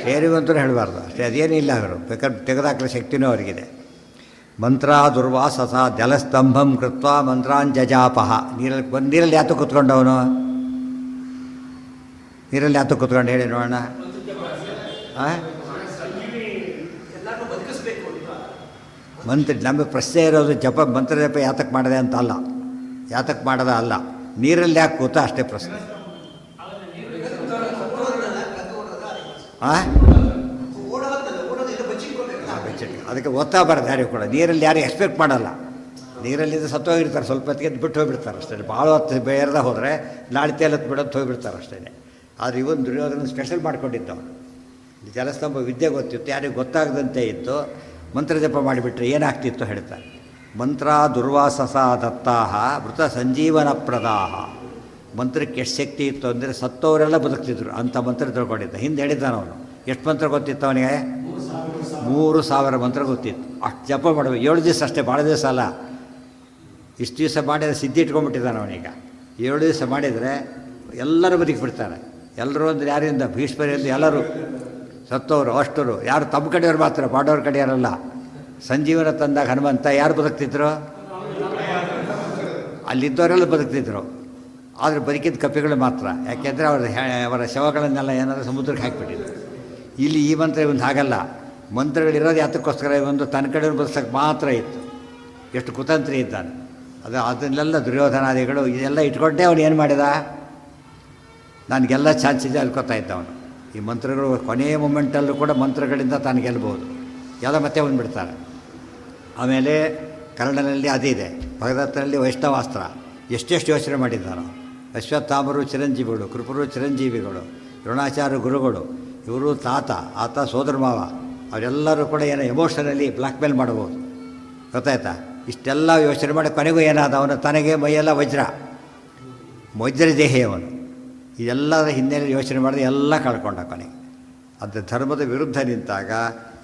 ಶೇರಿಗೂ ಅಂತೂ ಹೇಳಬಾರ್ದು ಅಷ್ಟೇ. ಅದೇನಿಲ್ಲ, ಅವರು ಬೇಕಾದ್ರೆ ತೆಗೆದಾಕಲು ಶಕ್ತಿನೂ ಅವರಿಗಿದೆ. ಮಂತ್ರ ದುರ್ವಾಸಸ ಜಲಸ್ತಂಭಂ ಕೃತ್ವ ಮಂತ್ರಾಂಜಜಾಪಃ. ನೀರಲ್ಲಿ ಯಾತು ಕೂತ್ಕೊಂಡವನು? ನೀರಲ್ಲಿ ಯಾತು ಕೂತ್ಕೊಂಡು ಹೇಳಿ ನೋಡೋಣ. ಮಂತ್ರ ನಮಗೆ ಪ್ರಶ್ನೆ ಇರೋದು ಮಂತ್ರ ಜಪ ಯಾತಕ್ಕೆ ಮಾಡಿದೆ ಅಂತ ಅಲ್ಲ, ಯಾತಕ್ಕೆ ಮಾಡೋದ ಅಲ್ಲ, ನೀರಲ್ಲಿ ಯಾಕೆ ಕೂತ ಅಷ್ಟೇ ಪ್ರಶ್ನೆ. ಅದಕ್ಕೆ ಓದ್ತಾ ಬರೋದು ಯಾರಿಗೂ ಕೂಡ. ನೀರಲ್ಲಿ ಯಾರು ಎಕ್ಸ್ಪೆಕ್ಟ್ ಮಾಡಲ್ಲ. ನೀರಲ್ಲಿದ್ದು ಸತ್ತೋಗಿರ್ತಾರೆ, ಸ್ವಲ್ಪ ಹೊತ್ತಿಗೆ ಬಿಟ್ಟು ಹೋಗಿಬಿಡ್ತಾರೆ ಅಷ್ಟೇ. ಭಾಳ ಹೊತ್ತು ಬೇರೆದ ಹೋದರೆ ನಾಳೆ ತೇಲತ್ತು ಬಿಡೋದು ಹೋಗಿಬಿಡ್ತಾರೆ ಅಷ್ಟೇ. ಆದರೆ ಇವನು ದುರ್ಯೋಧನ ಸ್ಪೆಷಲ್ ಮಾಡ್ಕೊಂಡಿದ್ದವನು. ಜಲಸ್ತಂಭ ವಿದ್ಯೆ ಗೊತ್ತಿತ್ತು, ಯಾರಿಗೂ ಗೊತ್ತಾಗದಂತೆ ಇತ್ತು. ಮಂತ್ರ ಜಪ ಮಾಡಿಬಿಟ್ರೆ ಏನಾಗ್ತಿತ್ತು ಹೇಳ್ತಾರೆ. ಮಂತ್ರ ದುರ್ವಾಸಸ ದತ್ತಾಹ ಮೃತ ಸಂಜೀವನಪ್ರದಾಹ. ಮಂತ್ರಕ್ಕೆ ಎಷ್ಟು ಶಕ್ತಿ ಇತ್ತು ಅಂದರೆ ಸತ್ತವರೆಲ್ಲ ಬದುಕ್ತಿದ್ರು ಅಂಥ ಮಂತ್ರ ತಿಳ್ಕೊಂಡಿದ್ದ. ಹಿಂದೆ ಹೇಳಿದ್ದಾನೆ ಅವನು. ಎಷ್ಟು ಮಂತ್ರ ಗೊತ್ತಿತ್ತು ಅವನಿಗೆ? 3000 ಮಂತ್ರ ಗೊತ್ತಿತ್ತು. ಅಷ್ಟು ಜಪ ಮಾಡಬೇಕು. 7 ದಿವಸ ಅಷ್ಟೇ, ಭಾಳ ದಿವಸ ಅಲ್ಲ. ಇಷ್ಟು ದಿವಸ ಮಾಡಿದರೆ ಸಿದ್ಧಿ ಇಟ್ಕೊಂಡ್ಬಿಟ್ಟಿದ್ದಾನೆ ಅವನೀಗ. 7 ದಿವಸ ಮಾಡಿದರೆ ಎಲ್ಲರೂ ಬದುಕಿಬಿಡ್ತಾರೆ. ಎಲ್ಲರೂ ಅಂದರೆ ಯಾರಿಂದ? ಭೀಷ್ಮರಿಂದ ಎಲ್ಲರೂ ಸತ್ತವರು ಅಷ್ಟರು. ಯಾರು ತಮ್ಮ ಕಡೆಯವ್ರು ಮಾತ್ರ, ಪಾಂಡವ್ರ ಕಡೆಯವರಲ್ಲ. ಸಂಜೀವನ ತಂದಾಗ ಹನುಮಂತ ಯಾರು ಬದುಕ್ತಿದ್ರು? ಅಲ್ಲಿದ್ದವರೆಲ್ಲ ಬದುಕ್ತಿದ್ರು. ಆದರೆ ಬದುಕಿದ ಕಪಿಗಳು ಮಾತ್ರ. ಯಾಕೆಂದರೆ ಅವರ ಶವಗಳನ್ನೆಲ್ಲ ಏನಾದರೂ ಸಮುದ್ರಕ್ಕೆ ಹಾಕಿಬಿಟ್ಟಿದ್ರು. ಇಲ್ಲಿ ಈ ಮಂತ್ರ ಒಂದು ಹಾಗಲ್ಲ. ಮಂತ್ರಗಳಿರೋದು ಯಾತಕ್ಕೋಸ್ಕರ? ಒಂದು ತನ್ನ ಕಡೆಯವ್ರು ಬದುಕಕ್ಕೆ ಮಾತ್ರ ಇತ್ತು. ಎಷ್ಟು ಕುತಂತ್ರಿ ಇದ್ದಾನೆ. ಅದನ್ನೆಲ್ಲ ದುರ್ಯೋಧನಾದಿಗಳು ಇದೆಲ್ಲ ಇಟ್ಕೊಂಡೇ ಅವನು ಏನು ಮಾಡಿದ? ನನಗೆಲ್ಲ ಚಾನ್ಸ್ ಇದೆ ಅನ್ಕೋತಾ ಇದ್ದ ಅವನು. ಈ ಮಂತ್ರಗಳು ಕೊನೆಯ ಮೂಮೆಂಟಲ್ಲೂ ಕೂಡ ಮಂತ್ರಗಳಿಂದ ತಾನು ಗೆಲ್ಬೋದು. ಎಲ್ಲ ಮತ್ತೆ ಬಂದುಬಿಡ್ತಾರೆ. ಆಮೇಲೆ ಕನ್ನಡನಲ್ಲಿ ಅದಿದೆ, ಭಗದತ್ತನಲ್ಲಿ ವೈಷ್ಣವಾಸ್ತ್ರ. ಎಷ್ಟೆಷ್ಟು ಯೋಚನೆ ಮಾಡಿದ್ದಾರೋ. ಅಶ್ವತ್ಥಾಮರು ಚಿರಂಜೀವಿಗಳು, ಕೃಪರು ಚಿರಂಜೀವಿಗಳು, ದ್ರೋಣಾಚಾರ್ಯ ಗುರುಗಳು, ಇವರು ತಾತ, ಆತ ಸೋದರ ಮಾವ, ಅವರೆಲ್ಲರೂ ಕೂಡ ಏನೋ ಎಮೋಷನಲಿ ಬ್ಲ್ಯಾಕ್ ಮೇಲ್ ಮಾಡ್ಬೋದು. ಗೊತ್ತಾಯ್ತಾ? ಇಷ್ಟೆಲ್ಲ ಯೋಚನೆ ಮಾಡಿ ಕೊನೆಗೂ ಏನಾದ, ಅವನು ತನಗೆ ಮೈಯೆಲ್ಲ ವಜ್ರ ದೇಹಿ ಅವನು. ಇದೆಲ್ಲದರ ಹಿನ್ನೆಲೆ ಯೋಚನೆ ಮಾಡಿದ್ರೆ ಎಲ್ಲ ಕಳ್ಕೊಂಡ ಕೊನೆಗೆ. ಅದು ಧರ್ಮದ ವಿರುದ್ಧ ನಿಂತಾಗ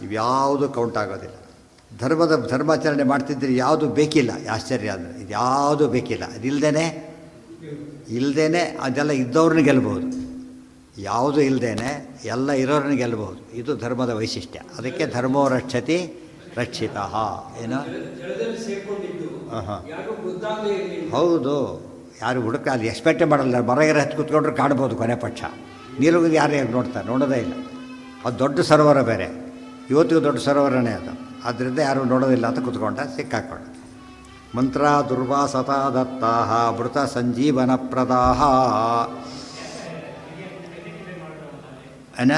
ಇವ್ಯಾವುದು ಕೌಂಟ್ ಆಗೋದಿಲ್ಲ. ಧರ್ಮಾಚರಣೆ ಮಾಡ್ತಿದ್ರೆ ಯಾವುದು ಬೇಕಿಲ್ಲ. ಆಶ್ಚರ್ಯ ಅಂದರೆ ಇದು ಯಾವುದು ಬೇಕಿಲ್ಲ. ಇಲ್ಲದೇ ಅದೆಲ್ಲ ಇದ್ದವ್ರನ್ನ ಗೆಲ್ಬೋದು. ಯಾವುದು ಇಲ್ಲದೇ ಎಲ್ಲ ಇರೋರನ್ನ ಗೆಲ್ಲಬಹುದು. ಇದು ಧರ್ಮದ ವೈಶಿಷ್ಟ್ಯ. ಅದಕ್ಕೆ ಧರ್ಮೋ ರಕ್ಷತಿ ರಕ್ಷಿತ. ಏನು? ಹೌದು. ಯಾರು ಹುಡುಕ ಅಲ್ಲಿ ಎಕ್ಸ್ಪೆಕ್ಟೇ ಮಾಡಲ್ಲ. ಮರಗಿರ ಹತ್ತು ಕೂತ್ಕೊಂಡ್ರೆ ಕಾಣ್ಬೋದು ಕೊನೆ ಪಕ್ಷ. ನೀಲುಗಿದು ಯಾರು ನೋಡ್ತಾರೆ? ನೋಡೋದೇ ಇಲ್ಲ. ಅದು ದೊಡ್ಡ ಸರೋವರ ಬೇರೆ, ಇವತ್ತಿಗೂ ದೊಡ್ಡ ಸರೋವರನೇ ಅದು. ಆದ್ದರಿಂದ ಯಾರು ನೋಡೋದಿಲ್ಲ ಅಂತ ಕೂತ್ಕೊಂಡ, ಸಿಕ್ಕಾಕೊಂಡ. ಮಂತ್ರ ದುರ್ವಾಸತಾ ದತ್ತಾ ಮೃತ ಸಂಜೀವನ ಪ್ರದಾಹ. ಏನ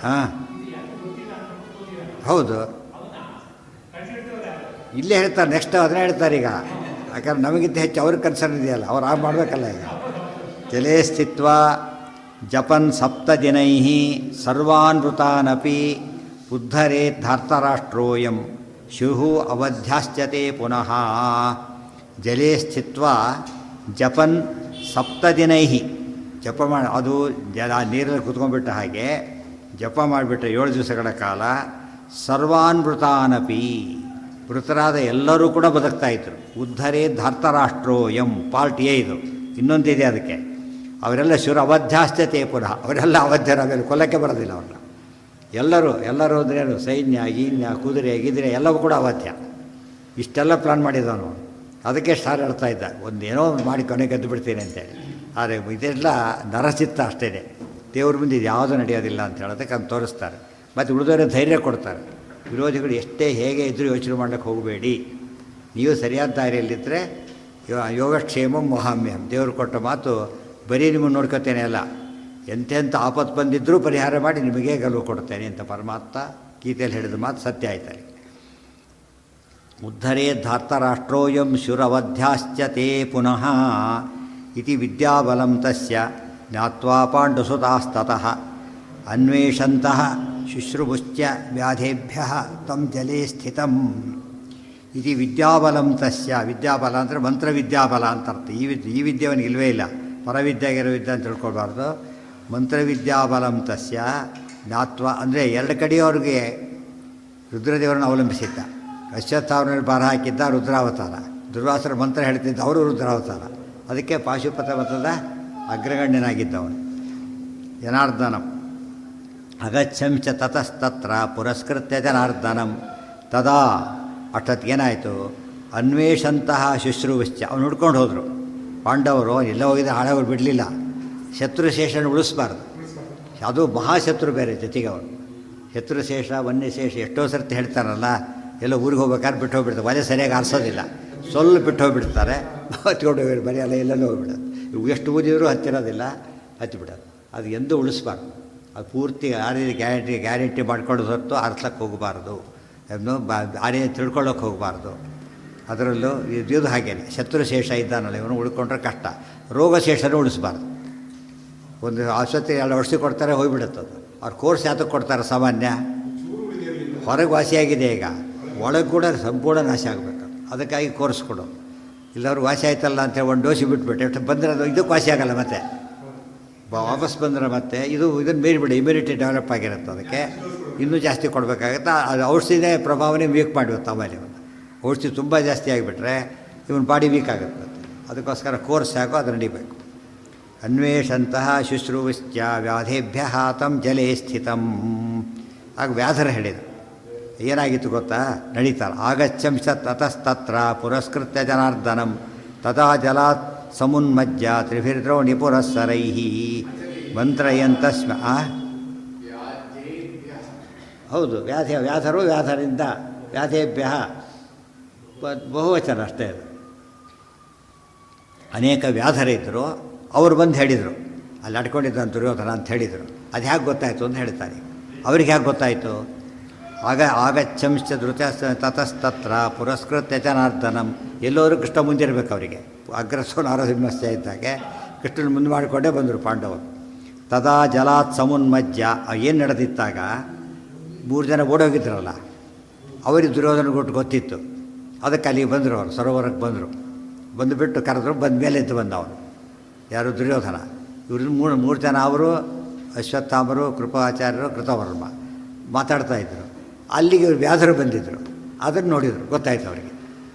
ಹಾಂ ಹೌದು, ಇಲ್ಲೇ ಹೇಳ್ತಾರೆ. ನೆಕ್ಸ್ಟ್ ಅದನ್ನೇ ಹೇಳ್ತಾರೆ ಈಗ. ಯಾಕಂದ್ರೆ ನಮಗಿಂತ ಹೆಚ್ಚು ಅವ್ರಿಗೆ ಕನ್ಸರ್ನ್ ಇದೆಯಲ್ಲ, ಅವ್ರು ಆಗ ಮಾಡಬೇಕಲ್ಲ. ಈಗ ಜಲೇ ಸ್ಥಿತ್ವ ಜಪನ್ ಸಪ್ತದಿನೈ ಸರ್ವಾನ್ ಋತಾನಪಿ ಉದ್ಧರೇದ್ಧಾರ್ತರಾಷ್ಟ್ರೋಯಂ ಶಿಹು ಅವಧ್ಯಾಶ್ಚತೆ ಪುನಃ. ಜಲೇ ಸ್ಥಿತ್ವ ಜಪನ್ ಸಪ್ತದಿನೈ, ಜಪ ಮಾಡಿ ಅದು ನೀರಲ್ಲಿ ಕುತ್ಕೊಂಡ್ಬಿಟ್ಟ ಹಾಗೆ ಜಪ ಮಾಡಿಬಿಟ್ರೆ 7 ದಿವಸಗಳ ಕಾಲ. ಸರ್ವಾನ್ ಮೃತಾನಪಿ, ಮೃತರಾದ ಎಲ್ಲರೂ ಕೂಡ ಬದುಕ್ತಾಯಿದ್ರು. ಉದ್ಧರೇ ಧಾರ್ತರಾಷ್ಟ್ರೋಯಂ, ಪಾರ್ಟ್ ಎ ಇದು. ಇನ್ನೊಂದಿದೆ ಅದಕ್ಕೆ. ಅವರೆಲ್ಲ ಶುರು ಅವಧ್ಯಾಶ್ಚತೆ ಪುನಃ, ಅವರೆಲ್ಲ ಅವಧ್ಯರ, ಮೇಲೆ ಕೊಲ್ಲಕ್ಕೆ ಬರೋದಿಲ್ಲ ಅವ್ರನ್ನ. ಎಲ್ಲರೂ ಅಂದ್ರೇನು, ಸೈನ್ಯ ಗೀನ್ಯ ಕುದುರೆ ಗಿದ್ರೆ ಎಲ್ಲವೂ ಕೂಡ ಅವಧ್ಯ. ಇಷ್ಟೆಲ್ಲ ಪ್ಲಾನ್ ಮಾಡಿದವನು. ಅದಕ್ಕೆ ಸ್ಟಾರ್ ಹೇಳ್ತಾ ಇದ್ದ, ಒಂದೇನೋ ಮಾಡಿ ಕೊನೆ ಗೆದ್ದು ಬಿಡ್ತೀನಿ ಅಂತೇಳಿ. ಆದರೆ ಇದೆಲ್ಲ ನರಚಿತ್ತ ಅಷ್ಟೇ. ದೇವ್ರ ಮುಂದೆ ಇದು ಯಾವುದೂ ನಡೆಯೋದಿಲ್ಲ ಅಂತ ಹೇಳೋದಕ್ಕೆ ಅದು ತೋರಿಸ್ತಾರೆ. ಮತ್ತು ಉಳಿದವರೇ ಧೈರ್ಯ ಕೊಡ್ತಾರೆ. ವಿರೋಧಿಗಳು ಎಷ್ಟೇ ಹೇಗೆ ಇದ್ದರೂ ಯೋಚನೆ ಮಾಡೋಕ್ಕೆ ಹೋಗಬೇಡಿ. ನೀವು ಸರಿಯಾದ ದಾರಿಯಲ್ಲಿದ್ದರೆ ಯೋಗಕ್ಷೇಮಂ ಮೊಹಾಮ್ಯಂ. ದೇವರು ಕೊಟ್ಟ ಮಾತು ಬರೀ ನಿಮ್ಮನ್ನು ನೋಡ್ಕೊತೇನೆ ಅಲ್ಲ, ಎಂತೆಂಥ ಆಪತ್ತು ಬಂದಿದ್ದರೂ ಪರಿಹಾರ ಮಾಡಿ ನಿಮಗೇ ಗೆಲುವು ಕೊಡ್ತೇನೆ ಅಂತ ಪರಮಾತ್ಮ ಗೀತೆಯಲ್ಲಿ ಹೇಳಿದ ಮಾತು ಸತ್ಯ ಆಯ್ತಾರೆ. ಉದ್ಧರೇ ಧಾರ್ತರಾಷ್ಟ್ರೋಯಂ ಶುರವಧ್ಯಾಶ್ಚತೆ ಪುನಃ ಇತಿ ವಿದ್ಯಾಬಲಂ ತಸ್ಯ ಜ್ಞಾತ್ವಾ ಪಾಂಡುಸುತಾಸ್ತತಃ ಅನ್ವೇಷಂತಃ ಶುಶ್ರುಭುಶ್ಚ ವ್ಯಾಧೇಭ್ಯ ತಂ ಜಲೇ ಸ್ಥಿತಂ. ಇತಿ ವಿದ್ಯಾಬಲಂ ತಸ್ಯ. ವಿದ್ಯಾಬಲ ಅಂದರೆ ಮಂತ್ರವಿದ್ಯಾಬಲ ಅಂತ ಅರ್ಥ. ಈ ವಿದ್ಯೆ ಅವನಿಗೆ ಇಲ್ಲವೇ ಇಲ್ಲ. ಪರವಿದ್ಯಾಗಿರೋ ವಿದ್ಯೆ ಅಂತ ತಿಳ್ಕೊಳ್ಬಾರ್ದು. ಮಂತ್ರವಿದ್ಯಾಬಲಂ ತಸ್ಯ ಜ್ಞಾತ್ವ ಅಂದರೆ 2 ಕಡೆಯವ್ರಿಗೆ ರುದ್ರದೇವರನ್ನು ಅವಲಂಬಿಸಿದ್ದ. ಅಶ್ವತ್ಥಾವರಲ್ಲಿ ಭಾರ ಹಾಕಿದ್ದ ರುದ್ರಾವತಾರ, ದುರ್ವಾಸರ ಮಂತ್ರ ಹೇಳ್ತಿದ್ದ ಅವರು ರುದ್ರಾವತಾರ. ಅದಕ್ಕೆ ಪಾಶುಪತ ಮತದ ಅಗ್ರಗಣ್ಯನಾಗಿದ್ದವನು. ಜನಾರ್ದನಂ ಅಗಚ್ಚಂಚ ತತಸ್ತತ್ರ ಪುರಸ್ಕೃತ್ಯ ಜನಾರ್ದನಂ ತದಾ. ಅಷ್ಟೊತ್ತಿಗೇನಾಯಿತು, ಅನ್ವೇಷಂತಹ ಶುಶ್ರೂಶ್ಚ. ಅವನು ಹುಡ್ಕೊಂಡು ಹೋದರು ಪಾಂಡವರು. ಎಲ್ಲ ಹೋಗಿದ್ದ ಹಾಳವರು ಬಿಡಲಿಲ್ಲ. ಶತ್ರುಶೇಷನ ಉಳಿಸ್ಬಾರ್ದು. ಅದು ಮಹಾಶತ್ರು ಬೇರೆ ಜೊತೆಗೆ ಅವನು. ಶತ್ರುಶೇಷ ವನ್ಯಶೇಷ ಎಷ್ಟೋ ಸರ್ತಿ ಹೇಳ್ತಾರಲ್ಲ, ಎಲ್ಲ ಊರಿಗೆ ಹೋಗ್ಬೇಕಾದ್ರೆ ಬಿಟ್ಟು ಹೋಗ್ಬಿಡ್ತಾರೆ. ಒಲೆ ಸರಿಯಾಗಿ ಆರಿಸೋದಿಲ್ಲ, ಸ್ವಲ್ಪ ಬಿಟ್ಟು ಹೋಗ್ಬಿಡ್ತಾರೆ. ಹತ್ಕೊಂಡು ಹೋಗಿ ಬರೀ ಅಲ್ಲ ಎಲ್ಲೆಲ್ಲೂ ಹೋಗ್ಬಿಡೋದು. ಇವು ಎಷ್ಟು ಊದಿದ್ರು ಹತ್ತಿರೋದಿಲ್ಲ, ಹತ್ತಿಬಿಡೋದು. ಅದು ಎಂದೂ ಉಳಿಸ್ಬಾರ್ದು. ಅದು ಪೂರ್ತಿ ಆರ್ಯ ಗ್ಯಾರಂಟಿ ಮಾಡ್ಕೊಳ್ಳೋದು ಹೊರತು ಆರಿಸ್ಲಕ್ಕೆ ಹೋಗಬಾರ್ದು. ಅದನ್ನು ಆರ್ಯ ತಿಳ್ಕೊಳ್ಳೋಕೆ ಹೋಗಬಾರ್ದು. ಅದರಲ್ಲೂ ಇದು ಹಾಗೇನೆ. ಶತ್ರುಶೇಷ ಇದ್ದಾನಲ್ಲ, ಇವನು ಉಳ್ಕೊಂಡ್ರೆ ಕಷ್ಟ. ರೋಗಶೇಷನೂ ಉಳಿಸ್ಬಾರ್ದು. ಒಂದು ಆಸ್ಪತ್ರೆ 2 ವರ್ಷ ಕೊಡ್ತಾರೆ, ಹೋಗಿಬಿಡುತ್ತದು. ಅವ್ರು ಕೋರ್ಸ್ ಯಾತಕ್ಕೆ ಕೊಡ್ತಾರೆ? ಸಾಮಾನ್ಯ ಹೊರಗೆ ವಾಸಿಯಾಗಿದೆ, ಈಗ ಒಳಗೆ ಕೂಡ ಸಂಪೂರ್ಣ ನಾಶ ಆಗಬೇಕು. ಅದಕ್ಕಾಗಿ ಕೋರ್ಸ್ ಕೊಡು. ಇಲ್ಲವ್ರು ವಾಸಿ ಆಯ್ತಲ್ಲ ಅಂತೇಳಿ 1 ಡೋಸಿ ಬಿಟ್ಬಿಟ್ಟು ಎಷ್ಟು ಬಂದರೆ ಅದು ಇದಕ್ಕೆ ವಾಸಿ ಆಗೋಲ್ಲ. ಮತ್ತೆ ವಾಪಸ್ ಬಂದರೆ ಮತ್ತೆ ಇದನ್ನು ಮೀರಿಬಿಡಿ, ಇಮ್ಯುನಿಟಿ ಡೆವಲಪ್ ಆಗಿರುತ್ತೆ. ಅದಕ್ಕೆ ಇನ್ನೂ ಜಾಸ್ತಿ ಕೊಡಬೇಕಾಗತ್ತೆ. ಅದು ಔಷಧಿನೇ ಪ್ರಭಾವನೆ ವೀಕ್ ಮಾಡಿಬಿಡುತ್ತೆ. ಆಮೇಲೆ ಇವನು ಔಷಧಿ ತುಂಬ ಜಾಸ್ತಿ ಆಗಿಬಿಟ್ರೆ ಇವನು ಬಾಡಿ ವೀಕ್ ಆಗುತ್ತೆ. ಅದಕ್ಕೋಸ್ಕರ ಕೋರ್ಸ್ ಯಾಕೋ ಅದು ನಡಿಬೇಕು. ಅನ್ವೇಷಂತಹ ಶುಶ್ರೂಶ್ಚ ವ್ಯಾಧೇಭ್ಯ ತಂ ಜಲೇ ಸ್ಥಿತಂ. ಆಗ ವ್ಯಾಧರ ಹೇಳಿದರು. ಏನಾಗಿತ್ತು ಗೊತ್ತಾ? ನಡೀತಾರೆ. ಆಗಚ್ಚಂಶ ತತಸ್ತತ್ರ ಪುರಸ್ಕೃತ್ಯ ಜನಾರ್ದನಂ ತದಾ ಜಲಾತ್ ಸಮುನ್ಮಜ್ಜ ತ್ರಿಭಿರ್ದ್ರೋಣಿ ಪುರಸ್ಸರೈ ಮಂತ್ರಯಂತಸ್ಮ. ಹೌದು, ವ್ಯಾಧರು ವ್ಯಾಧರಿಂದ ವ್ಯಾಧೇಭ್ಯ ಬಹುವಚನ ಅಷ್ಟೇ. ಅದು ಅನೇಕ ವ್ಯಾಧರಿದ್ದರು. ಅವರು ಬಂದು ಹೇಳಿದರು, ಅಲ್ಲಿ ಅಡ್ಕೊಂಡಿದ್ದಾನೆ ದುರ್ಯೋಧನ ಅಂತ ಹೇಳಿದರು. ಅದು ಹೇಗೆ ಗೊತ್ತಾಯಿತು ಅಂತ ಹೇಳ್ತಾರೆ. ಅವ್ರಿಗೆ ಹೇಗೆ ಗೊತ್ತಾಯಿತು? ಆಗಚ್ಚಂಶ್ಚ ಧೃತ ತತಸ್ತತ್ರ ಪುರಸ್ಕೃತ್ಯ ಜನಾರ್ದನಂ. ಎಲ್ಲರೂ ಕೃಷ್ಣ ಮುಂದಿರಬೇಕು ಅವರಿಗೆ. ಅಗ್ರಸೋ ನಾರಸಿಂಹಸ್ಯ ಇದ್ದಾಗೆ ಕೃಷ್ಣನ ಮುಂದೆ ಮಾಡಿಕೊಂಡೇ ಬಂದರು ಪಾಂಡವರು. ತದಾ ಜಲಾತ್ ಸಮುನ್ಮಜ್ಜ. ಏನು ನಡೆದಿತ್ತಾಗ 3 ಜನ ಓಡೋಗಿದ್ರಲ್ಲ, ಅವರಿಗೆ ದುರ್ಯೋಧನ ಗೊತ್ತಿತ್ತು. ಅದಕ್ಕೆ ಅಲ್ಲಿಗೆ ಬಂದರು, ಅವರು ಸರೋವರಕ್ಕೆ ಬಂದರು. ಬಂದುಬಿಟ್ಟು ಕರೆದ್ರು. ಬಂದ ಮೇಲೆ ಎದ್ದು ಬಂದ ಅವನು ಯಾರು? ದುರ್ಯೋಧನ. ಇವ್ರ ಮೂರು ಜನ, ಅವರು ಅಶ್ವತ್ಥಾಮರು, ಕೃಪಾಚಾರ್ಯರು, ಕೃತವರ್ಮ ಮಾತಾಡ್ತಾಯಿದ್ರು. ಅಲ್ಲಿಗೆ ಇವರು ವ್ಯಾಧರು ಬಂದಿದ್ದರು. ಅದನ್ನು ನೋಡಿದರು, ಗೊತ್ತಾಯ್ತು ಅವರಿಗೆ.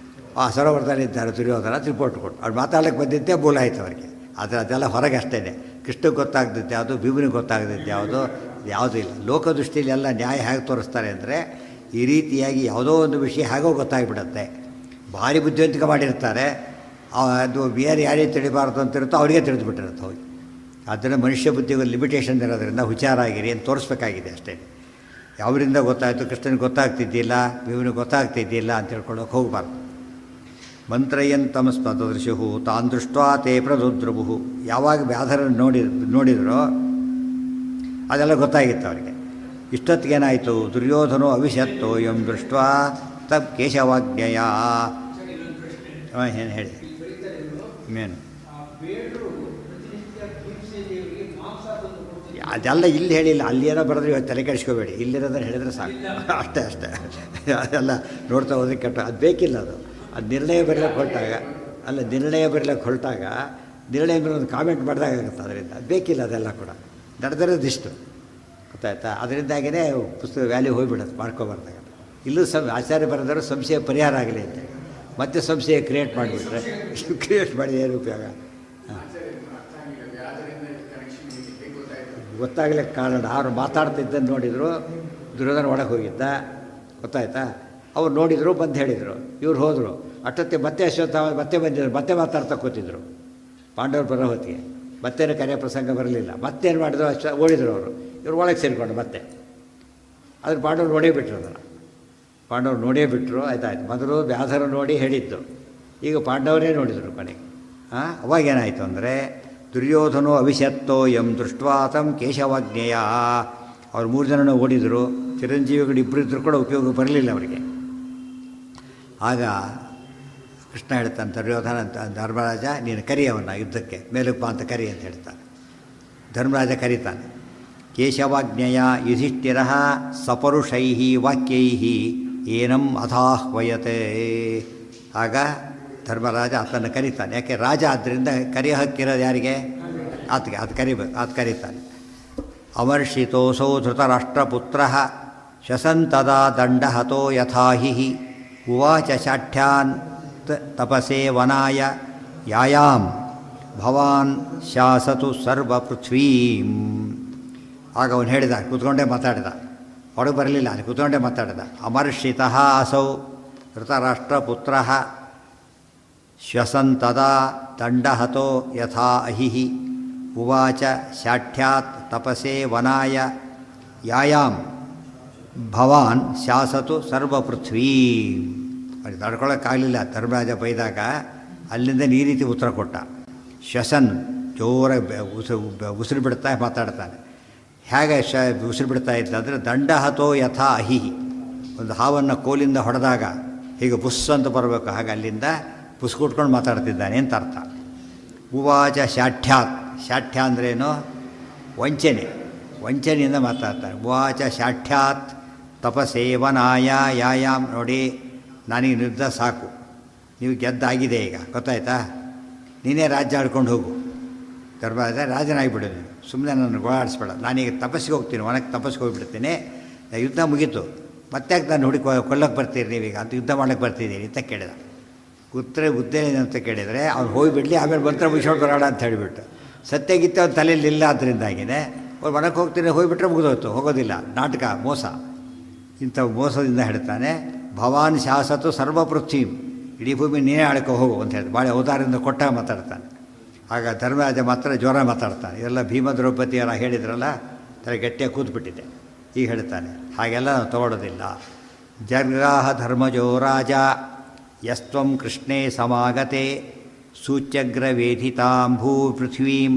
ಆ ಸರೋವರದಲ್ಲಿದ್ದಾರೆ ದುರ್ಯೋಧನ ರಿಪೋರ್ಟ್ ಕೊಟ್ಟು. ಅವ್ರು ಮಾತಾಡೋಕ್ಕೆ ಬಂದಿದ್ದೇ ಬೋಲಾಯಿತು ಅವರಿಗೆ. ಆದರೆ ಅದೆಲ್ಲ ಹೊರಗೆ ಅಷ್ಟೇ. ಕೃಷ್ಣಗೆ ಗೊತ್ತಾಗ್ದಿದ್ದು ಯಾವುದು, ಭೀಮನಿಗೆ ಗೊತ್ತಾಗ್ದಿದ್ದು ಯಾವುದೂ ಇಲ್ಲ. ಲೋಕದೃಷ್ಟಿಯಲ್ಲಿ ಎಲ್ಲ ನ್ಯಾಯ ಹೇಗೆ ತೋರಿಸ್ತಾರೆ ಅಂದರೆ, ಈ ರೀತಿಯಾಗಿ ಯಾವುದೋ ಒಂದು ವಿಷಯ ಹೇಗೋ ಗೊತ್ತಾಗಿಬಿಡುತ್ತೆ. ಭಾರಿ ಬುದ್ಧಿವಂತಿಕೆ ಮಾಡಿರ್ತಾರೆ. ಅದು ಬೇರೆ ಯಾರೇ ತಿಳಿಬಾರ್ದು ಅಂತಿರುತ್ತೋ ಅವರಿಗೆ ತಿಳಿದುಬಿಟ್ಟಿರುತ್ತೆ ಹೋಗಿ. ಆದ್ದರಿಂದ ಮನುಷ್ಯ ಬುದ್ಧಿಗೆ ಲಿಮಿಟೇಷನ್ ಇರೋದ್ರಿಂದ ಹುಷಾರಾಗಿರಿ ಅಂತ ತೋರಿಸ್ಬೇಕಾಗಿದೆ ಅಷ್ಟೇ. ಅವರಿಂದ ಗೊತ್ತಾಯಿತು, ಕೃಷ್ಣನಿಗೆ ಗೊತ್ತಾಗ್ತಿದ್ದಿಲ್ಲ, ಭೀಮನಿಗೆ ಗೊತ್ತಾಗ್ತಿದ್ದಿಲ್ಲ ಅಂತ ಹೇಳ್ಕೊಳ್ಳೋಕೆ ಹೋಗಬಾರ್ದು. ಮಂತ್ರಯಂತಮ ಸ್ಪದೃಶು ತಾನ್ ದೃಷ್ಟ್ವಾ ತೇ ಪ್ರದುದ್ರಭು. ಯಾವಾಗ ವ್ಯಾಧರನ್ನು ನೋಡಿದರೋ ಅದೆಲ್ಲ ಗೊತ್ತಾಗಿತ್ತು ಅವರಿಗೆ. ಇಷ್ಟೊತ್ತಿಗೇನಾಯಿತು? ದುರ್ಯೋಧನೋ ಅವಿಶತ್ತೋ ಎಂ ದೃಷ್ಟ್ವಾ ತಬ್ ಕೇಶವಾಜ್ಞೆಯ. ಏನು ಹೇಳಿ ಇನ್ನೇನು ಅದೆಲ್ಲ ಇಲ್ಲಿ ಹೇಳಿಲ್ಲ. ಅಲ್ಲಿ ಏನೋ ಬರೆದ್ರೆ ಇವತ್ತು ತಲೆ ಕೆಡಿಸ್ಕೋಬೇಡಿ. ಇಲ್ಲಿರೋದನ್ನು ಹೇಳಿದ್ರೆ ಸಾಕು, ಅಷ್ಟೇ. ಅದೆಲ್ಲ ನೋಡ್ತಾ ಹೋದ್ರೆ ಕೆಟ್ಟ. ಅದು ಬೇಕಿಲ್ಲ. ಅದು ನಿರ್ಣಯ ಬರಲಿಕ್ಕೆ ಹೊರಟಾಗ ನಿರ್ಣಯ ಮೇಲೆ ಒಂದು ಕಾಮೆಂಟ್ ಮಾಡಿದಾಗುತ್ತೆ. ಅದರಿಂದ ಅದು ಬೇಕಿಲ್ಲ. ಅದೆಲ್ಲ ಕೂಡ ನಡೆದಿರೋದಿಷ್ಟು ಗೊತ್ತಾಯ್ತಾ. ಅದರಿಂದಾಗಿಯೇ ಪುಸ್ತಕ ವ್ಯಾಲ್ಯೂ ಹೋಗಿಬಿಡುತ್ತೆ ಮಾಡ್ಕೊಬಾರ್ದಾಗ. ಇಲ್ಲೂ ಆಚಾರ್ಯ ಬರೆದರೂ ಸಂಶಯ ಪರಿಹಾರ ಆಗಲಿ ಅಂತ ಮತ್ತೆ ಸಂಶಯ ಕ್ರಿಯೇಟ್ ಮಾಡಿಬಿಟ್ರೆ ಕ್ರಿಯೇಟ್ ಮಾಡಿ ಏನು ಉಪಯೋಗ? ಗೊತ್ತಾಗ್ಲಿಕ್ಕೆ ಕಾರಣ ಅವ್ರು ಮಾತಾಡ್ತಿದ್ದನ್ನು ನೋಡಿದರು. ದುರ್ಯೋಧನ ಒಳಗೆ ಹೋಗಿದ್ದ, ಗೊತ್ತಾಯ್ತಾ. ಅವ್ರು ನೋಡಿದರು, ಬಂದು ಹೇಳಿದರು. ಇವ್ರು ಹೋದರು. ಅಷ್ಟೊತ್ತಿಗೆ ಮತ್ತೆ ಅಶ್ವತ್ಥಾಮ ಮತ್ತೆ ಬಂದಿದ್ರು. ಮತ್ತೆ ಮಾತಾಡ್ತಾ ಕೂತಿದ್ರು ಪಾಂಡವರು ಬರೋ ಹೊತ್ತಿಗೆ. ಮತ್ತೇನು ಕರೆಯ ಪ್ರಸಂಗ ಬರಲಿಲ್ಲ. ಮತ್ತೇನು ಮಾಡಿದ್ರು? ಓಡಿದ್ರು ಅವರು. ಇವ್ರು ಒಳಗೆ ಸೇರಿಕೊಂಡು ಮತ್ತೆ ಅದ್ರ ಪಾಂಡವ್ರು ನೋಡೇ ಬಿಟ್ಟರು. ಅದನ್ನು ಪಾಂಡವ್ರು ನೋಡೇ ಬಿಟ್ಟರು. ಆಯ್ತಾಯ್ತು. ಮೊದಲು ವ್ಯಾಧರು ನೋಡಿ ಹೇಳಿದ್ದು, ಈಗ ಪಾಂಡವರೇ ನೋಡಿದರು ಕೊನೆಗೆ. ಅವಾಗೇನಾಯಿತು ಅಂದರೆ, ದುರ್ಯೋಧನೋ ಅವಿಶತ್ತೋ ಎಂ ದೃಷ್ಟ್ವಾತಂ ಕೇಶವಾಜ್ಞೆಯ. ಅವ್ರು 3 ಜನನೂ ಓಡಿದರು. ಚಿರಂಜೀವಿಗಳು ಇಬ್ಬರಿದ್ದರೂ ಕೂಡ ಉಪಯೋಗ ಬರಲಿಲ್ಲ ಅವರಿಗೆ. ಆಗ ಕೃಷ್ಣ ಹೇಳ್ತಾನೆ, ದುರ್ಯೋಧನ ಧರ್ಮರಾಜ ನೀನು ಕರಿಯವನ್ನ ಯುದ್ಧಕ್ಕೆ ಮೇಲಕ್ಕೆ ಬಾ ಅಂತ ಕರಿ ಅಂತ ಹೇಳ್ತಾನೆ. ಧರ್ಮರಾಜ ಕರೀತಾನೆ. ಕೇಶವಾಜ್ಞೆಯ ಯುಧಿಷ್ಠಿರ ಸಪರುಷೈ ವಾಕ್ಯೈ ಏನಂ ಅಥಾಹ್ವಯತೆ. ಆಗ ಧರ್ಮರಾಜ ಆತನ್ನು ಕರೀತಾನೆ. ಯಾಕೆ ರಾಜ ಆದ್ದರಿಂದ ಕರೆಯ ಹಕ್ಕಿರೋದು ಯಾರಿಗೆ? ಆತಗೆ. ಅದು ಕರಿಬೇಕು. ಅದು ಕರೀತಾನೆ. ಅಮರ್ಷಿತೋಸೌ ಧೃತರಾಷ್ಟ್ರಪುತ್ರ ಶಸಂತದಾ ದಂಡಹತೋ ಯಥಾಹಿ ಉವಾಚ ಶಾಠ್ಯಾನ್ ತಪಸೇ ವನಾಯ ಯಾಯಾಂ ಭವಾನ್ ಶಾಸತು ಸರ್ವಪೃಥ್ವೀಂ. ಆಗ ಅವನು ಹೇಳಿದ, ಕೂತ್ಕೊಂಡೇ ಮಾತಾಡಿದ, ಹೊರಗೆ ಬರಲಿಲ್ಲ. ಅಲ್ಲಿ ಕೂತ್ಕೊಂಡೇ ಮಾತಾಡಿದ. ಅಮರ್ಷಿತಃ ಅಸೌ ಧೃತರಾಷ್ಟ್ರಪುತ್ರ ಶ್ವಸಂತದಾ ದಂಡಹತೋ ಯಥಾ ಅಹಿಹಿ ಉವಾಚ ಶಾಠ್ಯಾತ್ ತಪಸೇ ವನಾಯ ಯಾಯಾಂ ಭವಾನ್ ಶಾಸತು ಸರ್ವಪೃಥ್ವೀಂ. ಅದು ತಡ್ಕೊಳ್ಳೋಕ್ಕಾಗಲಿಲ್ಲ. ಧರ್ಮರಾಜ ಬೈದಾಗ ಅಲ್ಲಿಂದ ಈ ರೀತಿ ಉತ್ತರ ಕೊಟ್ಟ. ಶ್ವಸನ್ ಜೋರಾಗಿ ಉಸಿರು ಬಿಡ್ತಾ ಮಾತಾಡ್ತಾನೆ. ಹೇಗೆ ಉಸಿರು ಬಿಡ್ತಾ ಇದ್ದ ಅಂದರೆ, ದಂಡಹತೋ ಯಥಾ ಅಹಿಹಿ. ಒಂದು ಹಾವನ್ನು ಕೋಲಿಂದ ಹೊಡೆದಾಗ ಹೀಗೆ ಬುಸ್ ಅಂತ ಬರಬೇಕು, ಹಾಗೆ ಅಲ್ಲಿಂದ ಬುಸ್ ಕೊಟ್ಕೊಂಡು ಮಾತಾಡ್ತಿದ್ದಾನೆ ಅಂತ ಅರ್ಥ. ಉವಾಚ ಶಾಠ್ಯಾತ್. ಶಾಠ್ಯ ಅಂದ್ರೇನು? ವಂಚನೆಯಿಂದ ಮಾತಾಡ್ತಾನೆ. ಉವಾಚ ಶಾಠ್ಯಾತ್ ತಪಸೇವನಾಯ ಯಾಯಾಮ್. ನೋಡಿ, ನನಗೆ ನಿರ್ಧಾರ ಸಾಕು, ನೀವು ಗೆದ್ದಾಗಿದೆ ಈಗ, ಗೊತ್ತಾಯ್ತಾ. ನೀನೇ ರಾಜ್ಯ ಆಡ್ಕೊಂಡು ಹೋಗು. ಧರ್ಮರಾಜ ರಾಜನಾಗಿಬಿಡು ನೀನು, ಸುಮ್ಮನೆ ನನ್ನ ಗೋಳಾಡಿಸ್ಬೇಡ. ನಾನೀಗ ತಪಸ್ಸಿಗೆ ಹೋಗ್ತೀನಿ, ಒನಕ್ಕೆ ತಪಸ್ಸಿಗೆ ಹೋಗಿಬಿಡ್ತೀನಿ. ಯುದ್ಧ ಮುಗೀತು, ಮತ್ತೆ ನಾನು ಕೊಲ್ಲಕ್ಕೆ ಬರ್ತೀರಿ ನೀವೀಗ ಅಂತ, ಯುದ್ಧ ಮಾಡೋಕ್ಕೆ ಬರ್ತಿದ್ದೀನಿ ಅಂತ ಕೇಳಿದ. ಉದ್ದೇನ ಅಂತ ಕೇಳಿದರೆ ಅವ್ನು ಹೋಗಿಬಿಡಲಿ, ಆಮೇಲೆ ಮಂತ್ರ ಮುಗಿಸೋದು ಬರೋಣ ಅಂತ ಹೇಳಿಬಿಟ್ಟು. ಸತ್ಯಗೀತೆ ಅವ್ನ ತಲೆಯಲ್ಲಿ ಇಲ್ಲ. ಅದರಿಂದಾಗಿಯೇ ಅವ್ರು ಮನಕ್ಕೆ ಹೋಗ್ತೀನಿ, ಹೋಗಿಬಿಟ್ರೆ ಮುಗಿದೋಯ್ತು. ಹೋಗೋದಿಲ್ಲ, ನಾಟಕ, ಮೋಸ. ಇಂಥ ಮೋಸದಿಂದ ಹೇಳ್ತಾನೆ. ಭವಾನ್ ಶಾಸತು ಸರ್ವಪೃಥ್ವೀಂ. ಇಡೀ ಭೂಮಿ ನೀನೇ ಆಳ್ಕೊ ಹೋಗು ಅಂತ ಹೇಳಿ ಭಾಳ ಅವತಾರದಿಂದ ಕೊಟ್ಟಾಗ ಮಾತಾಡ್ತಾನೆ. ಆಗ ಧರ್ಮರಾಜ ಮಾತ್ರ ಜೋರ ಮಾತಾಡ್ತಾನೆ. ಇದೆಲ್ಲ ಭೀಮ ದ್ರೌಪದಿಯರ ಹೇಳಿದ್ರಲ್ಲ, ತಲೆ ಗಟ್ಟಿಯಾಗಿ ಕೂತ್ಬಿಟ್ಟಿದೆ. ಈಗ ಹೇಳ್ತಾನೆ, ಹಾಗೆಲ್ಲ ನಾವು ತಗೊಳ್ಳೋದಿಲ್ಲ. ಜರ್ಗಾಹ ಧರ್ಮಜೋ ರಾಜ ಯಸ್ತ್ವಂ ಕೃಷ್ಣೇ ಸಮಾಗತೆ ಸೂಚ್ಯಗ್ರವೇಧಿತಾಂ ಭೂ ಪೃಥ್ವೀಂ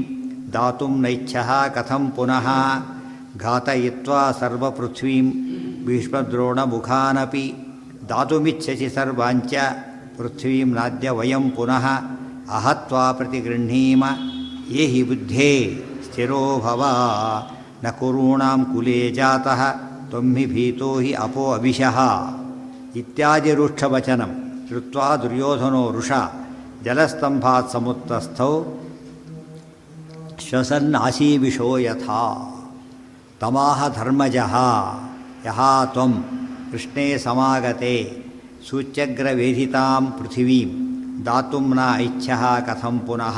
ದಾತುಂ ನೈಚ್ಛಃ ಕಥಂ ಪುನಃ ಘಾತಯಿತ್ವಾ ಸರ್ವಪೃಥ್ವೀಂ ಭೀಷ್ಮದ್ರೋಣಮುಖಾನಪಿ ದಾತುಮಿಚ್ಛಸಿ ಸರ್ವಾಂಚ ಪೃಥ್ವೀಂ ನಾದ್ಯ ವಯಂ ಪುನಃ ಅಹತ್ವಾ ಪ್ರತಿಗೃಹ್ಣೀಮ ಯೇ ಹಿ ಬುದ್ಧೇ ಸ್ಥಿರೋ ಭವ ನ ಕುರುಣಾಂ ಕುಲೇ ಜಾತಃ ತ್ವಂ ಹಿ ಭೀತೋ ಹಿ ಅಪೋ ಅಭಿಶಃ ಇತ್ಯಾದಿ ರೂಕ್ಷವಚನಂ ಶ್ರುತ್ವಾ ದುರ್ಯೋಧನೋ ರುಷಾ ಜಲಸ್ತಂಭಾತ್ ಸಮುತ್ತಸ್ಥೌ ಶ್ವಸನ್ ಆಶೀವಿಷೋ ಯಥಾ ತಮಾಹ ಧರ್ಮಜಃ ಯಹ ತ್ವಂ ಕೃಷ್ಣೇ ಸಮಾಗತೆ ಸೂಚ್ಯಗ್ರವೇಧಿತಾಂ ಪೃಥಿವೀಂ ದಾತುಂ ನ ಐಚ್ಛಃ ಕಥಂ ಪುನಃ.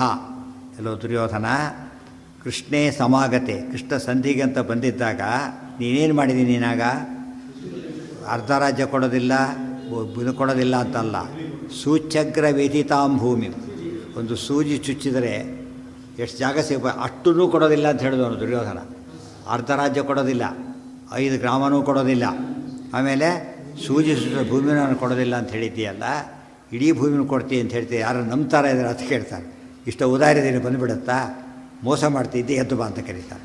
ಎಲ್ಲೋ ದುರ್ಯೋಧನ, ಕೃಷ್ಣೇ ಸಮಾಗತೆ, ಕೃಷ್ಣ ಸಂಧಿಗೆ ಅಂತ ಬಂದಿದ್ದಾಗ ನೀನೇನು ಮಾಡಿದ್ದೀನಿ? ನೀನಾಗ ಅರ್ಧ ರಾಜ್ಯ ಕೊಡೋದಿಲ್ಲ, ಇದು ಕೊಡೋದಿಲ್ಲ ಅಂತಲ್ಲ, ಸೂಚ್ಯಗ್ರವೇಧಿತಾಂ ಭೂಮಿ, ಒಂದು ಸೂಜಿ ಚುಚ್ಚಿದರೆ ಎಷ್ಟು ಜಾಗ ಸಿಗ ಅಷ್ಟೂ ಕೊಡೋದಿಲ್ಲ ಅಂತ ಹೇಳಿದವನು ದುರ್ಯೋಧನ. ಅರ್ಧ ರಾಜ್ಯ ಕೊಡೋದಿಲ್ಲ, 5 ಗ್ರಾಮನೂ ಕೊಡೋದಿಲ್ಲ, ಆಮೇಲೆ ಸೂಜಿ ಸುತ್ತ ಭೂಮಿನೂ ನಾನು ಕೊಡೋದಿಲ್ಲ ಅಂತ ಹೇಳಿದ್ದೀಯಲ್ಲ, ಇಡೀ ಭೂಮಿನೂ ಕೊಡ್ತೀನಿ ಅಂತ ಹೇಳ್ತೀವಿ. ಯಾರು ನಂಬ್ತಾರ ಇದ್ದಾರೆ ಅಂತ ಕೇಳ್ತಾರೆ. ಇಷ್ಟ ಉದಾರಿದ್ದೀನಿ ಬಂದುಬಿಡುತ್ತಾ? ಮೋಸ ಮಾಡ್ತಿದ್ದೆ, ಎದ್ದು ಬಾ ಅಂತ ಕರೀತಾರೆ.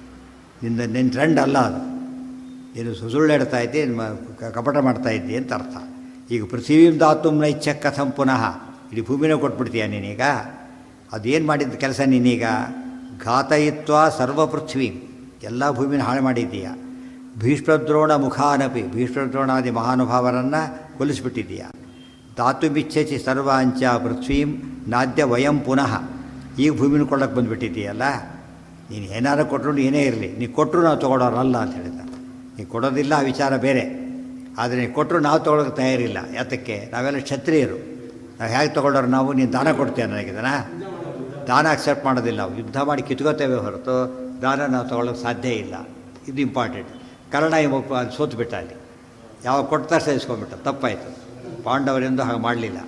ನಿನ್ನ ಟ್ರೆಂಡ್ ಅಲ್ಲ ಅದು, ನೀನು ಸುಳ್ಳು ಹೇಳ್ತಾ ಇದ್ದೆ, ಕಪಟ ಮಾಡ್ತಾ ಇದ್ದಿ ಅಂತ ಅರ್ಥ. ಈಗ ಪೃಥ್ವೀಂ ದಾತುಂ ನೈಚ್ಛ ಕಥಂ ಪುನಃ, ಇಡೀ ಭೂಮಿನೇ ಕೊಟ್ಬಿಡ್ತೀಯ ನೀನೀಗ? ಅದೇನು ಮಾಡಿದ್ದ ಕೆಲಸ ನೀನೀಗ? ಘಾತಯಿತ್ವ ಸರ್ವಪೃಥ್ವೀ, ಎಲ್ಲ ಭೂಮಿನ ಹಾಳು ಮಾಡಿದ್ದೀಯ. ಭೀಷ್ಮದ್ರೋಣ ಮುಖಾನಪಿ, ಭೀಷ್ಮದ್ರೋಣಾದಿ ಮಹಾನುಭಾವರನ್ನು ಕೊಲಿಸ್ಬಿಟ್ಟಿದ್ದೀಯ. ದಾತುಮಿಚ್ಛಸಿ ಸರ್ವಾಂಚ ಪೃಥ್ವೀಂ ನಾದ್ಯ ವಯಂ ಪುನಃ, ಈಗ ಭೂಮಿನ ಕೊಳ್ಳಕ್ಕೆ ಬಂದುಬಿಟ್ಟಿದ್ದೀಯಲ್ಲ. ನೀನು ಏನಾರು ಕೊಟ್ಟರು ಏನೇ ಇರಲಿ, ನೀನು ಕೊಟ್ಟರು ನಾವು ತೊಗೊಳೋರಲ್ಲ ಅಂತ ಹೇಳಿದ್ದಾರೆ. ನೀನು ಕೊಡೋದಿಲ್ಲ ಆ ವಿಚಾರ ಬೇರೆ, ಆದರೆ ನೀವು ಕೊಟ್ಟರು ನಾವು ತೊಗೊಳೋಕ್ಕೆ ತಯಾರಿಲ್ಲ. ಯಾತಕ್ಕೆ? ನಾವೆಲ್ಲ ಕ್ಷತ್ರಿಯರು, ನಾವು ಹೇಗೆ ತೊಗೊಳ್ಳೋರು? ನಾವು ನೀನು ದಾನ ಕೊಡ್ತೀಯ ನನಗಿದನ? ದಾನ ಅಕ್ಸೆಪ್ಟ್ ಮಾಡೋದಿಲ್ಲ. ನಾವು ಯುದ್ಧ ಮಾಡಿ ಕಿತ್ಕೋತೇವೆ ಹೊರತು ದಾನ ನಾವು ತೊಗೊಳ್ಳೋಕ್ಕೆ ಸಾಧ್ಯ ಇಲ್ಲ. ಇದು ಇಂಪಾರ್ಟೆಂಟ್. ಕರ್ಣ ಸೋತು ಬಿಟ್ಟ ಅಲ್ಲಿ, ಯಾವಾಗ ಕೊಡ್ತಾ ಸೇರಿಸ್ಕೊಂಡ್ಬಿಟ್ಟ, ತಪ್ಪಾಯಿತು. ಪಾಂಡವರಿಂದ ಹಾಗೆ ಮಾಡಲಿಲ್ಲ.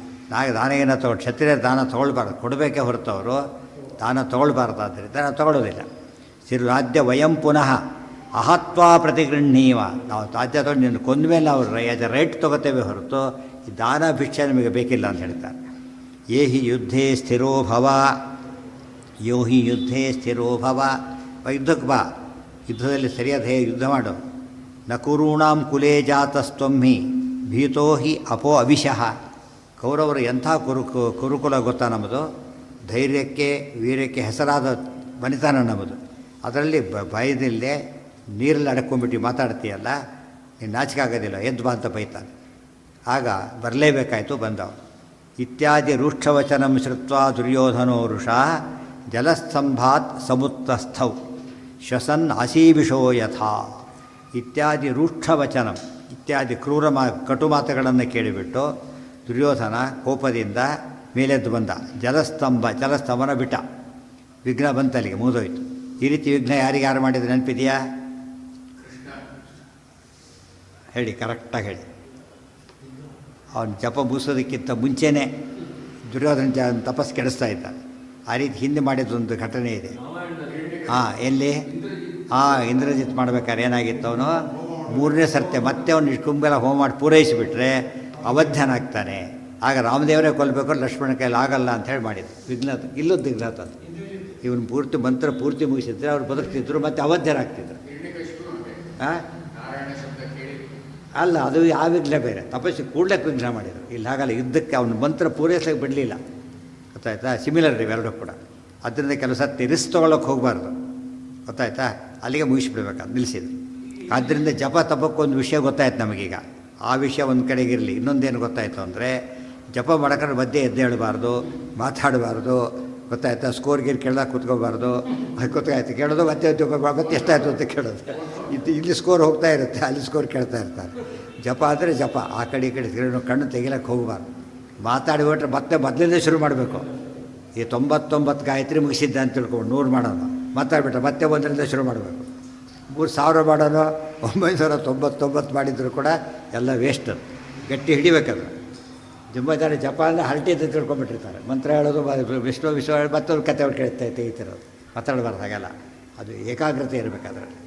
ದಾನ ಏನೋ ತೊಗೊಂಡು, ಕ್ಷತ್ರಿಯ ದಾನ ತೊಗೊಳ್ಬಾರ್ದು, ಕೊಡಬೇಕೇ ಹೊರತು ಅವರು ದಾನ ತೊಗೊಳ್ಬಾರ್ದು. ಆದ್ದರಿಂದ ನಾವು ತೊಗೊಳ್ಳೋದಿಲ್ಲ. ರಾಜ್ಯ ವಯಂ ಪುನಃ ಅಹತ್ವಾ ಪ್ರತಿಗೃಹ್ಣೀವ, ನಾವು ರಾಜ್ಯ ತೊಗೊಂಡು ನಿನ್ನ ಕೊಂದ ಮೇಲೆ ನಾವು ರೈಟ್ ತೊಗೋತೇವೆ ಹೊರತು ಈ ದಾನ ಭಿಕ್ಷೆ ನಮಗೆ ಬೇಕಿಲ್ಲ ಅಂತ ಹೇಳ್ತಾರೆ. ಯೇ ಹಿ ಯುದ್ಧೇ ಸ್ಥಿರೋ ಭವ, ಯೋ ಹಿ ಯುದ್ಧೇ ಸ್ಥಿರೋ ಭವ, ಯುದ್ಧಕ್ಕೆ ಬಾ, ಯುದ್ಧದಲ್ಲಿ ಸರಿಯಾದ ಯುದ್ಧ ಮಾಡು. ನ ಕುರುಣಾಂ ಕುಲೇ ಜಾತಸ್ತ್ವಂ ಹಿ ಭೀತೋ ಹಿ ಅಪೋ ಅವಿಶಃ. ಕೌರವರು ಎಂಥ ಕುರುಕುಲ ಗೊತ್ತಾ ನಮ್ಮದು? ಧೈರ್ಯಕ್ಕೆ ವೀರ್ಯಕ್ಕೆ ಹೆಸರಾದ ಮನೆತನ ನಮ್ಮದು. ಅದರಲ್ಲಿ ಭಯದಲ್ಲೇ ನೀರಲ್ಲಿ ಅಡಕೊಂಡ್ಬಿಟ್ಟು ಮಾತಾಡ್ತೀಯಲ್ಲ, ನೀನು ನಾಚಿಕೆ ಆಗೋದಿಲ್ಲ, ಎದ್ದು ಬಾ ಅಂತ ಬೈತಾನೆ. ಆಗ ಬರಲೇಬೇಕಾಯಿತು, ಬಂದವ. ಇತ್ಯಾದಿ ರೂಕ್ಷವಚನಂ ಶ್ರುತ್ವಾ ದುರ್ಯೋಧನೋ ರುಷಾ ಜಲಸ್ತಂಭಾತ್ ಸಮುತ್ತಸ್ಥೌ ಶ್ವಸನ್ ಆಶೀವಿಷೋ ಯಥಾ. ಇತ್ಯಾದಿ ರೂಕ್ಷವಚನಂ, ಇತ್ಯಾದಿ ಕಟು ಮಾತುಗಳನ್ನು ಕೇಳಿಬಿಟ್ಟು ದುರ್ಯೋಧನ ಕೋಪದಿಂದ ಮೇಲೆದ್ದು ಬಂದ. ಜಲಸ್ತಂಭನ ಬಿಟ್ಟ. ವಿಘ್ನ ಬಂತಲ್ಲಿಗೆ, ಮುಗಿದೋಯ್ತು. ಈ ರೀತಿ ವಿಘ್ನ ಯಾರು ಮಾಡಿದ್ರೆ ನೆನಪಿದೆಯಾ? ಹೇಳಿ, ಕರೆಕ್ಟಾಗಿ ಹೇಳಿ. ಅವನು ಜಪ ಮುಗಿಸೋದಕ್ಕಿಂತ ಮುಂಚೆನೇ ದುರ್ಯೋಧನ ತಪಸ್ಸು ಕೆಡಿಸ್ತಾ ಇದ್ದಾನೆ. ಆ ರೀತಿ ಹಿಂದೆ ಮಾಡಿದ್ದೊಂದು ಘಟನೆ ಇದೆ. ಎಲ್ಲಿ? ಇಂದ್ರಜಿತ್ ಮಾಡ್ಬೇಕಾದ್ರೆ ಏನಾಗಿತ್ತು, ಅವನು 3ನೇ ಸರ್ತೆ ಮತ್ತೆ ಅವನು ಕುಂಬೆಲ್ಲ ಹೋಮ ಮಾಡಿ ಪೂರೈಸಿಬಿಟ್ರೆ ಅವಧ್ಯನಾಗ್ತಾನೆ. ಆಗ ರಾಮದೇವರೇ ಕೊಲ್ಲಬೇಕು, ಲಕ್ಷ್ಮಣ ಕೈಯಲ್ಲಿ ಆಗಲ್ಲ ಅಂತ ಹೇಳಿ ಮಾಡಿದ್ದು. ವಿಘ್ನ ಇಲ್ಲದ್ದು ವಿಘ್ನ ತಂದು ಇವನು ಪೂರ್ತಿ ಮಂತ್ರ ಪೂರ್ತಿ ಮುಗಿಸಿದ್ರೆ ಅವ್ರು ಬದುಕ್ತಿದ್ರು, ಮತ್ತು ಅವಧ್ಯರಾಗ್ತಿದ್ರು. ಅಲ್ಲ, ಅದು ಆ ವಿಘ್ನ ಬೇರೆ, ತಪಸ್ಸು ಕೂಡಲೇ ವಿಘ್ನ ಮಾಡಿದರು. ಇಲ್ಲಿ ಹಾಗಲ್ಲ, ಯುದ್ಧಕ್ಕೆ ಅವನು ಮಂತ್ರ ಪೂರೈಸಲಿಕ್ಕೆ ಬಿಡಲಿಲ್ಲ. ಗೊತ್ತಾಯ್ತಾ? ಸಿಮಿಲರ್ ಇವೆರಡೂ ಕೂಡ. ಅದರಿಂದ ಕೆಲವು ಸತಿ ರಿಸ್ಕ್ ತೊಗೊಳಕ್ಕೆ ಹೋಗಬಾರ್ದು. ಗೊತ್ತಾಯ್ತಾ? ಅಲ್ಲಿಗೆ ಮುಗಿಸ್ಬಿಡ್ಬೇಕು, ಅದು ನಿಲ್ಲಿಸಿದ್ರು. ಆದ್ದರಿಂದ ಜಪ ತಪಕ್ಕೊಂದು ವಿಷಯ ಗೊತ್ತಾಯ್ತು ನಮಗೀಗ. ಆ ವಿಷಯ ಒಂದು ಕಡೆಗಿರಲಿ. ಇನ್ನೊಂದೇನು ಗೊತ್ತಾಯಿತು ಅಂದರೆ, ಜಪ ಮಾಡ್ಕೊಂಡು ಮಧ್ಯೆ ಎದ್ದೇಳಬಾರ್ದು, ಮಾತಾಡಬಾರ್ದು. ಗೊತ್ತಾಯ್ತಾ? ಸ್ಕೋರ್ ಗೀರ್ ಕೇಳಿದಾಗ ಕೂತ್ಕೋಬಾರ್ದು. ಅದು ಗೊತ್ತಾಯ್ತು, ಕೇಳೋದು ಮತ್ತೆ ಮತ್ತೆ ಎಷ್ಟಾಯಿತು ಅಂತ ಕೇಳೋದು. ಇಲ್ಲಿ ಸ್ಕೋರ್ ಹೋಗ್ತಾ ಇರುತ್ತೆ, ಅಲ್ಲಿ ಸ್ಕೋರ್ ಕೇಳ್ತಾ ಇರ್ತಾರೆ. ಜಪ ಅಂದರೆ ಜಪ, ಆ ಕಡೆ ಈ ಕಡೆ ಕಣ್ಣು ತೆಗಿಲಕ್ಕೆ ಹೋಗಬಾರ್ದು. ಮಾತಾಡಿಬಿಟ್ರೆ ಮತ್ತೆ ಮೊದಲಿಂದ ಶುರು ಮಾಡಬೇಕು. ಈ 99 ಗಾಯತ್ರಿ ಮುಗಿಸಿದ್ದೆ ಅಂತ ತಿಳ್ಕೊಂಡು 100 ಮಾಡೋನು, ಮಾತಾಡ್ಬಿಟ್ರೆ ಮತ್ತೆ 1ರಿಂದ ಶುರು ಮಾಡಬೇಕು. 3000 ಮಾಡೋನು 999 ಮಾಡಿದ್ರು ಕೂಡ ಎಲ್ಲ ವೇಸ್ಟ್. ಗಟ್ಟಿ ಹಿಡಿಬೇಕದು. ತುಂಬ ಜನ ಜಪ ಅಂದರೆ ಹರಟಿ ಅಂತ ತಿಳ್ಕೊಂಬಿಟ್ಟಿರ್ತಾರೆ. ಮಂತ್ರ ಹೇಳೋದು, ವಿಷ್ಣು ಮತ್ತೊಂದು ಕತೆ ಅವ್ರು ತೆಗಿತಿರೋದು. ಮಾತಾಡಬಾರ್ದು ಹಾಗೆಲ್ಲ. ಅದು ಏಕಾಗ್ರತೆ ಇರಬೇಕು ಅದರಲ್ಲಿ.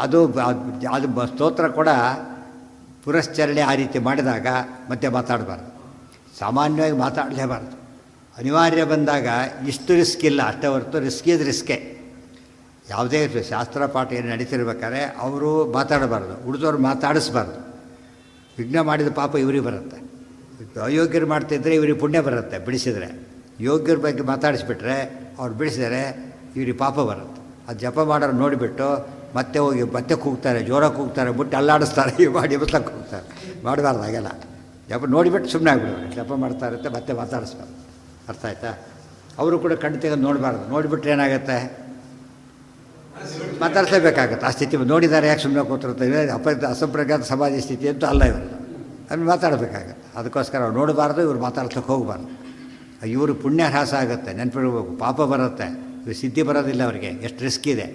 ಅದು ಸ್ತೋತ್ರ ಕೂಡ ಪುರಶ್ಚರಣೆ ಆ ರೀತಿ ಮಾಡಿದಾಗ ಮತ್ತೆ ಮಾತಾಡಬಾರ್ದು. ಸಾಮಾನ್ಯವಾಗಿ ಮಾತಾಡಲೇಬಾರ್ದು. ಅನಿವಾರ್ಯ ಬಂದಾಗ ಇಷ್ಟು ರಿಸ್ಕ್ ಇಲ್ಲ, ಅಷ್ಟೇ ಹೊರತು ರಿಸ್ಕ್ ಇದು ರಿಸ್ಕೇ. ಯಾವುದೇ ಶಾಸ್ತ್ರ ಪಾಠ ಏನು ನಡೀತಿರ್ಬೇಕಾದ್ರೆ ಅವರು ಮಾತಾಡಬಾರ್ದು, ಉಳಿದವ್ರು ಮಾತಾಡಿಸ್ಬಾರ್ದು. ವಿಘ್ನ ಮಾಡಿದ ಪಾಪ ಇವರಿಗೆ ಬರುತ್ತೆ. ಅಯೋಗ್ಯರು ಮಾಡ್ತಿದ್ರೆ ಇವ್ರಿಗೆ ಪುಣ್ಯ ಬರುತ್ತೆ ಬಿಡಿಸಿದರೆ. ಯೋಗ್ಯರ ಬಗ್ಗೆ ಮಾತಾಡಿಸ್ಬಿಟ್ರೆ ಅವ್ರು ಬಿಡಿಸಿದರೆ ಇವ್ರಿಗೆ ಪಾಪ ಬರುತ್ತೆ. ಅದು ಜಪ ಮಾಡೋರು ನೋಡಿಬಿಟ್ಟು ಮತ್ತೆ ಹೋಗಿ ಮತ್ತೆ ಕೂಗ್ತಾರೆ, ಜೋರಾಗಿ ಕೂಗ್ತಾರೆ, ಬಿಟ್ಟು ಅಲ್ಲಾಡಿಸ್ತಾರೆ, ಮಾಡಿ ಎಬ್ಬಿಸ್ಲಕ್ಕೆ ಹೋಗ್ತಾರೆ. ಮಾಡಬಾರ್ದು ಹಾಗೆಲ್ಲ. ಜಪ ನೋಡಿಬಿಟ್ಟು ಸುಮ್ಮನೆ ಆಗ್ಬಿಡೋರು. ಜಪ ಮಾಡ್ತಾ ಇರುತ್ತೆ, ಮತ್ತೆ ಮಾತಾಡಿಸ್ಬಾರ್ದು. ಅರ್ಥ ಆಯ್ತಾ? ಅವರು ಕೂಡ ಕಣ್ಣು ತೆಗೆದು ನೋಡಬಾರ್ದು. ನೋಡಿಬಿಟ್ರೆ ಏನಾಗುತ್ತೆ? ಮಾತಾಡ್ಸಲೇಬೇಕಾಗತ್ತೆ. ಆ ಸ್ಥಿತಿ ನೋಡಿದ್ದಾರೆ, ಯಾಕೆ ಸುಮ್ಮನೆ ಕೂತಿರ್ತಾರೆ? ಅಸಂಪ್ರಜ್ಞಾತ ಸಮಾಧಿ ಸ್ಥಿತಿ ಅಂತೂ ಅಲ್ಲ ಇವರು. ಅಲ್ಲಿ ಮಾತಾಡಬೇಕಾಗತ್ತೆ. ಅದಕ್ಕೋಸ್ಕರ ಅವ್ರು ನೋಡಬಾರ್ದು, ಇವ್ರು ಮಾತಾಡ್ಸೋಕ್ಕೆ ಹೋಗಬಾರ್ದು. ಇವರು ಪುಣ್ಯ ಹ್ರಾಸ ಆಗುತ್ತೆ, ನೆನಪಿಡ್ಬೇಕು. ಪಾಪ ಬರುತ್ತೆ, ಇವು ಸಿದ್ಧಿ ಬರೋದಿಲ್ಲ ಅವರಿಗೆ. ಎಷ್ಟು ರಿಸ್ಕ್ ಇದೆ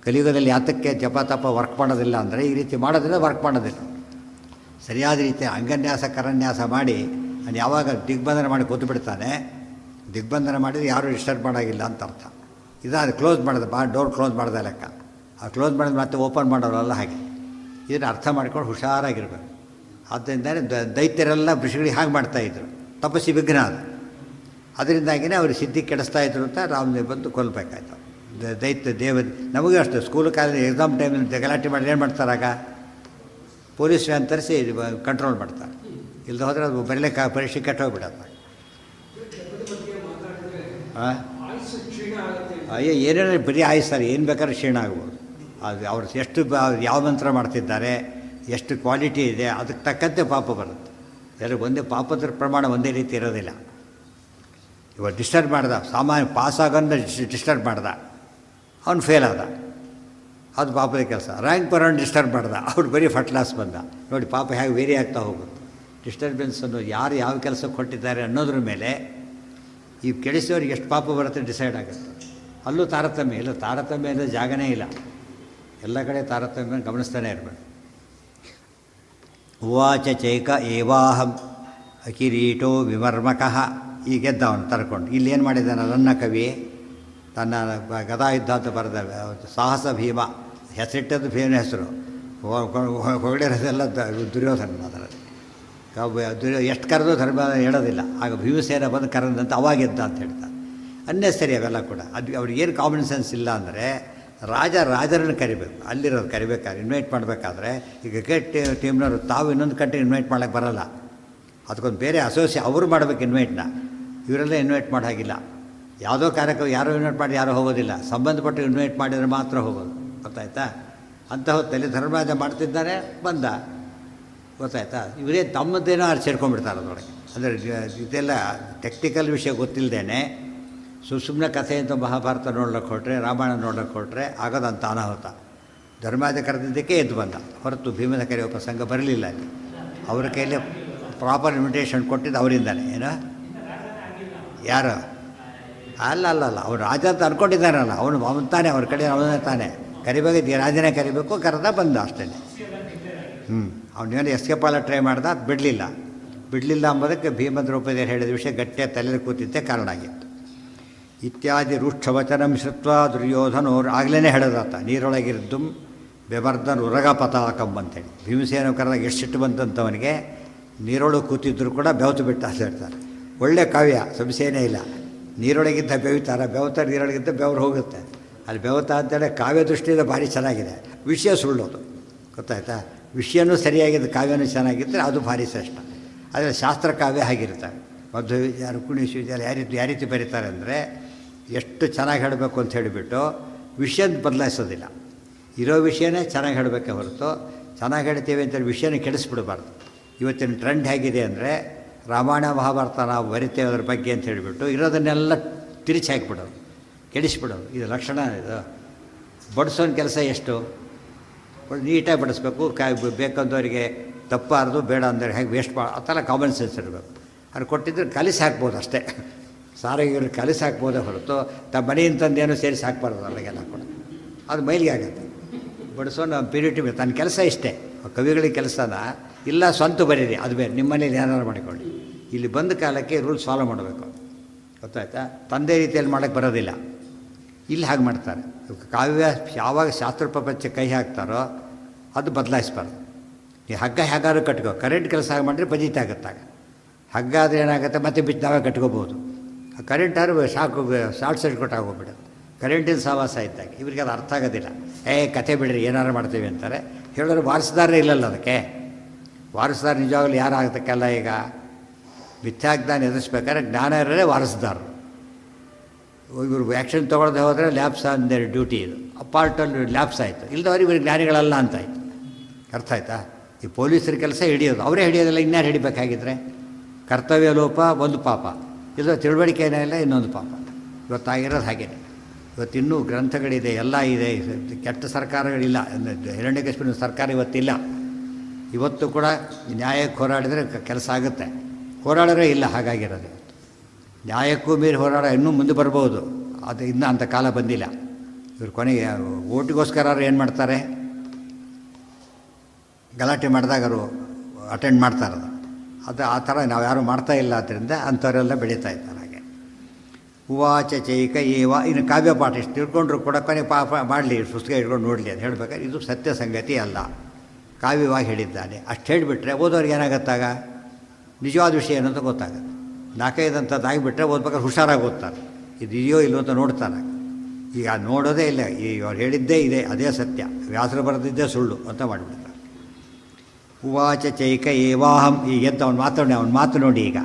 ಕಲಿಯುಗದಲ್ಲಿ. ಯಾತಕ್ಕೆ ಜಪ ತಪ ವರ್ಕ್ ಮಾಡೋದಿಲ್ಲ ಅಂದರೆ ಈ ರೀತಿ ಮಾಡೋದಿಲ್ಲ, ವರ್ಕ್ ಮಾಡೋದಿಲ್ಲ. ಸರಿಯಾದ ರೀತಿ ಅಂಗನ್ಯಾಸ ಕರನ್ಯಾಸ ಮಾಡಿ ಅದು ಯಾವಾಗ ದಿಗ್ಬಂಧನ ಮಾಡಿ ಕೂತ್ಬಿಡ್ತಾನೆ, ದಿಗ್ಬಂಧನ ಮಾಡಿದರೆ ಯಾರೂ ಡಿಸ್ಟರ್ಬ್ ಮಾಡೋಂಗಿಲ್ಲ ಅಂತ ಅರ್ಥ. ಅದು ಕ್ಲೋಸ್ ಮಾಡೋದು, ಡೋರ್ ಕ್ಲೋಸ್ ಮಾಡೋದ ಲೆಕ್ಕ. ಆ ಕ್ಲೋಸ್ ಮಾಡಿದ್ರೆ ಮತ್ತೆ ಓಪನ್ ಮಾಡೋರಲ್ಲ ಹಾಗೆ. ಇದನ್ನು ಅರ್ಥ ಮಾಡ್ಕೊಂಡು ಹುಷಾರಾಗಿರ್ಬೇಕು. ಆದ್ದರಿಂದಲೇ ದೈತ್ಯರೆಲ್ಲ ಋಷಿಗಳಿಗೆ ಹಾಗೆ ಮಾಡ್ತಾಯಿದ್ರು. ತಪಸ್ಸಿ ವಿಘ್ನ ಅದು. ಅದರಿಂದಾಗಿಯೇ ಅವರು ಸಿದ್ಧಿ ಕೆಡಿಸ್ತಾಯಿದ್ರು ಅಂತ ರಾಮದೇವ್ ಬಂದು ಕೊಲ್ಲಬೇಕಾಯ್ತು. ದೈತ್ಯ ನಮಗೂ ಅಷ್ಟೇ. ಸ್ಕೂಲ್ ಕಾಲೇಜ್ ಎಕ್ಸಾಮ್ ಟೈಮಲ್ಲಿ ಗಲಾಟೆ ಮಾಡಿ ಏನು ಮಾಡ್ತಾರಾಗ? ಪೊಲೀಸ್ ವ್ಯಾನ್ ತರಿಸಿ ಕಂಟ್ರೋಲ್ ಮಾಡ್ತಾರೆ. ಇಲ್ಲದೆ ಹೋದರೆ ಅದು ಬರಲಿಕ್ಕೆ ಪರೀಕ್ಷೆ ಕೆಟ್ಟೋಗ್ಬಿಡತ್ತೆ. ಅಯ್ಯೋ, ಏನೇನು ಬರೀ ಆಯಿಸ್ತಾರೆ, ಏನು ಬೇಕಾದ್ರೂ ಕ್ಷೀಣ ಆಗ್ಬೋದು. ಅದು ಅವ್ರು ಎಷ್ಟು ಯಾವ ಮಂತ್ರ ಮಾಡ್ತಿದ್ದಾರೆ, ಎಷ್ಟು ಕ್ವಾಲಿಟಿ ಇದೆ, ಅದಕ್ಕೆ ತಕ್ಕಂತೆ ಪಾಪ ಬರುತ್ತೆ. ಎಲ್ಲರಿಗೂ ಒಂದೇ ಪಾಪದ ಪ್ರಮಾಣ ಒಂದೇ ರೀತಿ ಇರೋದಿಲ್ಲ. ಇವಾಗ ಡಿಸ್ಟರ್ಬ್ ಮಾಡ್ದ, ಸಾಮಾನ್ಯ ಪಾಸಾಗೋನ್ನ ಡಿಸ್ಟರ್ಬ್ ಮಾಡ್ದ, ಅವ್ನು ಫೇಲ್ ಆದ, ಅದು ಪಾಪದ ಕೆಲಸ. ರ್ಯಾಂಕ್ ಬರೋನು ಡಿಸ್ಟರ್ಬ್ ಮಾಡ್ದ, ಅವ್ರು ಬರೀ ಫಸ್ಟ್ ಕ್ಲಾಸ್ ಬಂದ. ನೋಡಿ ಪಾಪ ಹೇಗೆ ವೇರಿ ಆಗ್ತಾ ಹೋಗುತ್ತೆ. ಡಿಸ್ಟರ್ಬೆನ್ಸನ್ನು ಯಾರು ಯಾವ ಕೆಲಸಕ್ಕೆ ಕೊಟ್ಟಿದ್ದಾರೆ ಅನ್ನೋದ್ರ ಮೇಲೆ ಈ ಕೆಡಿಸೋರಿಗೆ ಎಷ್ಟು ಪಾಪ ಬರುತ್ತೆ ಡಿಸೈಡ್ ಆಗುತ್ತೆ. ಅಲ್ಲೂ ತಾರತಮ್ಯ ಇಲ್ಲ. ತಾರತಮ್ಯ ಇಲ್ಲ, ಜಾಗನೇ ಇಲ್ಲ. ಎಲ್ಲ ಕಡೆ ತಾರತಮ್ಯ ಗಮನಿಸ್ತಾನೆ ಇರಬೇಕು. ಉವಾಚ ಚೈಕ ಏವಾಹಂ ಅಕಿರೀಟೋ ವಿಮರ್ಮಕಃ. ಈಗ ಗೆದ್ದ ಅವನು ತರ್ಕೊಂಡು. ಇಲ್ಲೇನು ಮಾಡಿದ್ದಾನೆ ನನ್ನ ಕವಿ? ತನ್ನ ಗದಾ ಯುದ್ಧ ಅಂತ ಬರೆದ ಸಾಹಸ ಭೀಮ, ಹೆಸರಿಟ್ಟದ್ದು ಭೀಮನ ಹೆಸರು. ಹೊಗಳಿರೋದೆಲ್ಲ ದುರ್ಯೋಧನ ಅದರಲ್ಲಿ. ಎಷ್ಟು ಕರೆದು ಧರ್ಮ ಹೇಳೋದಿಲ್ಲ. ಆಗ ಭೀಮಸೇನ ಬಂದು ಕರೆದಂತ ಅವಾಗಿದ್ದ ಅಂತ ಹೇಳ್ತಾರೆ. ಅನ್ನೆಸರಿ ಅವೆಲ್ಲ ಕೂಡ. ಅದು ಅವ್ರಿಗೇನು ಕಾಮನ್ ಸೆನ್ಸ್ ಇಲ್ಲ ಅಂದರೆ ರಾಜರನ್ನು ಕರಿಬೇಕು. ಅಲ್ಲಿರೋದು ಕರಿಬೇಕಾದ್ರೆ ಇನ್ವೈಟ್ ಮಾಡಬೇಕಾದ್ರೆ ಈಗ ಕ್ರಿಕೆಟ್ ಟೀಮ್ನವರು ತಾವು ಇನ್ನೊಂದು ಕಂಟ್ರಿ ಇನ್ವೈಟ್ ಮಾಡೋಕ್ಕೆ ಬರೋಲ್ಲ. ಅದಕ್ಕೊಂದು ಬೇರೆ ಅವರು ಮಾಡಬೇಕು ಇನ್ವೈಟ್ನ. ಇವರೆಲ್ಲ ಇನ್ವೈಟ್ ಮಾಡೋ ಹಾಗಿಲ್ಲ. ಯಾವುದೋ ಕಾರ್ಯಕ್ರಮ ಯಾರೋ ಇನ್ವೈಟ್ ಮಾಡಿ ಯಾರೋ ಹೋಗೋದಿಲ್ಲ. ಸಂಬಂಧಪಟ್ಟು ಇನ್ವೈಟ್ ಮಾಡಿದರೆ ಮಾತ್ರ ಹೋಗೋದು. ಗೊತ್ತಾಯ್ತಾ? ಅಂಥ ಹೊತ್ತಲ್ಲಿ ಧರ್ಮರಾಜ ಮಾಡ್ತಿದ್ದಾನೆ, ಬಂದ. ಗೊತ್ತಾಯ್ತಾ? ಇವರೇ ತಮ್ಮದೇನೋ ಅಲ್ಲಿ ಸೇರ್ಕೊಂಡ್ಬಿಡ್ತಾರೆ ಅದರೊಳಗೆ. ಅಂದರೆ ಇದೆಲ್ಲ ಟೆಕ್ನಿಕಲ್ ವಿಷಯ ಗೊತ್ತಿಲ್ಲದೇನೆ ಸುಮ್ಮನೆ ಕಥೆ ಅಂತ ಮಹಾಭಾರತ ನೋಡ್ಲಿಕ್ಕೆ ಹೊರಟ್ರೆ, ರಾಮಾಯಣ ನೋಡ್ಲಿಕ್ಕೆ ಹೊರಟ್ರೆ ಆಗೋದಂತ ಅನಾಹುತ. ಧರ್ಮರಾಜ ಕರೆದಿದ್ದಕ್ಕೆ ಎದ್ದು ಬಂದ, ಹೊರತು ಭೀಮನ ಕರೆಯೋ ಪ್ರಸಂಗ ಬರಲಿಲ್ಲ ಅಲ್ಲಿ. ಅವರ ಕೈಯಲ್ಲಿ ಪ್ರಾಪರ್ ಇನ್ವಿಟೇಷನ್ ಕೊಟ್ಟಿದ್ದು ಅವರಿಂದಾನೆ. ಏನೋ ಯಾರು ಅಲ್ಲ ಅವ್ರು ರಾಜ ಅಂತ ಅಂದ್ಕೊಂಡಿದ್ದಾನಲ್ಲ, ಅವನು ತಾನೇ, ಅವ್ರ ಕಡೆ ಅವನೇ ತಾನೇ ಕರಿಬೇಕು. ರಾಜನೇ ಕರಿಬೇಕು, ಕರೆದ ಬಂದ ಅಷ್ಟೇ. ಅವನೇನು ಎಸ್ಕೇಪ್ ಆಲ ಟ್ರೈ ಮಾಡ್ದ, ಅದು ಬಿಡಲಿಲ್ಲ ಅಂಬೋದಕ್ಕೆ ಭೀಮ ದ್ರೌಪದಿಯರು ಹೇಳಿದ ವಿಷಯ ಗಟ್ಟಿಯಾಗಿ ತಲೆಯಲ್ಲಿ ಕೂತಿದ್ದೇ ಕಾರಣ ಆಗಿತ್ತು. ಇತ್ಯಾದಿ ರೂಕ್ಷವಚನಂ ಶ್ರುತ್ವ ದುರ್ಯೋಧನೋರು ಆಗಲೇ ಹೇಳೋದಾತ ನೀರೊಳಗಿರಿದ್ದು ಬೆಬರ್ಧನ್ ಉರಗ ಪತಾಕಂ ಅಂತೇಳಿ. ಭೀಮಸೇನ ಕರೆದಾಗ ಎಷ್ಟು ಸಿಟ್ಟು ಬಂತಂತವನಿಗೆ, ನೀರೊಳಗೆ ಕೂತಿದ್ರು ಕೂಡ ಬೆವತು ಬಿಟ್ಟ ಅಂತ ಹೇಳ್ತಾರೆ. ಒಳ್ಳೆ ಕಾವ್ಯ, ಸಂಶಯನೇ ಇಲ್ಲ. ನೀರೊಳಗಿದ್ದ ಬೆವಿತಾರೆ, ಬೆವತ ನೀರೊಳಗಿದ್ದ ಬೆವರು ಹೋಗುತ್ತೆ. ಅಲ್ಲಿ ಬೆವತ ಅಂತೇಳಿ ಕಾವ್ಯ ದೃಷ್ಟಿಯಿಂದ ಭಾರಿ ಚೆನ್ನಾಗಿದೆ. ವಿಷಯ ಸುಳ್ಳೋದು. ಗೊತ್ತಾಯ್ತಾ? ವಿಷಯನೂ ಸರಿಯಾಗಿದ್ದು, ಕಾವ್ಯನೂ ಚೆನ್ನಾಗಿದ್ದರೆ ಅದು ಭಾರಿ ಶ್ರೇಷ್ಠ. ಆದರೆ ಶಾಸ್ತ್ರ ಕಾವ್ಯ ಆಗಿರ್ತಾರೆ. ಮಧ್ವ ರುಕ್ಮಿಣಿ ವಿಶ್ವವಿದ್ಯಾಲಯ ಯಾವ ರೀತಿ ಬರೀತಾರೆ ಅಂದರೆ, ಎಷ್ಟು ಚೆನ್ನಾಗಿ ಹೇಳಬೇಕು ಅಂತ ಹೇಳಿಬಿಟ್ಟು ವಿಷಯದ ಬದಲಾಯಿಸೋದಿಲ್ಲ. ಇರೋ ವಿಷಯನೇ ಚೆನ್ನಾಗಿ ಹೇಳಬೇಕೆ ಹೊರತು ಚೆನ್ನಾಗಿ ಹೇಳ್ತೀವಿ ಅಂತೇಳಿ ವಿಷಯನ ಕೆಡಿಸ್ಬಿಡಬಾರ್ದು. ಇವತ್ತಿನ ಟ್ರೆಂಡ್ ಹೇಗಿದೆ ಅಂದರೆ, ರಾಮಾಯಣ ಮಹಾಭಾರತ ನಾವು ಬರಿತೇವೆ ಅದ್ರ ಬಗ್ಗೆ ಅಂತ ಹೇಳಿಬಿಟ್ಟು ಇರೋದನ್ನೆಲ್ಲ ತಿರುಚಿ ಹಾಕಿಬಿಡೋದು, ಕೆಡಿಸ್ಬಿಡೋದು. ಇದು ಲಕ್ಷಣ. ಇದು ಬಡಿಸೋನ ಕೆಲಸ ಎಷ್ಟು? ನೀಟಾಗಿ ಬಡಿಸ್ಬೇಕು. ಬೇಕಂದವರಿಗೆ ತಪ್ಪಾರ್ದು, ಬೇಡ ಅಂದರೆ ಹೇಗೆ ವೇಸ್ಟ್ ಆ ಥರ ಕಾಮನ್ ಸೆನ್ಸ್ ಇರಬೇಕು. ಅದು ಕೊಟ್ಟಿದ್ರೆ ಕಲಿಸಿ ಹಾಕ್ಬೋದು ಅಷ್ಟೇ. ಸಾರಿಗೆ ಕಲಿಸಿ ಹಾಕ್ಬೋದೇ ಹೊರತು ತಮ್ಮ ಮನೆಯಿಂತಂದೇನೋ ಸೇರಿಸಿ ಹಾಕ್ಬಾರ್ದು ಅಲ್ಲಿಗೆಲ್ಲ ಕೂಡ. ಅದು ಮೈಲಿಗೆ ಆಗುತ್ತೆ. ಬಡಿಸೋನು ಪ್ಯೂರಿಟಿ ತನ್ನ ಕೆಲಸ ಇಷ್ಟೇ. ಕವಿಗಳಿಗೆ ಕೆಲಸನ ಇಲ್ಲ ಸ್ವಂತ ಬರೀರಿ, ಅದು ಬೇರೆ. ನಿಮ್ಮ ಮನೇಲಿ ಏನಾರು ಮಾಡಿಕೊಳ್ಳಿ. ಇಲ್ಲಿ ಬಂದ ಕಾಲಕ್ಕೆ ರೂಲ್ಸ್ ಫಾಲೋ ಮಾಡಬೇಕು. ಗೊತ್ತಾಯ್ತಾ? ತಂದೆ ರೀತಿಯಲ್ಲಿ ಮಾಡೋಕ್ಕೆ ಬರೋದಿಲ್ಲ. ಇಲ್ಲಿ ಹಾಗೆ ಮಾಡ್ತಾರೆ. ಕಾವ್ಯ ಯಾವಾಗ ಶಾಸ್ತ್ರ ಪ್ರಪಂಚ ಕೈ ಹಾಕ್ತಾರೋ ಅದು ಬದಲಾಯಿಸ್ಬಾರ್ದು. ಈ ಹಗ್ಗ ಹೇಗಾದ್ರೂ ಕಟ್ಕೋ. ಕರೆಂಟ್ ಕೆಲಸ ಹಾಗೆ ಮಾಡಿದ್ರೆ ಬಜೀತ್ ಆಗುತ್ತಾಗ. ಹಗ್ಗ ಆದರೆ ಏನಾಗುತ್ತೆ, ಮತ್ತೆ ಬಿಟ್ಟು ನಾವೇ ಕಟ್ಕೋಬೋದು. ಕರೆಂಟಾರು ಶಾರ್ಟ್ ಸರ್ಕ್ಯೂಟ್ ಆಗೋಗ್ಬಿಡುತ್ತೆ. ಕರೆಂಟಿನ ಸಹವಾಸ ಇದ್ದಾಗ ಇವ್ರಿಗೆ ಅದು ಅರ್ಥ ಆಗೋದಿಲ್ಲ. ಕತೆ ಬಿಡ್ರಿ ಏನಾರು ಮಾಡ್ತೀವಿ ಅಂತಾರೆ. ಹೇಳಿದ್ರೆ ವಾರಸ್ದಾರೇ ಇಲ್ಲಲ್ಲ ಅದಕ್ಕೆ. ವಾರಸ್ದಾರ ನಿಜವಾಗ್ಲೂ ಯಾರು ಆಗತಕ್ಕಲ್ಲ. ಈಗ ಮಿಥ್ಯಾಜ್ಞಾನ ಎದುರಿಸ್ಬೇಕಾದ್ರೆ ಜ್ಞಾನ ಇರೋದೇ ವಾರಸ್ದಾರರು. ಇವರು ಆ್ಯಕ್ಷನ್ ತೊಗೊಳ್ದೆ ಹೋದರೆ ಲ್ಯಾಬ್ಸ್ ಆನ್ ದೇರ್ ಡ್ಯೂಟಿ. ಇದು ಪಾರ್ಟಲ್ಲಿ ಲ್ಯಾಬ್ಸ್ ಆಯಿತು. ಇಲ್ಲದವ್ರು ಇವ್ರಿಗೆ ಜ್ಞಾನಿಗಳಲ್ಲ ಅಂತಾಯಿತು. ಅರ್ಥ ಆಯ್ತಾ? ಈ ಪೊಲೀಸರ ಕೆಲಸ ಹಿಡಿಯೋದು, ಅವರೇ ಹಿಡಿಯೋದಿಲ್ಲ, ಇನ್ಯಾರು ಹಿಡಿಬೇಕಾಗಿದ್ರೆ? ಕರ್ತವ್ಯ ಲೋಪ ಒಂದು ಪಾಪ, ಇಲ್ಲ ತಿಳುವಳಿಕೆ ಏನಿಲ್ಲ ಇನ್ನೊಂದು ಪಾಪ. ಇವತ್ತಾಗಿರೋದು ಹಾಗೇ. ಇವತ್ತಿನ್ನೂ ಗ್ರಂಥಗಳಿದೆ, ಎಲ್ಲ ಇದೆ. ಕೆಟ್ಟ ಸರ್ಕಾರಗಳಿಲ್ಲ. ಹಿರಣ್ಯಕಶಿಪುವಿನ ಸರ್ಕಾರ ಇವತ್ತಿಲ್ಲ. ಇವತ್ತು ಕೂಡ ನ್ಯಾಯಕ್ಕೆ ಹೋರಾಡಿದರೆ ಕೆಲಸ ಆಗುತ್ತೆ. ಹೋರಾಡೋರೇ ಇಲ್ಲ. ಹಾಗಾಗಿರೋದು ಇವತ್ತು. ನ್ಯಾಯಕ್ಕೂ ಮೀರಿ ಹೋರಾಡ ಇನ್ನೂ ಮುಂದೆ ಬರ್ಬೋದು. ಅದು ಇನ್ನೂ ಅಂಥ ಕಾಲ ಬಂದಿಲ್ಲ. ಇವ್ರು ಕೊನೆಗೆ ಓಟಿಗೋಸ್ಕರ ಏನು ಮಾಡ್ತಾರೆ, ಗಲಾಟೆ ಮಾಡಿದಾಗ ಅವರು ಅಟೆಂಡ್ ಮಾಡ್ತಾರದು. ಅದು ಆ ಥರ ನಾವು ಯಾರೂ ಮಾಡ್ತಾಯಿಲ್ಲ. ಆದ್ದರಿಂದ ಅಂಥವರೆಲ್ಲ ಬೆಳೀತಾ ಇದ್ದಾರೆ. ಹಾಗೆ ಉವಾಚ ಚೈಕ ಏವ. ಇನ್ನು ಕಾವ್ಯ ಪಾಠ ಇಷ್ಟು ತಿಳ್ಕೊಂಡ್ರು ಕೂಡ ಕೊನೆ ಪಾಪ ಮಾಡಲಿ, ಪುಸ್ತಕ ಇಟ್ಕೊಂಡು ನೋಡಲಿ ಅಂತ ಹೇಳ್ಬೇಕಾದ್ರೆ ಇದು ಸತ್ಯ ಸಂಗತಿ ಅಲ್ಲ, ಕಾವ್ಯವಾಗಿ ಹೇಳಿದ್ದಾನೆ. ಅಷ್ಟು ಹೇಳಿಬಿಟ್ರೆ ಓದೋರಿಗೆ ಏನಾಗತ್ತಾಗ ನಿಜವಾದ ವಿಷಯ ಏನಂತ ಗೊತ್ತಾಗುತ್ತೆ. ನಾಲ್ಕೈದಂಥದ್ದು ಆಗಿಬಿಟ್ರೆ ಓದ್ಬೇಕಾದ್ರೆ ಹುಷಾರಾಗಿ ಓದ್ತಾರೆ. ಇದು ಇದೆಯೋ ಇಲ್ಲೋ ಅಂತ ನೋಡ್ತಾನೆ. ಈಗ ನೋಡೋದೇ ಇಲ್ಲ. ಈಗ ಅವ್ರು ಹೇಳಿದ್ದೇ ಇದೆ, ಅದೇ ಸತ್ಯ, ವ್ಯಾಸರು ಬರೆದಿದ್ದೇ ಸುಳ್ಳು ಅಂತ ಮಾಡಿಬಿಡ್ತಾರೆ. ಉವಾಚ ಚೈಕ ಏವಾಹಂ. ಈಗ ಎದ್ದು ಅವ್ನು ಮಾತಾಡಿ, ಅವ್ನು ಮಾತು ನೋಡಿ. ಈಗ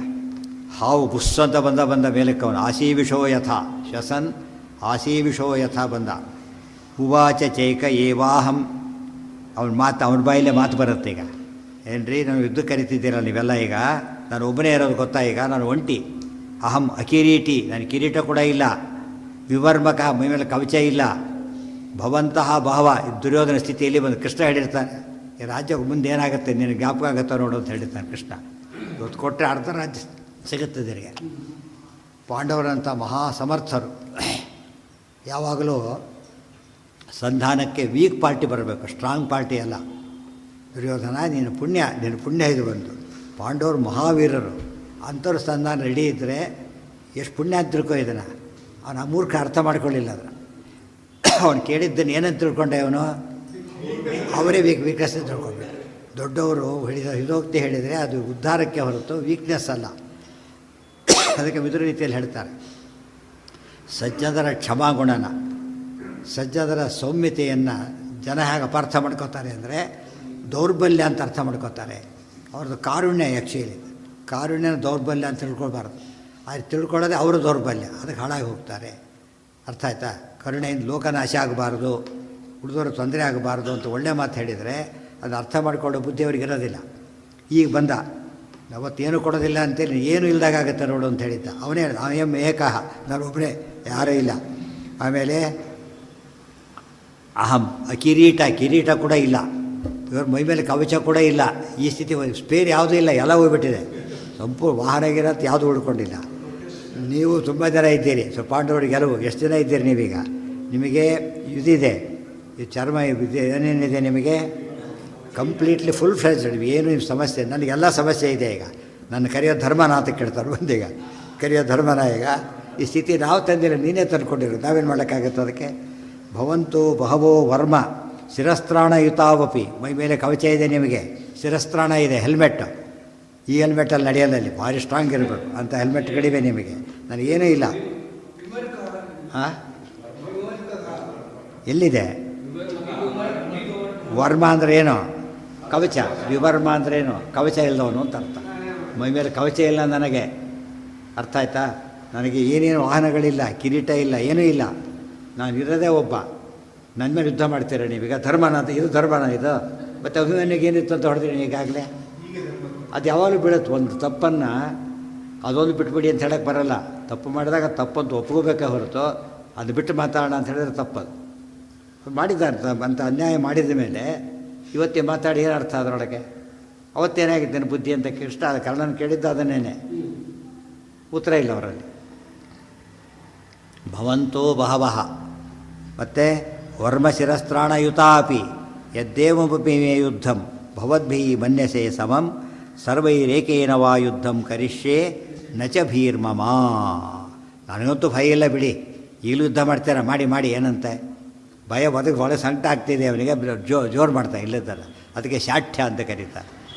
ಹಾವು ಬುಸ್ ಅಂತ ಬಂದ ಮೇಲಕ್ಕೆ ಅವನು ಆಶೀವಿಷೋ ಯಥ ಶ್ವಸನ್ ಆಶೀವಿಷೋ ಯಥ ಬಂದ. ಉವಾಚ ಚೈಕ ಏವಾಹಂ. ಅವನ ಬಾಯಲ್ಲೇ ಮಾತು ಬರುತ್ತೆ. ಈಗ ಏನ್ರಿ ನಾನು ಯುದ್ಧಕ್ಕೆ ಕರಿತಿದ್ದೀರ ನೀವೆಲ್ಲ. ಈಗ ನಾನು ಒಬ್ಬನೇ ಇರೋದು ಗೊತ್ತಾ? ಈಗ ನಾನು ಒಂಟಿ. ಅಹಂ ಅಕಿರೀಟಿ. ನನಗೆ ಕಿರೀಟ ಕೂಡ ಇಲ್ಲ. ವಿವರ್ಮಕ, ಮೈ ಮೇಲೆ ಕವಚ ಇಲ್ಲ. ಭವಂತಹ ಭಾವ. ದುರ್ಯೋಧನ ಸ್ಥಿತಿಯಲ್ಲಿ ಬಂದು ಕೃಷ್ಣ ಹೇಳಿರ್ತಾನೆ, ಈ ರಾಜ್ಯ ಮುಂದೆ ಏನಾಗುತ್ತೆ ನಿನಗೆ ಜ್ಞಾಪಕ ಆಗುತ್ತೋ ನೋಡು ಅಂತ ಹೇಳಿರ್ತಾನೆ ಕೃಷ್ಣ. ಇವತ್ತು ಕೊಟ್ಟರೆ ಅರ್ಧ ರಾಜ್ಯ ಸಿಗುತ್ತೆ ನಿನಗೆ. ಪಾಂಡವರಂಥ ಮಹಾ ಸಮರ್ಥರು. ಯಾವಾಗಲೂ ಸಂಧಾನಕ್ಕೆ ವೀಕ್ ಪಾರ್ಟಿ ಬರಬೇಕು, ಸ್ಟ್ರಾಂಗ್ ಪಾರ್ಟಿ ಅಲ್ಲ. ದುರ್ಯೋಧನ ನಿನ್ನ ಪುಣ್ಯ ಇದು ಬಂದು. ಪಾಂಡವರು ಮಹಾವೀರರು, ಅಂಥವ್ರು ಸಂಧಾನ ರೆಡಿ ಇದ್ದರೆ ಎಷ್ಟು ಪುಣ್ಯ ಅಂತ ತಿಳ್ಕೊ. ಇದನ್ನು ಅವನು ಆ ಮೂರ್ಖ ಅರ್ಥ ಮಾಡ್ಕೊಳ್ಳಿಲ್ಲ. ಅದನ್ನು ಅವನು ಕೇಳಿದ್ದನ್ನು ಏನಂತ ತಿಳ್ಕೊಂಡೆ ಅವನು? ಅವರೇ ವೀಕ್ನೆಸ್ ತಿಳ್ಕೊಬೇಕು. ದೊಡ್ಡವರು ಹಿದೋಕ್ತಿ ಹೇಳಿದರೆ ಅದು ಉದ್ಧಾರಕ್ಕೆ ಹೊರತು ವೀಕ್ನೆಸ್ ಅಲ್ಲ. ಅದಕ್ಕೆ ವಿದುರ ರೀತಿಯಲ್ಲಿ ಹೇಳ್ತಾರೆ, ಸಜ್ಜನರ ಕ್ಷಮಾಗುಣನ, ಸಜ್ಜನರ ಸೌಮ್ಯತೆಯನ್ನು ಜನ ಹೇಗೆ ಅಪಾರ್ಥ ಮಾಡ್ಕೋತಾರೆ ಅಂದರೆ ದೌರ್ಬಲ್ಯ ಅಂತ ಅರ್ಥ ಮಾಡ್ಕೋತಾರೆ. ಅವ್ರದ್ದು ಕಾರುಣ್ಯ. ಆ್ಯಕ್ಚುಲಿ ಕಾರುಣ್ಯನ ದೌರ್ಬಲ್ಯ ಅಂತ ತಿಳ್ಕೊಳ್ಬಾರ್ದು. ಅದು ತಿಳ್ಕೊಳ್ಳೋದೇ ಅವರು ದೌರ್ಬಲ್ಯ. ಅದಕ್ಕೆ ಹಾಳಾಗಿ ಹೋಗ್ತಾರೆ. ಅರ್ಥ ಆಯ್ತಾ? ಕರುಣೆಯಿಂದ ಲೋಕನಾಶ ಆಗಬಾರ್ದು, ಉಳಿದವರು ತೊಂದರೆ ಆಗಬಾರ್ದು ಅಂತ ಒಳ್ಳೆ ಮಾತು ಹೇಳಿದರೆ ಅದು ಅರ್ಥ ಮಾಡಿಕೊಳ್ಳೋ ಬುದ್ಧಿ ಅವ್ರಿಗೆ ಇರೋದಿಲ್ಲ. ಈಗ ಬಂದ ಅವತ್ತೇನು ಕೊಡೋದಿಲ್ಲ ಅಂತೇಳಿ ಏನು ಇಲ್ದಾಗುತ್ತೆ ನೋಡು ಅಂತ ಹೇಳಿದ್ದ. ಅವನೇ ಹೇಳಿದ, ಎಂ ಏಕಃ, ನಾನು ಒಬ್ಬನೇ, ಯಾರೂ ಇಲ್ಲ. ಆಮೇಲೆ ಅಹಂ ಕಿರೀಟ ಕೂಡ ಇಲ್ಲ. ಇವ್ರ ಮೈ ಮೇಲೆ ಕವಚ ಕೂಡ ಇಲ್ಲ. ಈ ಸ್ಥಿತಿ ಸ್ಪೇರ್ ಯಾವುದೂ ಇಲ್ಲ, ಎಲ್ಲ ಹೋಗ್ಬಿಟ್ಟಿದೆ. ಸಂಪೂರ್ಣ ವಾಹನ ಗಿರತ್ ಯಾವುದೂ ಉಳ್ಕೊಂಡಿಲ್ಲ. ನೀವು ತುಂಬ ಜನ ಇದ್ದೀರಿ. ಸ್ವಲ್ಪ ಪಾಂಡವರಿಗೆ ಗೆಲುವು. ಎಷ್ಟು ಜನ ಇದ್ದೀರಿ ನೀವೀಗ? ನಿಮಗೆ ಇದಿದೆ, ಈ ಚರ್ಮ ಏನೇನಿದೆ ನಿಮಗೆ? Completely full fledged. ಏನು ಸಮಸ್ಯೆ? ನನಗೆಲ್ಲ ಸಮಸ್ಯೆ ಇದೆ. ಈಗ ನನ್ನ ಕರೆಯೋ ಧರ್ಮನ ಅಂತ ಕೇಳ್ತಾರೆ ಬಂದೀಗ. ಕರೆಯೋ ಧರ್ಮನ ಈಗ ಈ ಸ್ಥಿತಿ ನಾವು ತಂದಿಲ್ಲ, ನೀನೇ ತಂದುಕೊಂಡಿರೋ. ನಾವೇನು ಮಾಡೋಕ್ಕಾಗುತ್ತೆ ಅದಕ್ಕೆ? ಭವಂತು ಬಹವೋ ವರ್ಮ ಶಿರಸ್ತ್ರಾಣಯುತಾವಪಿ. ಮೈ ಮೇಲೆ ಕವಚ ಇದೆ ನಿಮಗೆ, ಶಿರಸ್ತ್ರಾಣ ಇದೆ, ಹೆಲ್ಮೆಟ್. ಈ ಹೆಲ್ಮೆಟಲ್ಲಿ ನಡೆಯಲ್ಲಲ್ಲಿ ಭಾರಿ ಸ್ಟ್ರಾಂಗ್ ಇರಬೇಕು ಅಂತ ಹೆಲ್ಮೆಟ್ಗಳಿವೆ ನಿಮಗೆ. ನನಗೇನೂ ಇಲ್ಲ. ಹಾಂ, ಎಲ್ಲಿದೆ? ವರ್ಮ ಅಂದರೆ ಏನು? ಕವಚ. ವಿವರ್ಮ ಅಂದರೆ ಏನು? ಕವಚ ಇಲ್ಲದವನು ಅಂತ ಅರ್ಥ. ಮೈ ಮೇಲೆ ಕವಚ ಇಲ್ಲ ನನಗೆ. ಅರ್ಥ ಆಯ್ತಾ? ನನಗೆ ಏನೇನು ವಾಹನಗಳಿಲ್ಲ, ಕಿರೀಟ ಇಲ್ಲ, ಏನೂ ಇಲ್ಲ. ನಾನು ಇರೋದೇ ಒಬ್ಬ. ನನ್ನ ಮೇಲೆ ಯುದ್ಧ ಮಾಡ್ತೀರ ನೀವೀಗ? ಧರ್ಮನ ಅಂತ ಇದು ಧರ್ಮನ ಇದು? ಮತ್ತು ಅಭಿಮನ್ಯುಗೆ ಏನಿತ್ತು ಅಂತ ಹೊಡೆದಿರಿ ಈಗಾಗಲೇ. ಅದು ಯಾವಾಗಲೂ ಬೀಳುತ್ತೆ. ಒಂದು ತಪ್ಪನ್ನು ಅದೊಂದು ಬಿಟ್ಬಿಡಿ ಅಂತ ಹೇಳೋಕ್ಕೆ ಬರೋಲ್ಲ. ತಪ್ಪು ಮಾಡಿದಾಗ ತಪ್ಪಂತ ಒಪ್ಕೋಬೇಕೇ ಹೊರತು ಅದು ಬಿಟ್ಟು ಮಾತಾಡೋಣ ಅಂತ ಹೇಳಿದ್ರೆ ತಪ್ಪದು. ಮಾಡಿದ್ದಾರೆ ಅಂತ ಅನ್ಯಾಯ ಮಾಡಿದ ಮೇಲೆ ಇವತ್ತೇ ಮಾತಾಡಿ ಏನು ಅರ್ಥ ಅದರೊಳಗೆ? ಅವತ್ತೇನಾಗಿದ್ದೇನೆ ಬುದ್ಧಿ ಅಂತ ಕೃಷ್ಣ ಕರ್ಣನ ಕೇಳಿದ್ದು ಅದನ್ನೇನೆ. ಉತ್ತರ ಇಲ್ಲ ಅವರಲ್ಲಿ. ಭವಂತೋ ಬಹವಃ. ಮತ್ತು ವರ್ಮಶಿರಸ್ತ್ರಾಣಯುತಾಪಿ ಯದ್ದೇವಮಪಿ ಮೇ ಯುದ್ಧಂ ಭವದ್ಭಿ ಮನ್ಯಸೆ ಸಮಂ ಸರ್ವೈರೇಕೇನ ವಾ ಯುದ್ಧಂ ಕರಿಷ್ಯೆ ನಚ ಭೀರ್ಮಮ. ನನಗಂತೂ ಭಯ ಇಲ್ಲ ಬಿಡಿ. ಈಗಲೂ ಯುದ್ಧ ಮಾಡ್ತೀರ, ಮಾಡಿ ಏನಂತೆ? ಭಯ ಒಳಗೆ ಸಂಕಟ ಆಗ್ತಿದೆ ಅವನಿಗೆ. ಜೋರು ಮಾಡ್ತಾ ಇಲ್ಲದಲ್ಲ. ಅದಕ್ಕೆ ಶಾಠ್ಯ ಅಂತ ಕರೀತಾರೆ.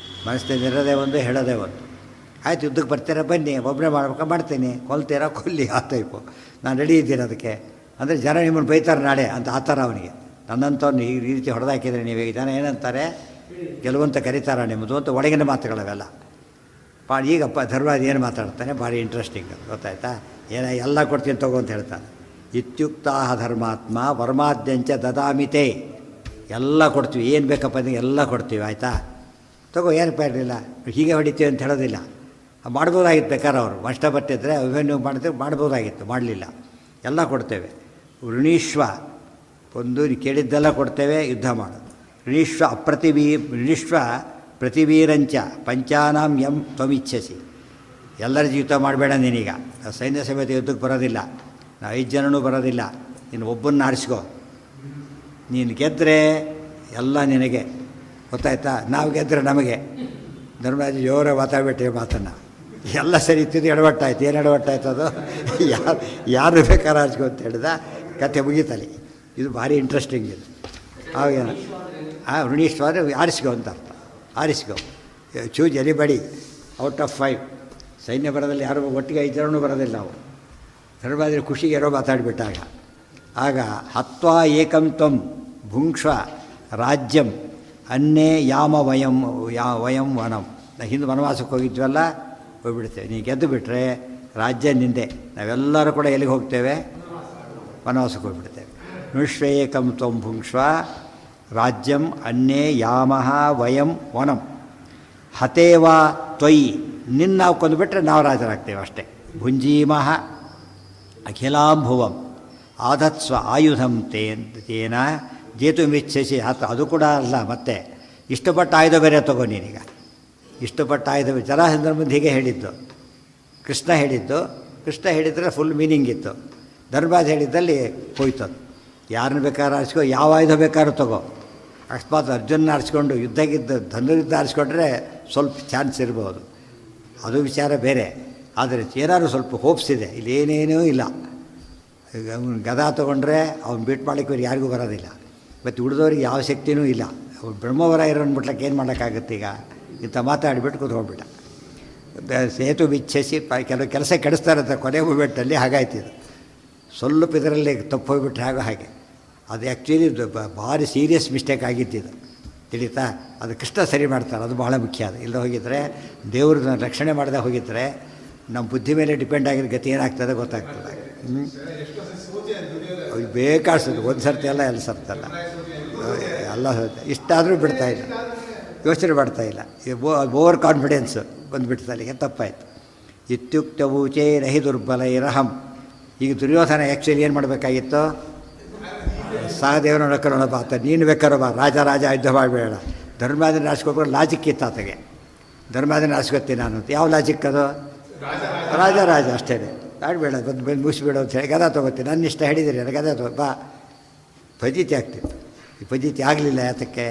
ಮನಸ್ಸಿನಲ್ಲಿರೋದೇ ಒಂದು, ಹೇಳೋದೇ ಒಂದು. ಆಯ್ತು ಯುದ್ಧಕ್ಕೆ ಬರ್ತೀರಾ ಬನ್ನಿ, ಒಬ್ಬರೇ ಮಾಡ್ತೀನಿ, ಕೊಲ್ತೀರಾ ಕೊಲ್ಲಿ, ಆ ಟೈಪು. ನಾನು ರೆಡಿ ಇದ್ದೀನಿ ಅದಕ್ಕೆ. ಅಂದರೆ ಜನ ನಿಮ್ಮನ್ನು ಬೈತಾರೆ ನಾಳೆ ಅಂತ ಆ ಥರ ಅವನಿಗೆ. ನನ್ನಂಥವ್ನು ಈ ರೀತಿ ಹೊಡೆದಾಕಿದರೆ ನೀವು ಜನ ಏನಂತಾರೆ, ಗೆಲುವಂತ ಕರೀತಾರ ನಿಮ್ಮದು ಅಂತ ಒಳಗಿನ ಮಾತುಗಳವೆಲ್ಲ. ಈಗಪ್ಪ ಧರ್ಮರಾಜ ಏನು ಮಾತಾಡ್ತಾನೆ ಭಾರಿ ಇಂಟ್ರೆಸ್ಟಿಂಗ್, ಗೊತ್ತಾಯ್ತಾ? ಎಲ್ಲ ಕೊಡ್ತೀನಿ ತಗೋ ಅಂತ ಹೇಳ್ತಾನೆ. ಇತ್ಯುಕ್ತಾ ಧರ್ಮಾತ್ಮ ವರ್ಮಾದ್ಯಂಚ ದದಾಮಿತೆ, ಎಲ್ಲ ಕೊಡ್ತೀವಿ, ಏನು ಬೇಕಪ್ಪ ಅಂದರೆ ಎಲ್ಲ ಕೊಡ್ತೀವಿ, ಆಯಿತಾ ತಗೋ, ಏನಪ್ಪ ಇರಲಿಲ್ಲ ಹೀಗೆ ಹೊಡಿತೀವಿ ಅಂತ ಹೇಳೋದಿಲ್ಲ. ಮಾಡ್ಬೋದಾಗಿತ್ತು ಬೇಕಾದ್ರೆ ಅವರು ಕಷ್ಟಪಟ್ಟಿದ್ದರೆ ಅವೆನ್ಯೂ ಮಾಡ್ಬೋದಾಗಿತ್ತು, ಮಾಡಲಿಲ್ಲ. ಎಲ್ಲ ಕೊಡ್ತೇವೆ. ಋಣೀಶ್ವ, ಒಂದು ಕೇಳಿದ್ದೆಲ್ಲ ಕೊಡ್ತೇವೆ, ಯುದ್ಧ ಮಾಡೋದು. ಋಣೀಶ್ವ ಪ್ರತಿವೀರಂಚ ಪಂಚಾನಾಂ ಯಂ ತ್ವಮಿಚ್ಛಸಿ. ಎಲ್ಲರ ಜೀವಿತ ಮಾಡಬೇಡ ನೀನೀಗ. ಸೈನ್ಯ ಸಮೇತ ಯುದ್ಧಕ್ಕೆ ಬರೋದಿಲ್ಲ, ನಾವು 5 ಜನನೂ ಬರೋದಿಲ್ಲ, ನೀನು ಒಬ್ಬನ್ನ ಆರಿಸ್ಕೋ. ನೀನು ಗೆದ್ದರೆ ಎಲ್ಲ ನಿನಗೆ, ಗೊತ್ತಾಯ್ತಾ? ನಾವು ಗೆದ್ದರೆ ನಮಗೆ. ಧರ್ಮರಾಜ ಜೋರ ಮಾತಾಡ್ಬಿಟ್ಟೆ ಮಾತನ್ನು. ಎಲ್ಲ ಸರಿ ಇತ್ತಿದ್ದು ಎಡವಟ್ಟಾಯ್ತು. ಏನು ಎಡವಟ್ಟಾಯ್ತು ಅದು? ಯಾರು ಬೇಕಾದ್ರೆ ಆರಿಸ್ಕೊ ಅಂತ ಹೇಳಿದ, ಕತೆ ಮುಗೀತಲ್ಲಿ. ಇದು ಭಾರಿ ಇಂಟ್ರೆಸ್ಟಿಂಗ್ ಇದು. ಆವಾಗೇನು ಋಣೀಶ್ವರ ಆರಿಸ್ಕೋ ಅಂತ ಅರ್ಥ. ಆರಿಸ್ಕೋ, ಚೂಸ್ ಎನಿಬಡಿ ಔಟ್ ಆಫ್ 5. ಸೈನ್ಯ ಬರೋದಲ್ಲಿ ಯಾರು ಒಟ್ಟಿಗೆ 5 ಜನನೂ ಬರೋದಿಲ್ಲ ನಾವು. ಧರ್ಮರಾಜರು ಖುಷಿಗೆ ಏನೋ ಮಾತಾಡಿಬಿಟ್ಟಾಗ, ಆಗ ಹತ್ವಾ ಏಕಂ ತ್ವಂ ಭುಂಕ್ಷ್ವ ರಾಜ್ಯಂ ಅನ್ನೇ ಯಾಮ ವಯಂ ವನಂ. ಹಿಂದೆ ವನವಾಸಕ್ಕೆ ಹೋಗಿದ್ವಲ್ಲ, ಹೋಗ್ಬಿಡ್ತೇವೆ. ನೀವು ಗೆದ್ದು ಬಿಟ್ಟರೆ ರಾಜ್ಯ ನಿಂದೆ, ನಾವೆಲ್ಲರೂ ಕೂಡ ಎಲ್ಲಿಗೆ ಹೋಗ್ತೇವೆ? ವನವಾಸಕ್ಕೆ ಹೋಗ್ಬಿಡ್ತೇವೆ. ವಿಶ್ವೇಕಂ ತ್ವಂ ಭುಂಕ್ಷ್ವ ರಾಜ್ಯಂ ಅನ್ನೇ ಯಾಮಃ ವಯಂ ವನಂ ಹತೇವಾ ತ್ವಯಿ. ನಿನ್ನ ನಾವು ಕೊಂದುಬಿಟ್ರೆ ನಾವು ರಾಜರಾಗ್ತೇವೆ ಅಷ್ಟೇ. ಭುಂಜೀಮಃ ಅಖಿಲಾಂಭುವಂ ಆಧತ್ಸ್ವ ಆಯುಧಂ ತೇನ ಜೇತು ಮಿಚ್ಛಸಿ. ಅದು ಕೂಡ ಅಲ್ಲ, ಮತ್ತೆ ಇಷ್ಟಪಟ್ಟ ಆಯುಧ ಬೇರೆ ತಗೋ ನೀನೀಗ. ಇಷ್ಟಪಟ್ಟ ಆಯುಧ ಜರಾಸಂಧನ ಮುಂದೆ ಹೀಗೆ ಹೇಳಿದ್ದು, ಕೃಷ್ಣ ಹೇಳಿದರೆ ಫುಲ್ ಮೀನಿಂಗ್ ಇತ್ತು. ಧರ್ಮರಾಜ ಹೇಳಿದ್ದಲ್ಲಿ ಹೋಯ್ತದು. ಯಾರನ್ನ ಬೇಕಾದ್ರೂ ಆರಿಸ್ಕೊ, ಯಾವ ಆಯುಧ ಬೇಕಾದ್ರೂ ತಗೋ. ಅಕಸ್ಮಾತ್ ಅರ್ಜುನ ಆರಿಸ್ಕೊಂಡು ಯುದ್ಧಗಿದ್ದ ಧನುರ್ಯುದ್ಧ ಆರಿಸ್ಕೊಂಡ್ರೆ ಸ್ವಲ್ಪ ಚಾನ್ಸ್ ಇರ್ಬೋದು, ಅದು ವಿಚಾರ ಬೇರೆ. ಆದರೆ ಏನಾದ್ರು ಸ್ವಲ್ಪ ಹೋಪ್ಸ್ ಇದೆ, ಇಲ್ಲಿ ಏನೇನೂ ಇಲ್ಲ. ಈಗ ಅವ್ನು ಗದಾ ತೊಗೊಂಡ್ರೆ ಅವ್ನು ಬೀಟ್ ಮಾಡಲಿಕ್ಕೆ ಯಾರಿಗೂ ಬರೋದಿಲ್ಲ. ಮತ್ತು ಉಳಿದವ್ರಿಗೆ ಯಾವ ಶಕ್ತಿನೂ ಇಲ್ಲ. ಅವ್ನು ಬ್ರಹ್ಮವರ ಇರೋನ್ ಬಿಟ್ಲಕ್ಕೆ ಏನು ಮಾಡೋಕ್ಕಾಗುತ್ತೆ? ಈಗ ಇಂಥ ಮಾತಾಡಿಬಿಟ್ಟು ಕೂತ್ಕೊಂಡ್ಬಿಟ್ಟ. ಸೇತು ಬಿಚ್ಛಿಸಿ ಕೆಲವು ಕೆಲಸ ಕೆಡಿಸ್ತಾರಂತೆ ಕೊನೆ ಮೂಮೆಂಟಲ್ಲಿ. ಹಾಗಾಯ್ತಿದ್ದು ಸ್ವಲ್ಪ ಇದರಲ್ಲಿ ತಪ್ಪು ಹೋಗ್ಬಿಟ್ರೆ ಹಾಗೆ. ಅದು ಆ್ಯಕ್ಚುಲಿ ಭಾರಿ ಸೀರಿಯಸ್ ಮಿಸ್ಟೇಕ್ ಆಗಿದ್ದಿದ್ದು, ತಿಳಿತಾ? ಅದು ಕೃಷ್ಣ ಸರಿ ಮಾಡ್ತಾರೆ, ಅದು ಭಾಳ ಮುಖ್ಯ. ಅದು ಇಲ್ಲ ಹೋಗಿದ್ದರೆ, ದೇವ್ರನ್ನ ರಕ್ಷಣೆ ಮಾಡದೆ ಹೋಗಿದ್ದರೆ ನಮ್ಮ ಬುದ್ಧಿ ಮೇಲೆ ಡಿಪೆಂಡ್ ಆಗಿರೋ ಗತಿ ಏನಾಗ್ತದೆ ಗೊತ್ತಾಗ್ತದೆ. ಬೇಕಾಡ್ಸೋದು ಒಂದು ಸರ್ತಿ ಅಲ್ಲ, ಎಲ್ಲ ಸರ್ತಿ ಎಲ್ಲ ಇಷ್ಟಾದರೂ ಬಿಡ್ತಾಯಿಲ್ಲ, ಯೋಚನೆ ಮಾಡ್ತಾಯಿಲ್ಲ. ಓವರ್ ಕಾನ್ಫಿಡೆನ್ಸು ಬಂದುಬಿಡ್ತಾ ಅಲ್ಲಿಗೆ ತಪ್ಪಾಯಿತು. ಇತ್ಯುಕ್ತವೂಚೇ ರಹಿ ದುರ್ಬಲೈರಹಂ. ಈಗ ದುರ್ಯೋಧನ ಆ್ಯಕ್ಚುಲಿ ಏನು ಮಾಡಬೇಕಾಗಿತ್ತು? ಸಹದೇವನ ನಕ್ಕರೋಣ ಬಾತ, ನೀನು ಬೇಕಾರೋ ಬಾ, ರಾಜ ಯುದ್ಧ ಮಾಡಬೇಡ. ಧರ್ಮರಾಜನ ಆರಿಸ್ಕೊಬೇಕು ಲಾಜಿಕ್ ಇತ್ತು ಆತಗೆ. ಧರ್ಮರಾಜನ ಆರಿಸ್ಕೊತೀನಿ ನಾನು ಅಂತ. ಯಾವ ಲಾಜಿಕ್ ಅದು? ರಾಜ ಅಷ್ಟೇ. ಆಡಬೇಡ, ಬಂದು ಮುಗಿಸ್ಬೇಡ ಅಂತ ಹೇಳಿ ಗದಾ ತೊಗೋತೀನಿ. ನನ್ನ ಇಷ್ಟ ಹೇಳಿದಿರಿ, ನನಗೆ ಗದಾ ಬಾ. ಫಜೀತಿ ಆಗ್ತಿತ್ತು. ಈ ಫಜೀತಿ ಆಗಲಿಲ್ಲ. ಯಾತಕ್ಕೆ?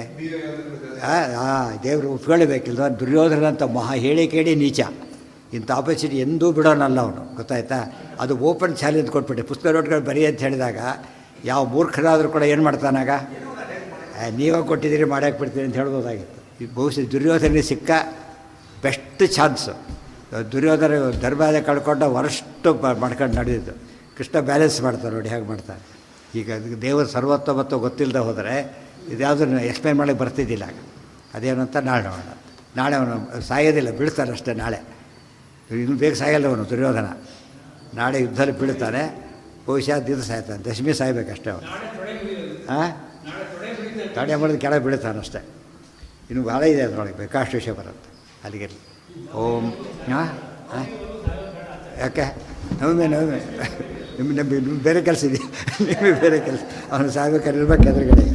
ದೇವರು ಒಪ್ಕೊಳ್ಳಬೇಕಿಲ್ಲ. ದುರ್ಯೋಧನ ಅಂತ ಮಹಾ ಹೇಳಿ ಕೇಳಿ ನೀಚ. ಇಂಥ ಆಪರ್ಚುನಿಟಿ ಎಂದೂ ಬಿಡೋನಲ್ಲ ಅವನು, ಗೊತ್ತಾಯ್ತಾ? ಅದು ಓಪನ್ ಚಾಲೆಂಜ್ ಕೊಟ್ಬಿಟ್ಟೆ. ಪುಸ್ತಕ ನೋಟ್ಗಳು ಬರೀ ಅಂತ ಹೇಳಿದಾಗ ಯಾವ ಮೂರ್ಖರಾದರೂ ಕೂಡ ಏನು ಮಾಡ್ತಾನಾಗ? ನೀವೇ ಕೊಟ್ಟಿದ್ದೀರಿ, ಮಾಡ್ಯಾಕ್ಬಿಡ್ತೀರಿ ಅಂತ ಹೇಳ್ಬೋದಾಗಿತ್ತು. ಈ ಬಹುಶಃ ದುರ್ಯೋಧನಿಗೆ ಸಿಕ್ಕ ಬೆಸ್ಟ್ ಚಾನ್ಸು. ದುರ್ಯೋಧನ ಧರ್ಮರಾಜ ಕಳ್ಕೊಂಡ ವರಷ್ಟು ಮಾಡ್ಕೊಂಡು ನಡೆದಿದ್ದು. ಕೃಷ್ಣ ಬ್ಯಾಲೆನ್ಸ್ ಮಾಡ್ತಾರೆ ನೋಡಿ, ಹೇಗೆ ಮಾಡ್ತಾರೆ. ಈಗ ದೇವರ ಸರ್ವೋತ್ತಮತ್ವ ಗೊತ್ತಿಲ್ಲದೆ ಹೋದರೆ ಇದ್ಯಾವುದನ್ನು ಎಕ್ಸ್ಪ್ಲೈನ್ ಮಾಡೋಕ್ಕೆ ಬರ್ತಿದ್ದಿಲ್ಲ. ಅದೇನು ಅಂತ ನಾಳೆ ನೋಡೋಣ. ನಾಳೆ ಅವನು ಸಾಯೋದಿಲ್ಲ, ಬೀಳ್ತಾನೆ ಅಷ್ಟೇ. ನಾಳೆ ಇನ್ನು ಬೇಗ ಸಾಯಲ್ಲ ಅವನು ದುರ್ಯೋಧನ. ನಾಳೆ ಯುದ್ಧದಲ್ಲಿ ಬೀಳ್ತಾನೆ, ಬಹುಶಃ ದಿವಸ ಸಾಯ್ತಾನೆ, ದಶಮಿ ಸಾಯ್ಬೇಕಷ್ಟೇ ಅವನು. ತಡೆ ಮಾಡಿದ ಕೆಳಗೆ ಬೀಳ್ತಾನೆ ಅಷ್ಟೇ. ಇನ್ನು ಭಾಳ ಇದೆ ಅದರೊಳಗೆ, ಬೇಕಾಷ್ಟು ವಿಷಯ ಬರುತ್ತೆ ಅಲ್ಲಿಗೆ. ಓಂ ಯಾಕೆ ನವಮೆ ನಿಮ್ಮ ಬೇರೆ ಕೆಲಸ ಇದೆಯಾ? ನಿಮಗೆ ಬೇರೆ ಕೆಲಸ. ಅವನು ಸಾಯ್ಬೇಕಾದ್ರೆ ಇರ್ಬೇಕು ಎದುರುಗಡೆ.